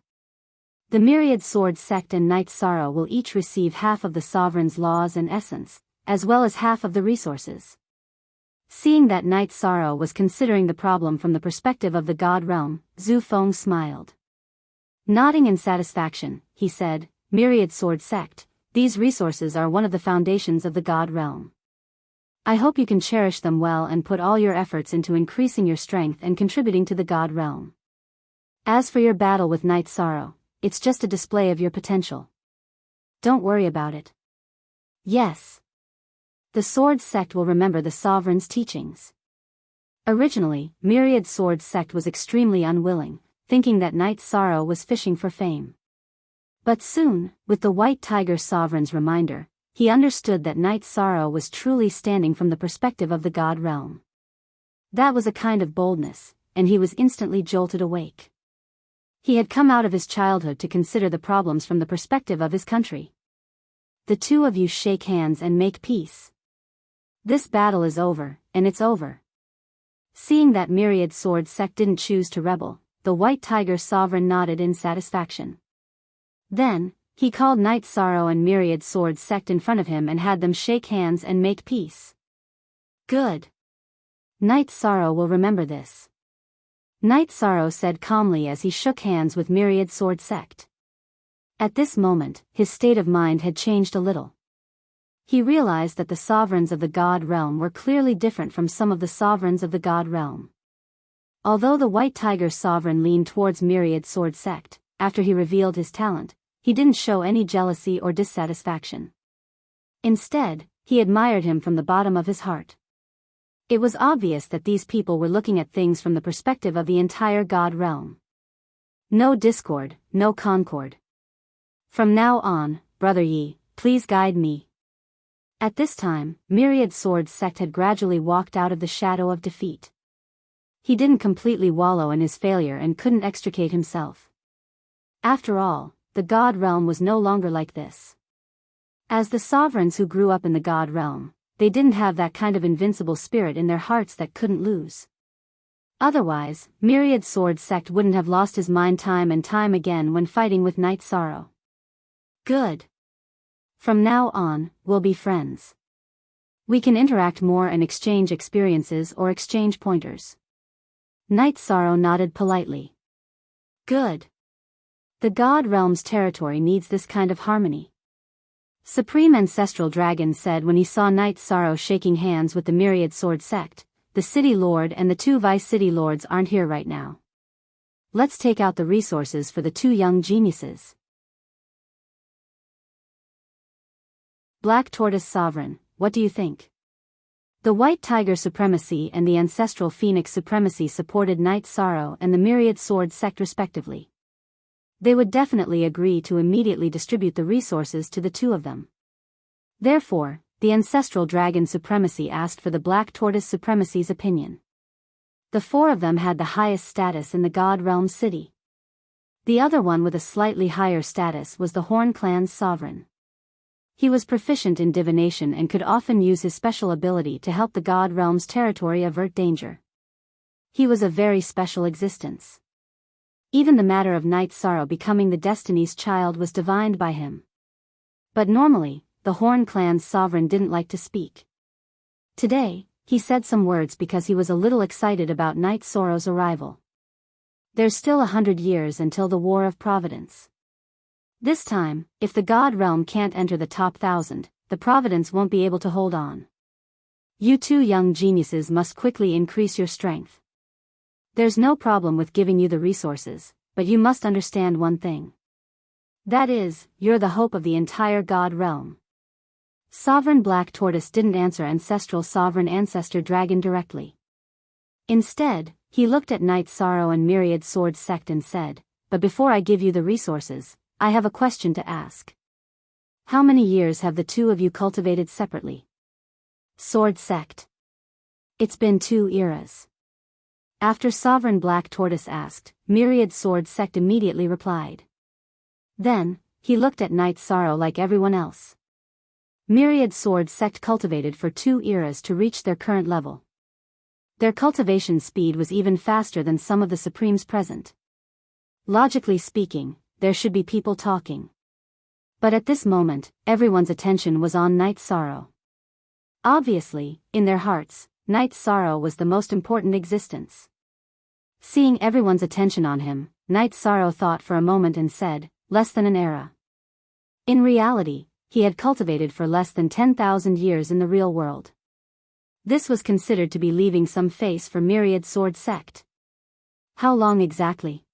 The Myriad Sword sect and Knight Sorrow will each receive half of the Sovereign's laws and essence, as well as half of the resources. Seeing that Knight Sorrow was considering the problem from the perspective of the God Realm, Zhu Feng smiled. Nodding in satisfaction, he said, "Myriad Sword sect, these resources are one of the foundations of the God Realm. I hope you can cherish them well and put all your efforts into increasing your strength and contributing to the God Realm. As for your battle with Knight Sorrow, it's just a display of your potential. Don't worry about it." Yes. The Sword sect will remember the Sovereign's teachings. Originally, Myriad Sword sect was extremely unwilling, thinking that Knight Sorrow was fishing for fame. But soon, with the White Tiger Sovereign's reminder, he understood that Knight Sorrow was truly standing from the perspective of the God Realm. That was a kind of boldness, and he was instantly jolted awake. He had come out of his childhood to consider the problems from the perspective of his country. The two of you shake hands and make peace. This battle is over, and it's over. Seeing that Myriad Sword sect didn't choose to rebel, the White Tiger Sovereign nodded in satisfaction. Then, he called Knight Sorrow and Myriad Sword sect in front of him and had them shake hands and make peace. Good. Knight Sorrow will remember this. Knight Sorrow said calmly as he shook hands with Myriad Sword sect. At this moment, his state of mind had changed a little. He realized that the sovereigns of the God Realm were clearly different from some of the sovereigns of the God Realm. Although the White Tiger Sovereign leaned towards Myriad Sword sect, after he revealed his talent, he didn't show any jealousy or dissatisfaction. Instead, he admired him from the bottom of his heart. It was obvious that these people were looking at things from the perspective of the entire God Realm. No discord, no concord. From now on, Brother Yi, please guide me. At this time, Myriad Sword sect had gradually walked out of the shadow of defeat. He didn't completely wallow in his failure and couldn't extricate himself. After all, the God Realm was no longer like this. As the sovereigns who grew up in the God Realm, they didn't have that kind of invincible spirit in their hearts that couldn't lose. Otherwise, Myriad Sword sect wouldn't have lost his mind time and time again when fighting with Knight Sorrow. Good. From now on, we'll be friends. We can interact more and exchange experiences or exchange pointers. Night Sorrow nodded politely. Good. The God Realm's territory needs this kind of harmony. Supreme Ancestral Dragon said when he saw Night Sorrow shaking hands with the Myriad Sword Sect, the City Lord and the 2 Vice City Lords aren't here right now. Let's take out the resources for the 2 young geniuses. Black Tortoise Sovereign, what do you think? The White Tiger Supremacy and the Ancestral Phoenix Supremacy supported Night Sorrow and the Myriad Sword Sect respectively. They would definitely agree to immediately distribute the resources to the 2 of them. Therefore, the Ancestral Dragon Supremacy asked for the Black Tortoise Supremacy's opinion. The 4 of them had the highest status in the God Realm City. The other one with a slightly higher status was the Horn Clan's Sovereign. He was proficient in divination and could often use his special ability to help the God Realm's territory avert danger. He was a very special existence. Even the matter of Night Sorrow becoming the Destiny's Child was divined by him. But normally, the Horn Clan's Sovereign didn't like to speak. Today, he said some words because he was a little excited about Night Sorrow's arrival. There's still 100 years until the War of Providence. This time, if the God Realm can't enter the top 1,000, the Providence won't be able to hold on. You 2 young geniuses must quickly increase your strength. There's no problem with giving you the resources, but you must understand one thing. That is, you're the hope of the entire God Realm. Sovereign Black Tortoise didn't answer Ancestral Sovereign Ancestor Dragon directly. Instead, he looked at Night Sorrow and Myriad Sword Sect and said, "But before I give you the resources, I have a question to ask. How many years have the 2 of you cultivated separately?" Sword Sect. It's been 2 eras. After Sovereign Black Tortoise asked, Myriad Sword Sect immediately replied. Then, he looked at Night Sorrow like everyone else. Myriad Sword Sect cultivated for 2 eras to reach their current level. Their cultivation speed was even faster than some of the Supremes present. Logically speaking, there should be people talking. But at this moment, everyone's attention was on Night Sorrow. Obviously, in their hearts, Night Sorrow was the most important existence. Seeing everyone's attention on him, Night Sorrow thought for a moment and said, "Less than an era." In reality, he had cultivated for less than 10,000 years in the real world. This was considered to be leaving some face for Myriad Sword Sect. How long exactly?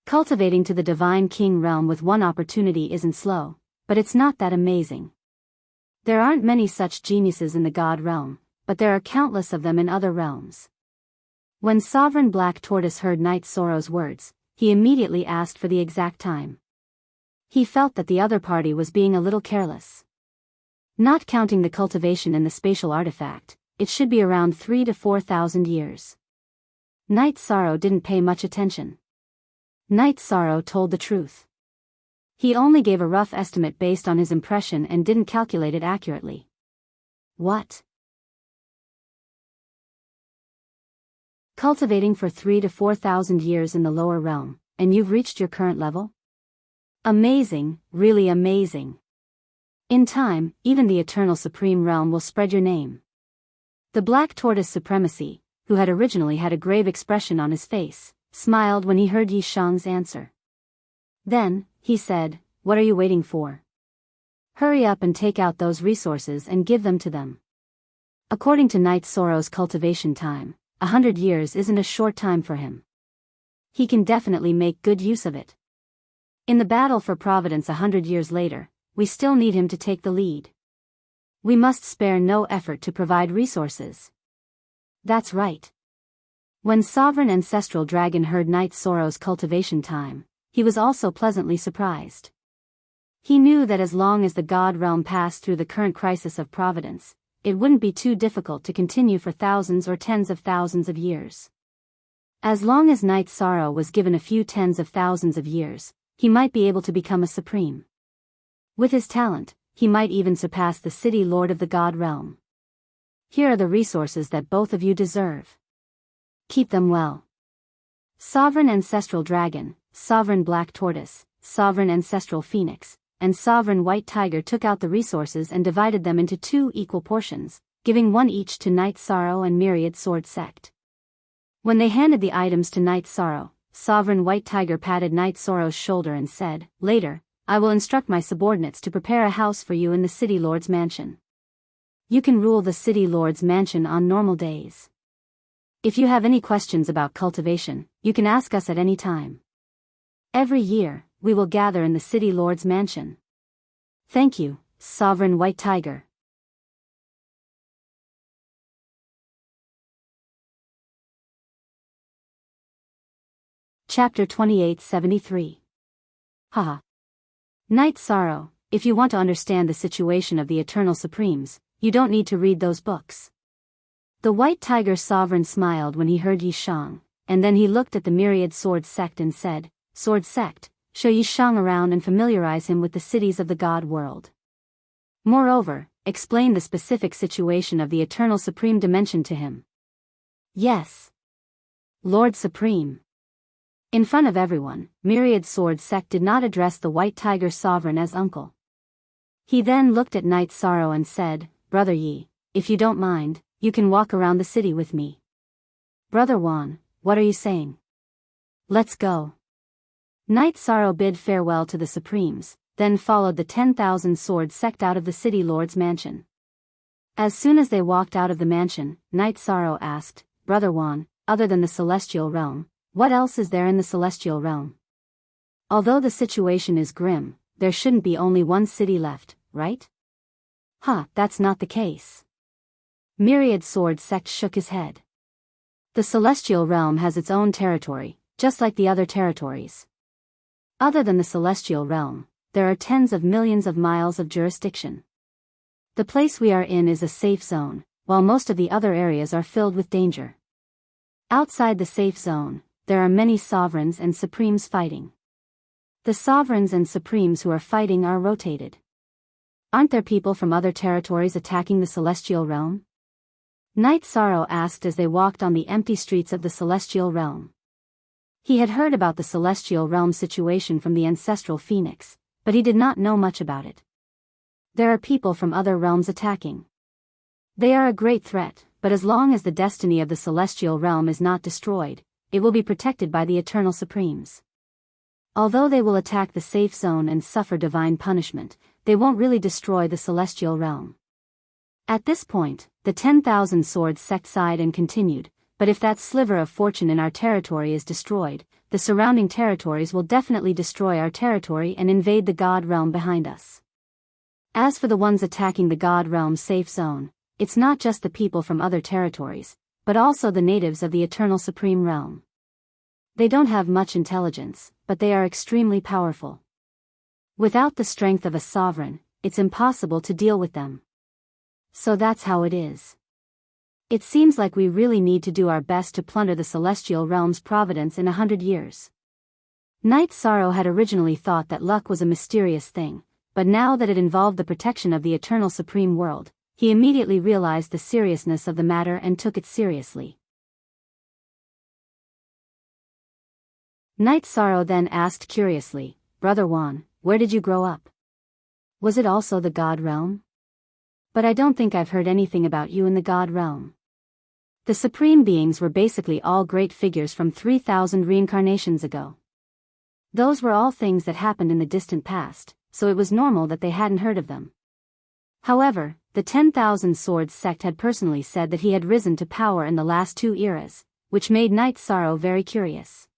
Cultivating to the Divine King realm with 1 opportunity isn't slow, but it's not that amazing. There aren't many such geniuses in the God realm, but there are countless of them in other realms. When Sovereign Black Tortoise heard Night Sorrow's words, he immediately asked for the exact time. He felt that the other party was being a little careless. Not counting the cultivation in the spatial artifact, it should be around 3,000 to 4,000 years. Night Sorrow didn't pay much attention. Night Sorrow told the truth. He only gave a rough estimate based on his impression and didn't calculate it accurately. What? Cultivating for 3,000 to 4,000 years in the lower realm, and you've reached your current level? Amazing, really amazing. In time, even the Eternal Supreme Realm will spread your name. The Black Tortoise Supremacy, who had originally had a grave expression on his face, smiled when he heard Yi Shang's answer. Then, he said, "What are you waiting for? Hurry up and take out those resources and give them to them." According to Night Sorrow's cultivation time, 100 years isn't a short time for him. He can definitely make good use of it. In the battle for Providence 100 years later, we still need him to take the lead. We must spare no effort to provide resources. That's right. When Sovereign Ancestral Dragon heard Night Sorrow's cultivation time, he was also pleasantly surprised. He knew that as long as the God Realm passed through the current crisis of Providence, it wouldn't be too difficult to continue for thousands or tens of thousands of years. As long as Night Sorrow was given a few tens of thousands of years, he might be able to become a supreme. With his talent, he might even surpass the City Lord of the God Realm. Here are the resources that both of you deserve. Keep them well. Sovereign Ancestral Dragon, Sovereign Black Tortoise, Sovereign Ancestral Phoenix, and Sovereign White Tiger took out the resources and divided them into 2 equal portions, giving one each to Night Sorrow and Myriad Sword Sect. When they handed the items to Night Sorrow, Sovereign White Tiger patted Night Sorrow's shoulder and said, "Later, I will instruct my subordinates to prepare a house for you in the City Lord's mansion. You can rule the City Lord's mansion on normal days. If you have any questions about cultivation, you can ask us at any time. Every year, we will gather in the City Lord's mansion." "Thank you, Sovereign White Tiger." Chapter 2873. Haha. Night Sorrow, if you want to understand the situation of the Eternal Supremes, you don't need to read those books. The White Tiger Sovereign smiled when he heard Yi Shang, and then he looked at the Myriad Sword Sect and said, "Sword Sect, show Yi Shang around and familiarize him with the cities of the God world. Moreover, explain the specific situation of the Eternal Supreme Dimension to him." "Yes, Lord Supreme." In front of everyone, Myriad Sword Sect did not address the White Tiger Sovereign as uncle. He then looked at Night Sorrow and said, "Brother Yi, if you don't mind, you can walk around the city with me." "Brother Wan, what are you saying? Let's go." Night Sorrow bid farewell to the Supremes, then followed the 10,000 Sword Sect out of the City Lord's mansion. As soon as they walked out of the mansion, Night Sorrow asked, "Brother Wan, other than the Celestial Realm, what else is there in the Celestial Realm? Although the situation is grim, there shouldn't be only one city left, right?" That's not the case." Myriad Sword Sect shook his head. "The Celestial Realm has its own territory, just like the other territories. Other than the Celestial Realm, there are tens of millions of miles of jurisdiction. The place we are in is a safe zone, while most of the other areas are filled with danger. Outside the safe zone, there are many sovereigns and supremes fighting. The sovereigns and supremes who are fighting are rotated. Aren't there people from other territories attacking the Celestial Realm?" Night Sorrow asked as they walked on the empty streets of the Celestial Realm. He had heard about the Celestial Realm situation from the ancestral Phoenix, but he did not know much about it. "There are people from other realms attacking. They are a great threat, but as long as the destiny of the Celestial Realm is not destroyed, it will be protected by the Eternal Supremes. Although they will attack the safe zone and suffer divine punishment, they won't really destroy the Celestial Realm." At this point, the 10,000 Sword Sect sighed and continued, "But if that sliver of fortune in our territory is destroyed, the surrounding territories will definitely destroy our territory and invade the God Realm behind us. As for the ones attacking the God Realm safe zone, it's not just the people from other territories, but also the natives of the Eternal Supreme Realm. They don't have much intelligence, but they are extremely powerful. Without the strength of a sovereign, it's impossible to deal with them. So that's how it is. It seems like we really need to do our best to plunder the Celestial Realm's providence in 100 years." Night Sorrow had originally thought that luck was a mysterious thing, but now that it involved the protection of the Eternal Supreme World, he immediately realized the seriousness of the matter and took it seriously. Night Sorrow then asked curiously, "Brother Wan, where did you grow up? Was it also the God Realm? But I don't think I've heard anything about you in the God Realm." The Supreme Beings were basically all great figures from 3,000 reincarnations ago. Those were all things that happened in the distant past, so it was normal that they hadn't heard of them. However, the 10,000 Swords sect had personally said that he had risen to power in the last 2 eras, which made Night Sorrow very curious.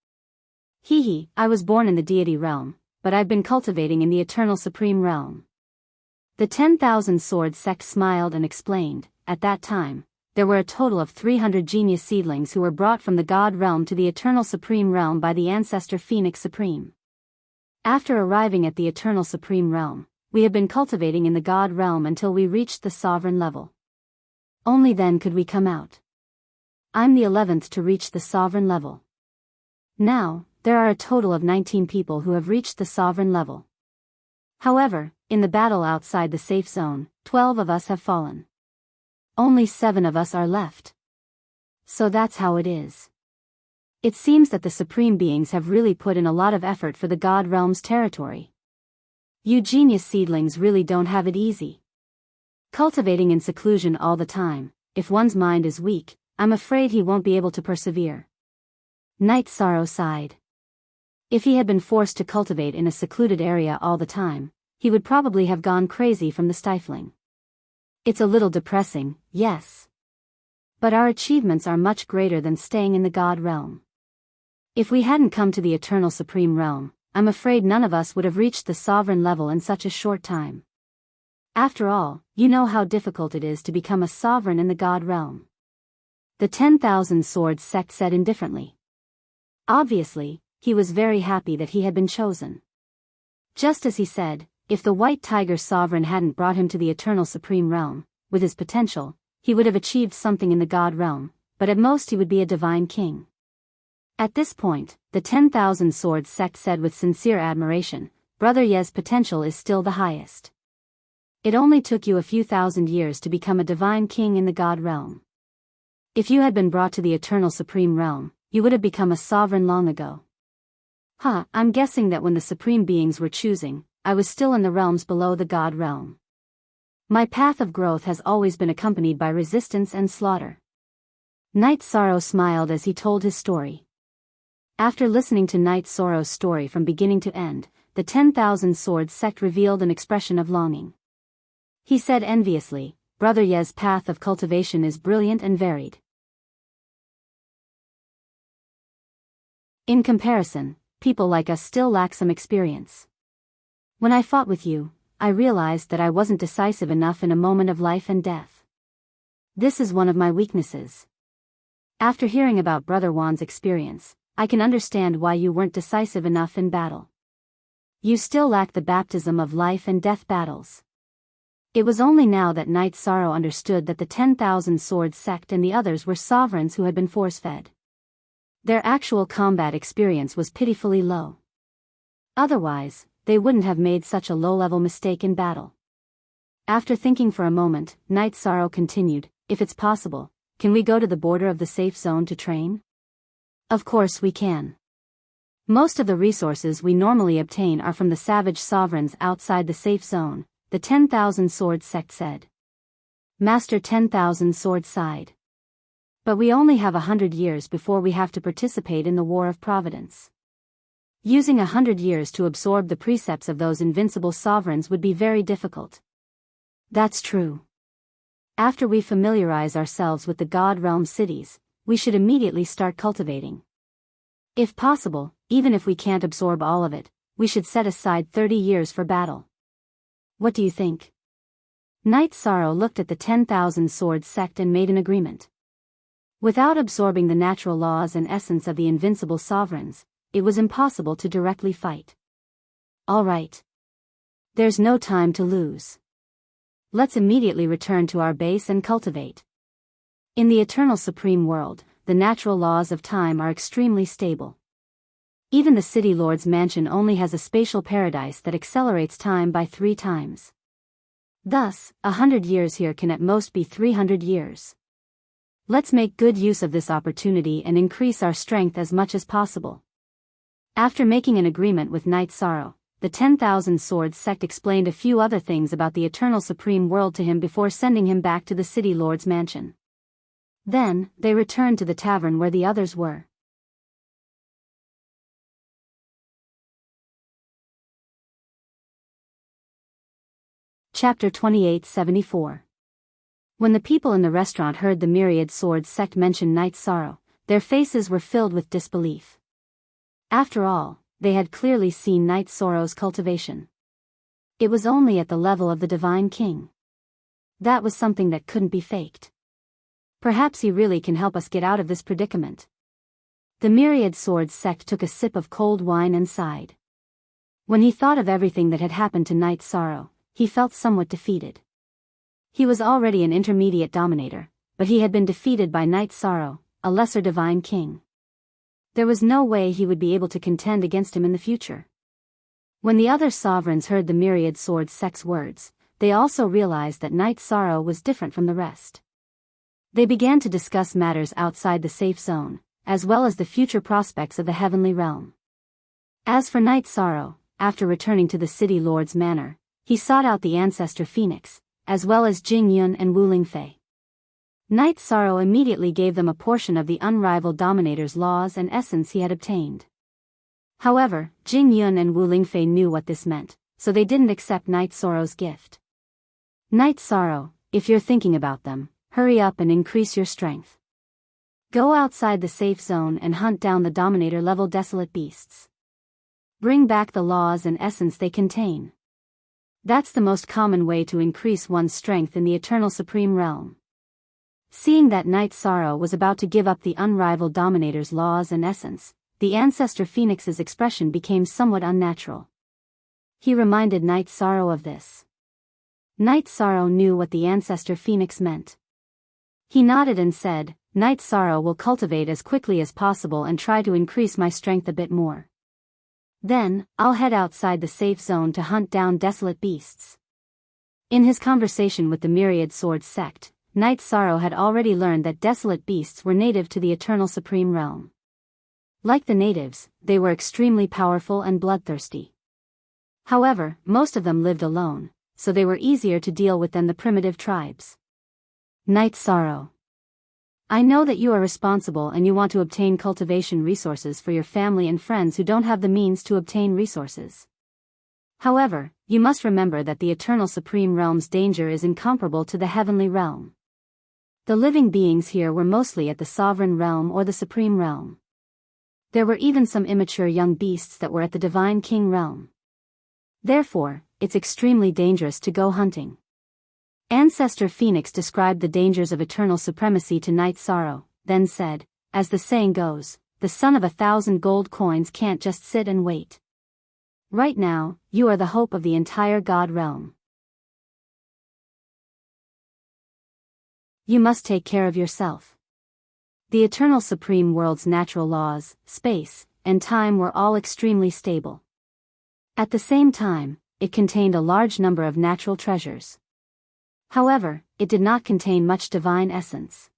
I was born in the deity realm, but I've been cultivating in the Eternal Supreme Realm." The 10,000 Swords sect smiled and explained, "At that time, there were a total of 300 genius seedlings who were brought from the God Realm to the Eternal Supreme Realm by the ancestor Phoenix Supreme. After arriving at the Eternal Supreme Realm, we have been cultivating in the God Realm until we reached the sovereign level. Only then could we come out. I'm the 11th to reach the sovereign level. Now, there are a total of 19 people who have reached the sovereign level. However, in the battle outside the safe zone, 12 of us have fallen. Only 7 of us are left. So that's how it is. It seems that the Supreme Beings have really put in a lot of effort for the God Realm's territory. You genius seedlings really don't have it easy. Cultivating in seclusion all the time, if one's mind is weak, I'm afraid he won't be able to persevere. Night Sorrow sighed. If he had been forced to cultivate in a secluded area all the time, he would probably have gone crazy from the stifling. It's a little depressing, yes. But our achievements are much greater than staying in the God realm. If we hadn't come to the eternal supreme realm, I'm afraid none of us would have reached the sovereign level in such a short time. After all, you know how difficult it is to become a sovereign in the God realm. The 10,000 Swords sect said indifferently. Obviously, he was very happy that he had been chosen. Just as he said, if the White Tiger Sovereign hadn't brought him to the eternal supreme realm, with his potential, he would have achieved something in the God realm, but at most he would be a divine king. At this point, the 10,000 Swords sect said with sincere admiration, Brother Ye's potential is still the highest. It only took you a few thousand years to become a divine king in the God realm. If you had been brought to the eternal supreme realm, you would have become a sovereign long ago. I'm guessing that when the supreme beings were choosing, I was still in the realms below the God realm. My path of growth has always been accompanied by resistance and slaughter. Night Sorrow smiled as he told his story. After listening to Night Sorrow's story from beginning to end, the 10,000 Swords sect revealed an expression of longing. He said enviously, Brother Ye's path of cultivation is brilliant and varied. In comparison, people like us still lack some experience. When I fought with you, I realized that I wasn't decisive enough in a moment of life and death. This is one of my weaknesses. After hearing about Brother Juan's experience, I can understand why you weren't decisive enough in battle. You still lack the baptism of life and death battles. It was only now that Night Sorrow understood that the 10,000 Swords sect and the others were sovereigns who had been force-fed. Their actual combat experience was pitifully low. Otherwise, they wouldn't have made such a low-level mistake in battle. After thinking for a moment, Night Sorrow continued, if it's possible, can we go to the border of the safe zone to train? Of course we can. Most of the resources we normally obtain are from the savage sovereigns outside the safe zone, the 10,000 Swords sect said. Master 10,000 Swords sighed. But we only have 100 years before we have to participate in the War of Providence. Using 100 years to absorb the precepts of those invincible sovereigns would be very difficult. That's true. After we familiarize ourselves with the God realm cities, we should immediately start cultivating. If possible, even if we can't absorb all of it, we should set aside 30 years for battle. What do you think? Night Sorrow looked at the 10,000 Swords sect and made an agreement. Without absorbing the natural laws and essence of the invincible sovereigns, it was impossible to directly fight. All right. There's no time to lose. Let's immediately return to our base and cultivate. In the eternal supreme world, the natural laws of time are extremely stable. Even the City Lord's mansion only has a spatial paradise that accelerates time by 3 times. Thus, 100 years here can at most be 300 years. Let's make good use of this opportunity and increase our strength as much as possible. After making an agreement with Night Sorrow, the 10,000 Swords sect explained a few other things about the eternal supreme world to him before sending him back to the City Lord's mansion. Then, they returned to the tavern where the others were. Chapter 2874. When the people in the restaurant heard the myriad Swords sect mention Night Sorrow, their faces were filled with disbelief. After all, they had clearly seen Night Sorrow's cultivation. It was only at the level of the Divine King. That was something that couldn't be faked. Perhaps he really can help us get out of this predicament. The myriad Swords sect took a sip of cold wine and sighed. When he thought of everything that had happened to Night Sorrow, he felt somewhat defeated. He was already an intermediate dominator, but he had been defeated by Night Sorrow, a lesser divine king. There was no way he would be able to contend against him in the future. When the other sovereigns heard the myriad Swords sect's words, they also realized that Night Sorrow was different from the rest. They began to discuss matters outside the safe zone, as well as the future prospects of the heavenly realm. As for Night Sorrow, after returning to the city lord's manor, he sought out the ancestor phoenix, as well as Jing Yun and Wu Lingfei. Night Sorrow immediately gave them a portion of the unrivaled dominator's laws and essence he had obtained. However, Jing Yun and Wu Lingfei knew what this meant, so they didn't accept Night Sorrow's gift. Night Sorrow, if you're thinking about them, hurry up and increase your strength. Go outside the safe zone and hunt down the Dominator-level desolate beasts. Bring back the laws and essence they contain. That's the most common way to increase one's strength in the Eternal Supreme Realm. Seeing that Night Sorrow was about to give up the unrivaled Dominator's laws and essence, the Ancestor Phoenix's expression became somewhat unnatural. He reminded Night Sorrow of this. Night Sorrow knew what the Ancestor Phoenix meant. He nodded and said, Night Sorrow will cultivate as quickly as possible and try to increase my strength a bit more. Then, I'll head outside the safe zone to hunt down desolate beasts. In his conversation with the Myriad Sword sect, Night Sorrow had already learned that desolate beasts were native to the Eternal Supreme Realm. Like the natives, they were extremely powerful and bloodthirsty. However, most of them lived alone, so they were easier to deal with than the primitive tribes. Night Sorrow. I know that you are responsible and you want to obtain cultivation resources for your family and friends who don't have the means to obtain resources. However, you must remember that the Eternal Supreme Realm's danger is incomparable to the Heavenly Realm. The living beings here were mostly at the Sovereign Realm or the Supreme Realm. There were even some immature young beasts that were at the Divine King Realm. Therefore, it's extremely dangerous to go hunting. Ancestor Phoenix described the dangers of eternal supremacy to Night Sorrow, then said, as the saying goes, the son of 1,000 gold coins can't just sit and wait. Right now, you are the hope of the entire God realm. You must take care of yourself. The Eternal Supreme World's natural laws, space, and time were all extremely stable. At the same time, it contained a large number of natural treasures. However, it did not contain much divine essence.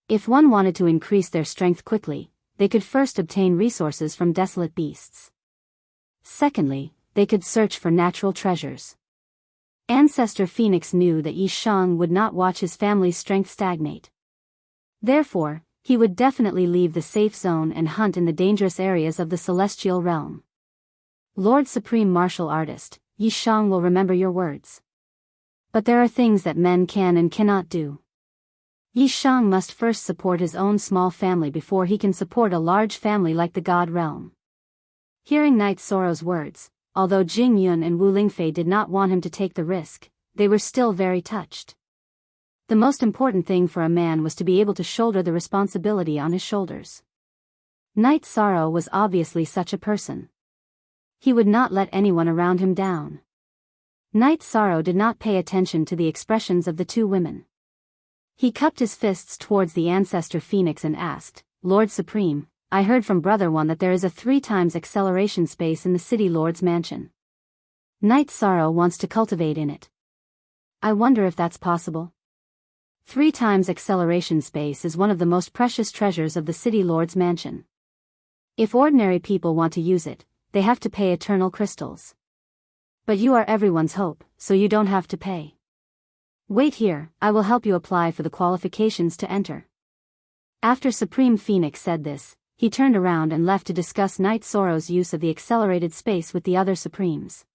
If one wanted to increase their strength quickly, they could first obtain resources from desolate beasts. Secondly, they could search for natural treasures. Ancestor Phoenix knew that Yi Shang would not watch his family's strength stagnate. Therefore, he would definitely leave the safe zone and hunt in the dangerous areas of the celestial realm. Lord Supreme Martial Artist, Yi Shang will remember your words. But there are things that men can and cannot do. Yi Shang must first support his own small family before he can support a large family like the God Realm. Hearing Night Sorrow's words, although Jing Yun and Wu Lingfei did not want him to take the risk, they were still very touched. The most important thing for a man was to be able to shoulder the responsibility on his shoulders. Night Sorrow was obviously such a person. He would not let anyone around him down. Night Sorrow did not pay attention to the expressions of the two women. He cupped his fists towards the Ancestor Phoenix and asked, Lord Supreme, I heard from Brother One that there is a 3 times acceleration space in the City Lord's mansion. Night Sorrow wants to cultivate in it. I wonder if that's possible. 3 times acceleration space is one of the most precious treasures of the City Lord's mansion. If ordinary people want to use it, they have to pay eternal crystals. But you are everyone's hope, so you don't have to pay. Wait here, I will help you apply for the qualifications to enter. After Supreme Phoenix said this, he turned around and left to discuss Night Sorrow's use of the accelerated space with the other Supremes.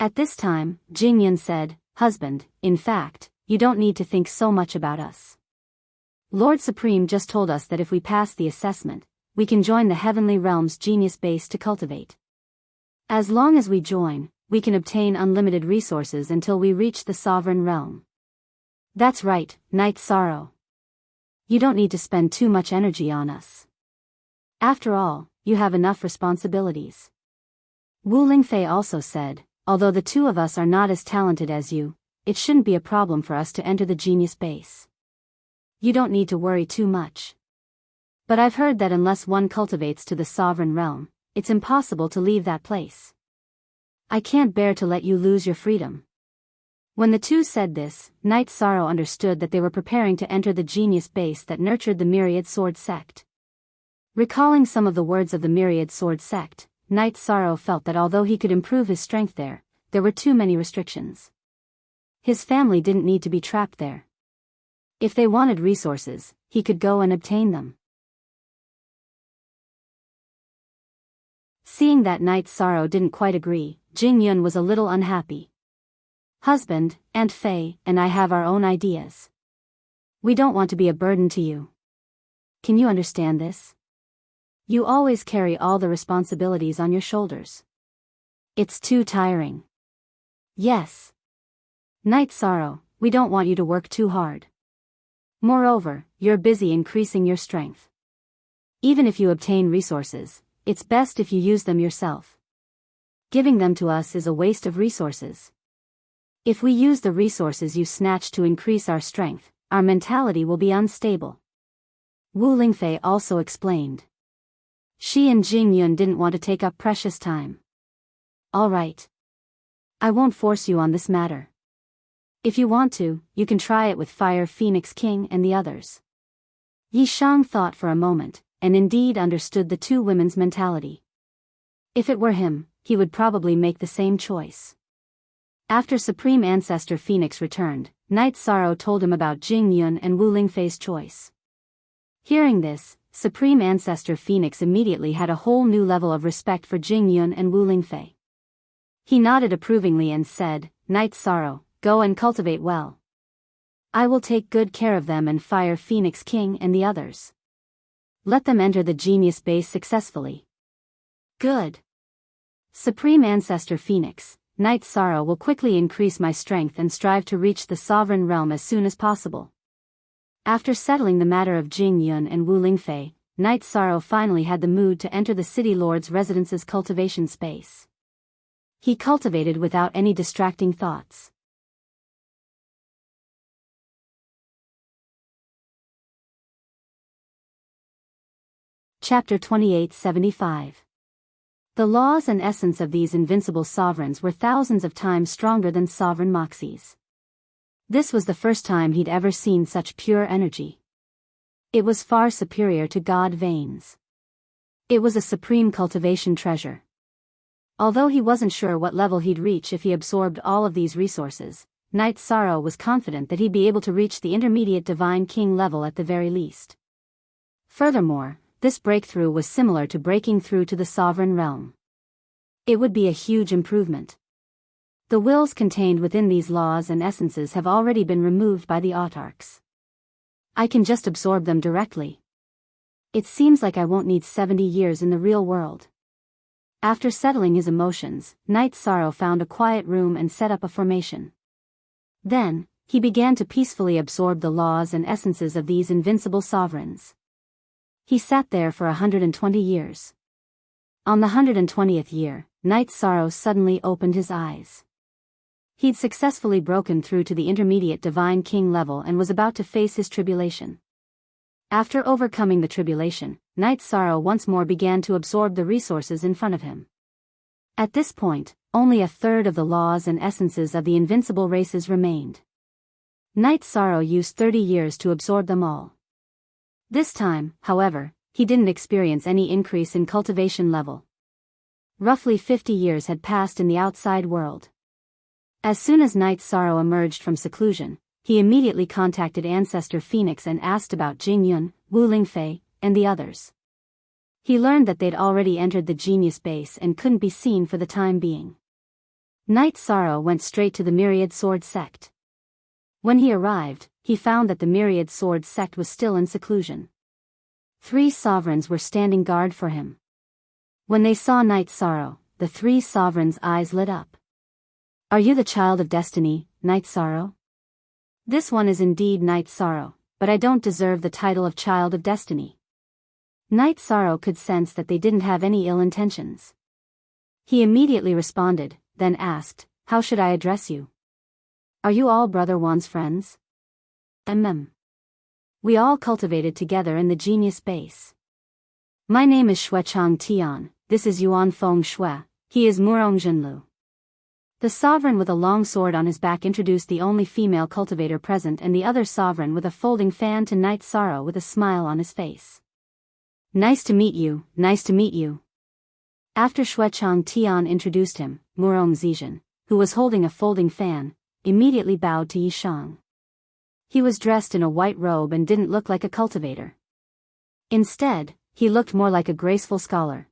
At this time, Jing Yun said, Husband, in fact, you don't need to think so much about us. Lord Supreme just told us that if we pass the assessment, we can join the Heavenly Realm's genius base to cultivate. As long as we join, we can obtain unlimited resources until we reach the Sovereign Realm. That's right, Night Sorrow. You don't need to spend too much energy on us. After all, you have enough responsibilities. Wu Lingfei also said, although the two of us are not as talented as you, it shouldn't be a problem for us to enter the genius base. You don't need to worry too much. But I've heard that unless one cultivates to the Sovereign Realm, it's impossible to leave that place. I can't bear to let you lose your freedom. When the two said this, Night Sorrow understood that they were preparing to enter the genius base that nurtured the Myriad Sword sect. Recalling some of the words of the Myriad Sword sect, Night Sorrow felt that although he could improve his strength there were too many restrictions. His family didn't need to be trapped there. If they wanted resources, he could go and obtain them. Seeing that Night Sorrow didn't quite agree, Jing Yun was a little unhappy. Husband, Aunt Fei, and I have our own ideas. We don't want to be a burden to you. Can you understand this? You always carry all the responsibilities on your shoulders. It's too tiring. Yes. Night Sorrow, we don't want you to work too hard. Moreover, you're busy increasing your strength. Even if you obtain resources, it's best if you use them yourself. Giving them to us is a waste of resources. If we use the resources you snatch to increase our strength, our mentality will be unstable. Wu Lingfei also explained. She and Jing Yun didn't want to take up precious time. All right. I won't force you on this matter. If you want to, you can try it with Fire Phoenix King and the others. Yi Shang thought for a moment, and indeed understood the two women's mentality. If it were him, he would probably make the same choice. After Supreme Ancestor Phoenix returned, Night Sorrow told him about Jing Yun and Wu Lingfei's choice. Hearing this, Supreme Ancestor Phoenix immediately had a whole new level of respect for Jing Yun and Wu Lingfei. He nodded approvingly and said, Night Sorrow, go and cultivate well. I will take good care of them and Fire Phoenix King and the others. Let them enter the genius base successfully. Good. Supreme Ancestor Phoenix, Night Sorrow will quickly increase my strength and strive to reach the sovereign realm as soon as possible. After settling the matter of Jing Yun and Wu Lingfei, Night Sorrow finally had the mood to enter the city lord's residence's cultivation space. He cultivated without any distracting thoughts. Chapter 2875. The laws and essence of these invincible sovereigns were thousands of times stronger than sovereign moxies. This was the first time he'd ever seen such pure energy. It was far superior to God veins. It was a supreme cultivation treasure. Although he wasn't sure what level he'd reach if he absorbed all of these resources, Night Sorrow was confident that he'd be able to reach the intermediate Divine King level at the very least. Furthermore, this breakthrough was similar to breaking through to the sovereign realm. It would be a huge improvement. The wills contained within these laws and essences have already been removed by the autarchs. I can just absorb them directly. It seems like I won't need 70 years in the real world. After settling his emotions, Night Sorrow found a quiet room and set up a formation. Then, he began to peacefully absorb the laws and essences of these invincible sovereigns. He sat there for 120 years. On the 120th year, Night Sorrow suddenly opened his eyes. He'd successfully broken through to the intermediate Divine King level and was about to face his tribulation. After overcoming the tribulation, Night Sorrow once more began to absorb the resources in front of him. At this point, only a third of the laws and essences of the invincible races remained. Night Sorrow used 30 years to absorb them all. This time, however, he didn't experience any increase in cultivation level. Roughly 50 years had passed in the outside world. As soon as Night Sorrow emerged from seclusion, he immediately contacted Ancestor Phoenix and asked about Jing Yun, Wu Lingfei, and the others. He learned that they'd already entered the genius base and couldn't be seen for the time being. Night Sorrow went straight to the Myriad Sword Sect. When he arrived, he found that the Myriad Sword Sect was still in seclusion. 3 sovereigns were standing guard for him. When they saw Night Sorrow, the 3 sovereigns' eyes lit up. Are you the child of destiny, Night Sorrow? This one is indeed Night Sorrow, but I don't deserve the title of child of destiny. Night Sorrow could sense that they didn't have any ill intentions. He immediately responded, then asked, how should I address you? Are you all Brother Wan's friends? We all cultivated together in the genius base. My name is Xuechang Tian, this is Yuan Feng Shui, he is Murong Jinlu. The sovereign with a long sword on his back introduced the only female cultivator present and the other sovereign with a folding fan to Night Sorrow with a smile on his face. Nice to meet you, nice to meet you. After Xuechang Tian introduced him, Murong Zizhen, who was holding a folding fan, immediately bowed to Yishang. He was dressed in a white robe and didn't look like a cultivator. Instead, he looked more like a graceful scholar.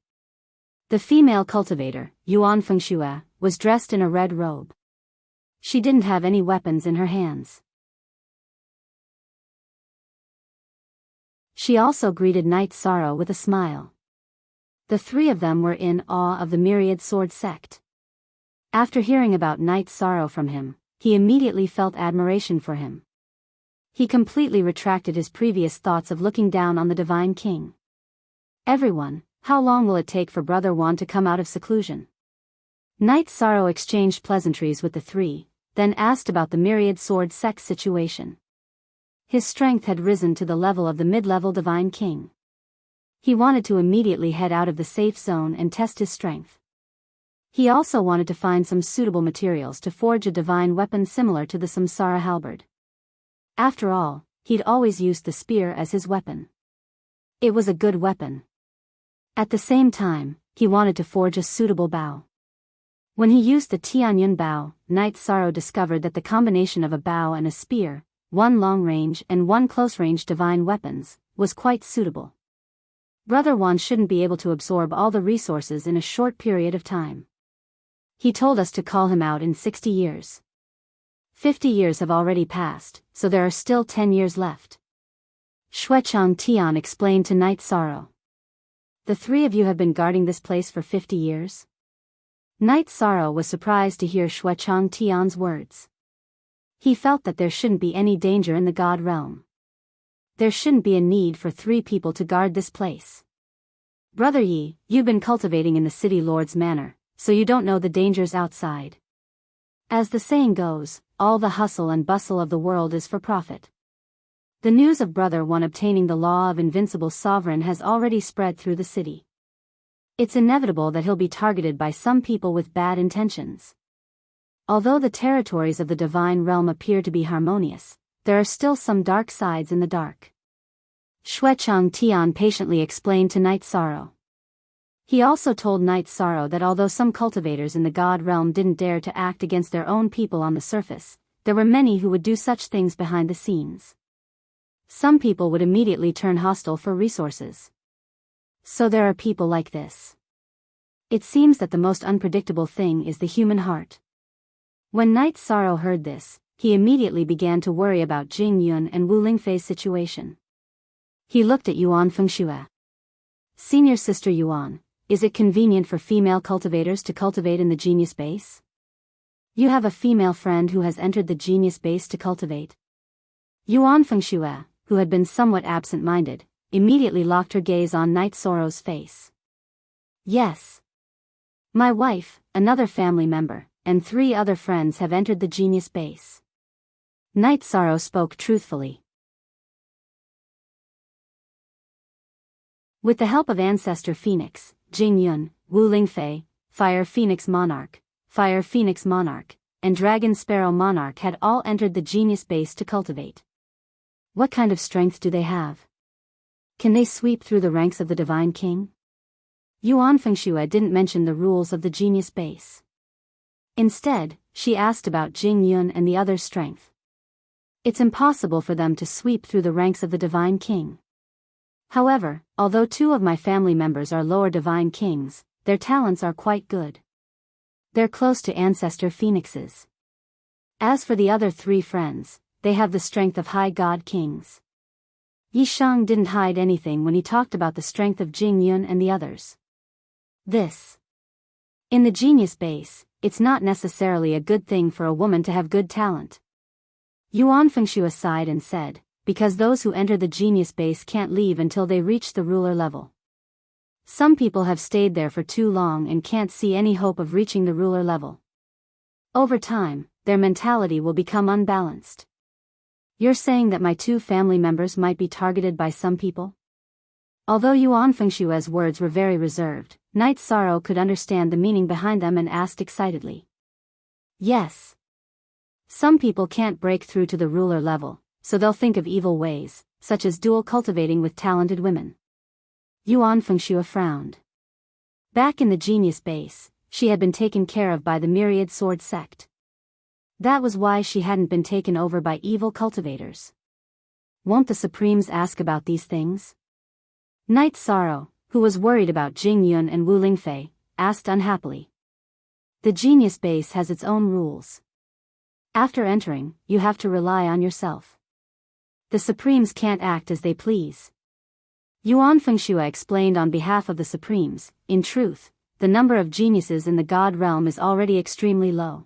The female cultivator, Yuan Fengxue, was dressed in a red robe. She didn't have any weapons in her hands. She also greeted Knight Sorrow with a smile. The three of them were in awe of the myriad sword sect. After hearing about Knight Sorrow from him, he immediately felt admiration for him. He completely retracted his previous thoughts of looking down on the Divine King. Everyone, how long will it take for Brother Wan to come out of seclusion? Knight Sorrow exchanged pleasantries with the three, then asked about the myriad sword sect situation. His strength had risen to the level of the mid-level Divine King. He wanted to immediately head out of the safe zone and test his strength. He also wanted to find some suitable materials to forge a divine weapon similar to the Samsara halberd. After all, he'd always used the spear as his weapon. It was a good weapon. At the same time, he wanted to forge a suitable bow. When he used the Tianyun bow, Knight Sorrow discovered that the combination of a bow and a spear, one long-range and one close-range divine weapons, was quite suitable. Brother Wan shouldn't be able to absorb all the resources in a short period of time. He told us to call him out in 60 years. 50 years have already passed, so there are still 10 years left. Xuechang Tian explained to Knight Sorrow. The three of you have been guarding this place for 50 years? Knight Sorrow was surprised to hear Xuechang Tian's words. He felt that there shouldn't be any danger in the God realm. There shouldn't be a need for three people to guard this place. Brother Yi, you've been cultivating in the city lord's manor, so you don't know the dangers outside. As the saying goes, all the hustle and bustle of the world is for profit. The news of Brother One obtaining the law of invincible sovereign has already spread through the city. It's inevitable that he'll be targeted by some people with bad intentions. Although the territories of the divine realm appear to be harmonious, there are still some dark sides in the dark. Xuechang Tian patiently explained to Knight Sorrow. He also told Knight Sorrow that although some cultivators in the God realm didn't dare to act against their own people on the surface, there were many who would do such things behind the scenes. Some people would immediately turn hostile for resources. So there are people like this. It seems that the most unpredictable thing is the human heart. When Knight Sorrow heard this, he immediately began to worry about Jing Yun and Wu Lingfei's situation. He looked at Yuan Fengxue. Senior Sister Yuan, is it convenient for female cultivators to cultivate in the genius base? You have a female friend who has entered the genius base to cultivate. Yuan Fengxue, who had been somewhat absent-minded, immediately locked her gaze on Knight Sorrow's face. Yes. My wife, another family member, and 3 other friends have entered the genius base. Knight Sorrow spoke truthfully. With the help of Ancestor Phoenix, Jing Yun, Wu Lingfei, Fire Phoenix Monarch, and Dragon Sparrow Monarch had all entered the genius base to cultivate. What kind of strength do they have? Can they sweep through the ranks of the Divine King? Yuan Fengxue didn't mention the rules of the genius base. Instead, she asked about Jing Yun and the others' strength. It's impossible for them to sweep through the ranks of the Divine King. However, although 2 of my family members are lower Divine Kings, their talents are quite good. They're close to Ancestor Phoenixes. As for the other 3 friends, they have the strength of High God Kings. Yishang didn't hide anything when he talked about the strength of Jing Yun and the others. In the genius base, it's not necessarily a good thing for a woman to have good talent. Yuan Fengxue sighed and said, because those who enter the genius base can't leave until they reach the ruler level. Some people have stayed there for too long and can't see any hope of reaching the ruler level. Over time, their mentality will become unbalanced. You're saying that my 2 family members might be targeted by some people? Although Yuan Fengshue's words were very reserved, Knight Sorrow could understand the meaning behind them and asked excitedly. Yes. Some people can't break through to the ruler level, so they'll think of evil ways, such as dual cultivating with talented women. Yuan Fengxue frowned. Back in the genius base, she had been taken care of by the myriad sword sect. That was why she hadn't been taken over by evil cultivators. Won't the Supremes ask about these things? Knight Sorrow, who was worried about Jing Yun and Wu Lingfei, asked unhappily. The genius base has its own rules. After entering, you have to rely on yourself. The Supremes can't act as they please. Yuan Fengshua explained on behalf of the Supremes. In truth, the number of geniuses in the God realm is already extremely low.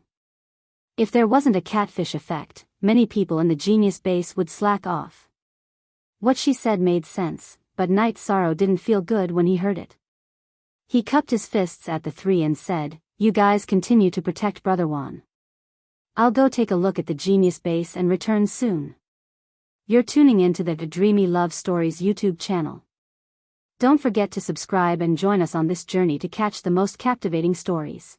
If there wasn't a catfish effect, many people in the genius base would slack off. What she said made sense, but Knight Sorrow didn't feel good when he heard it. He cupped his fists at the three and said, "You guys continue to protect Brother Wan. I'll go take a look at the genius base and return soon." You're tuning into the Dreamy Love Stories YouTube channel. Don't forget to subscribe and join us on this journey to catch the most captivating stories.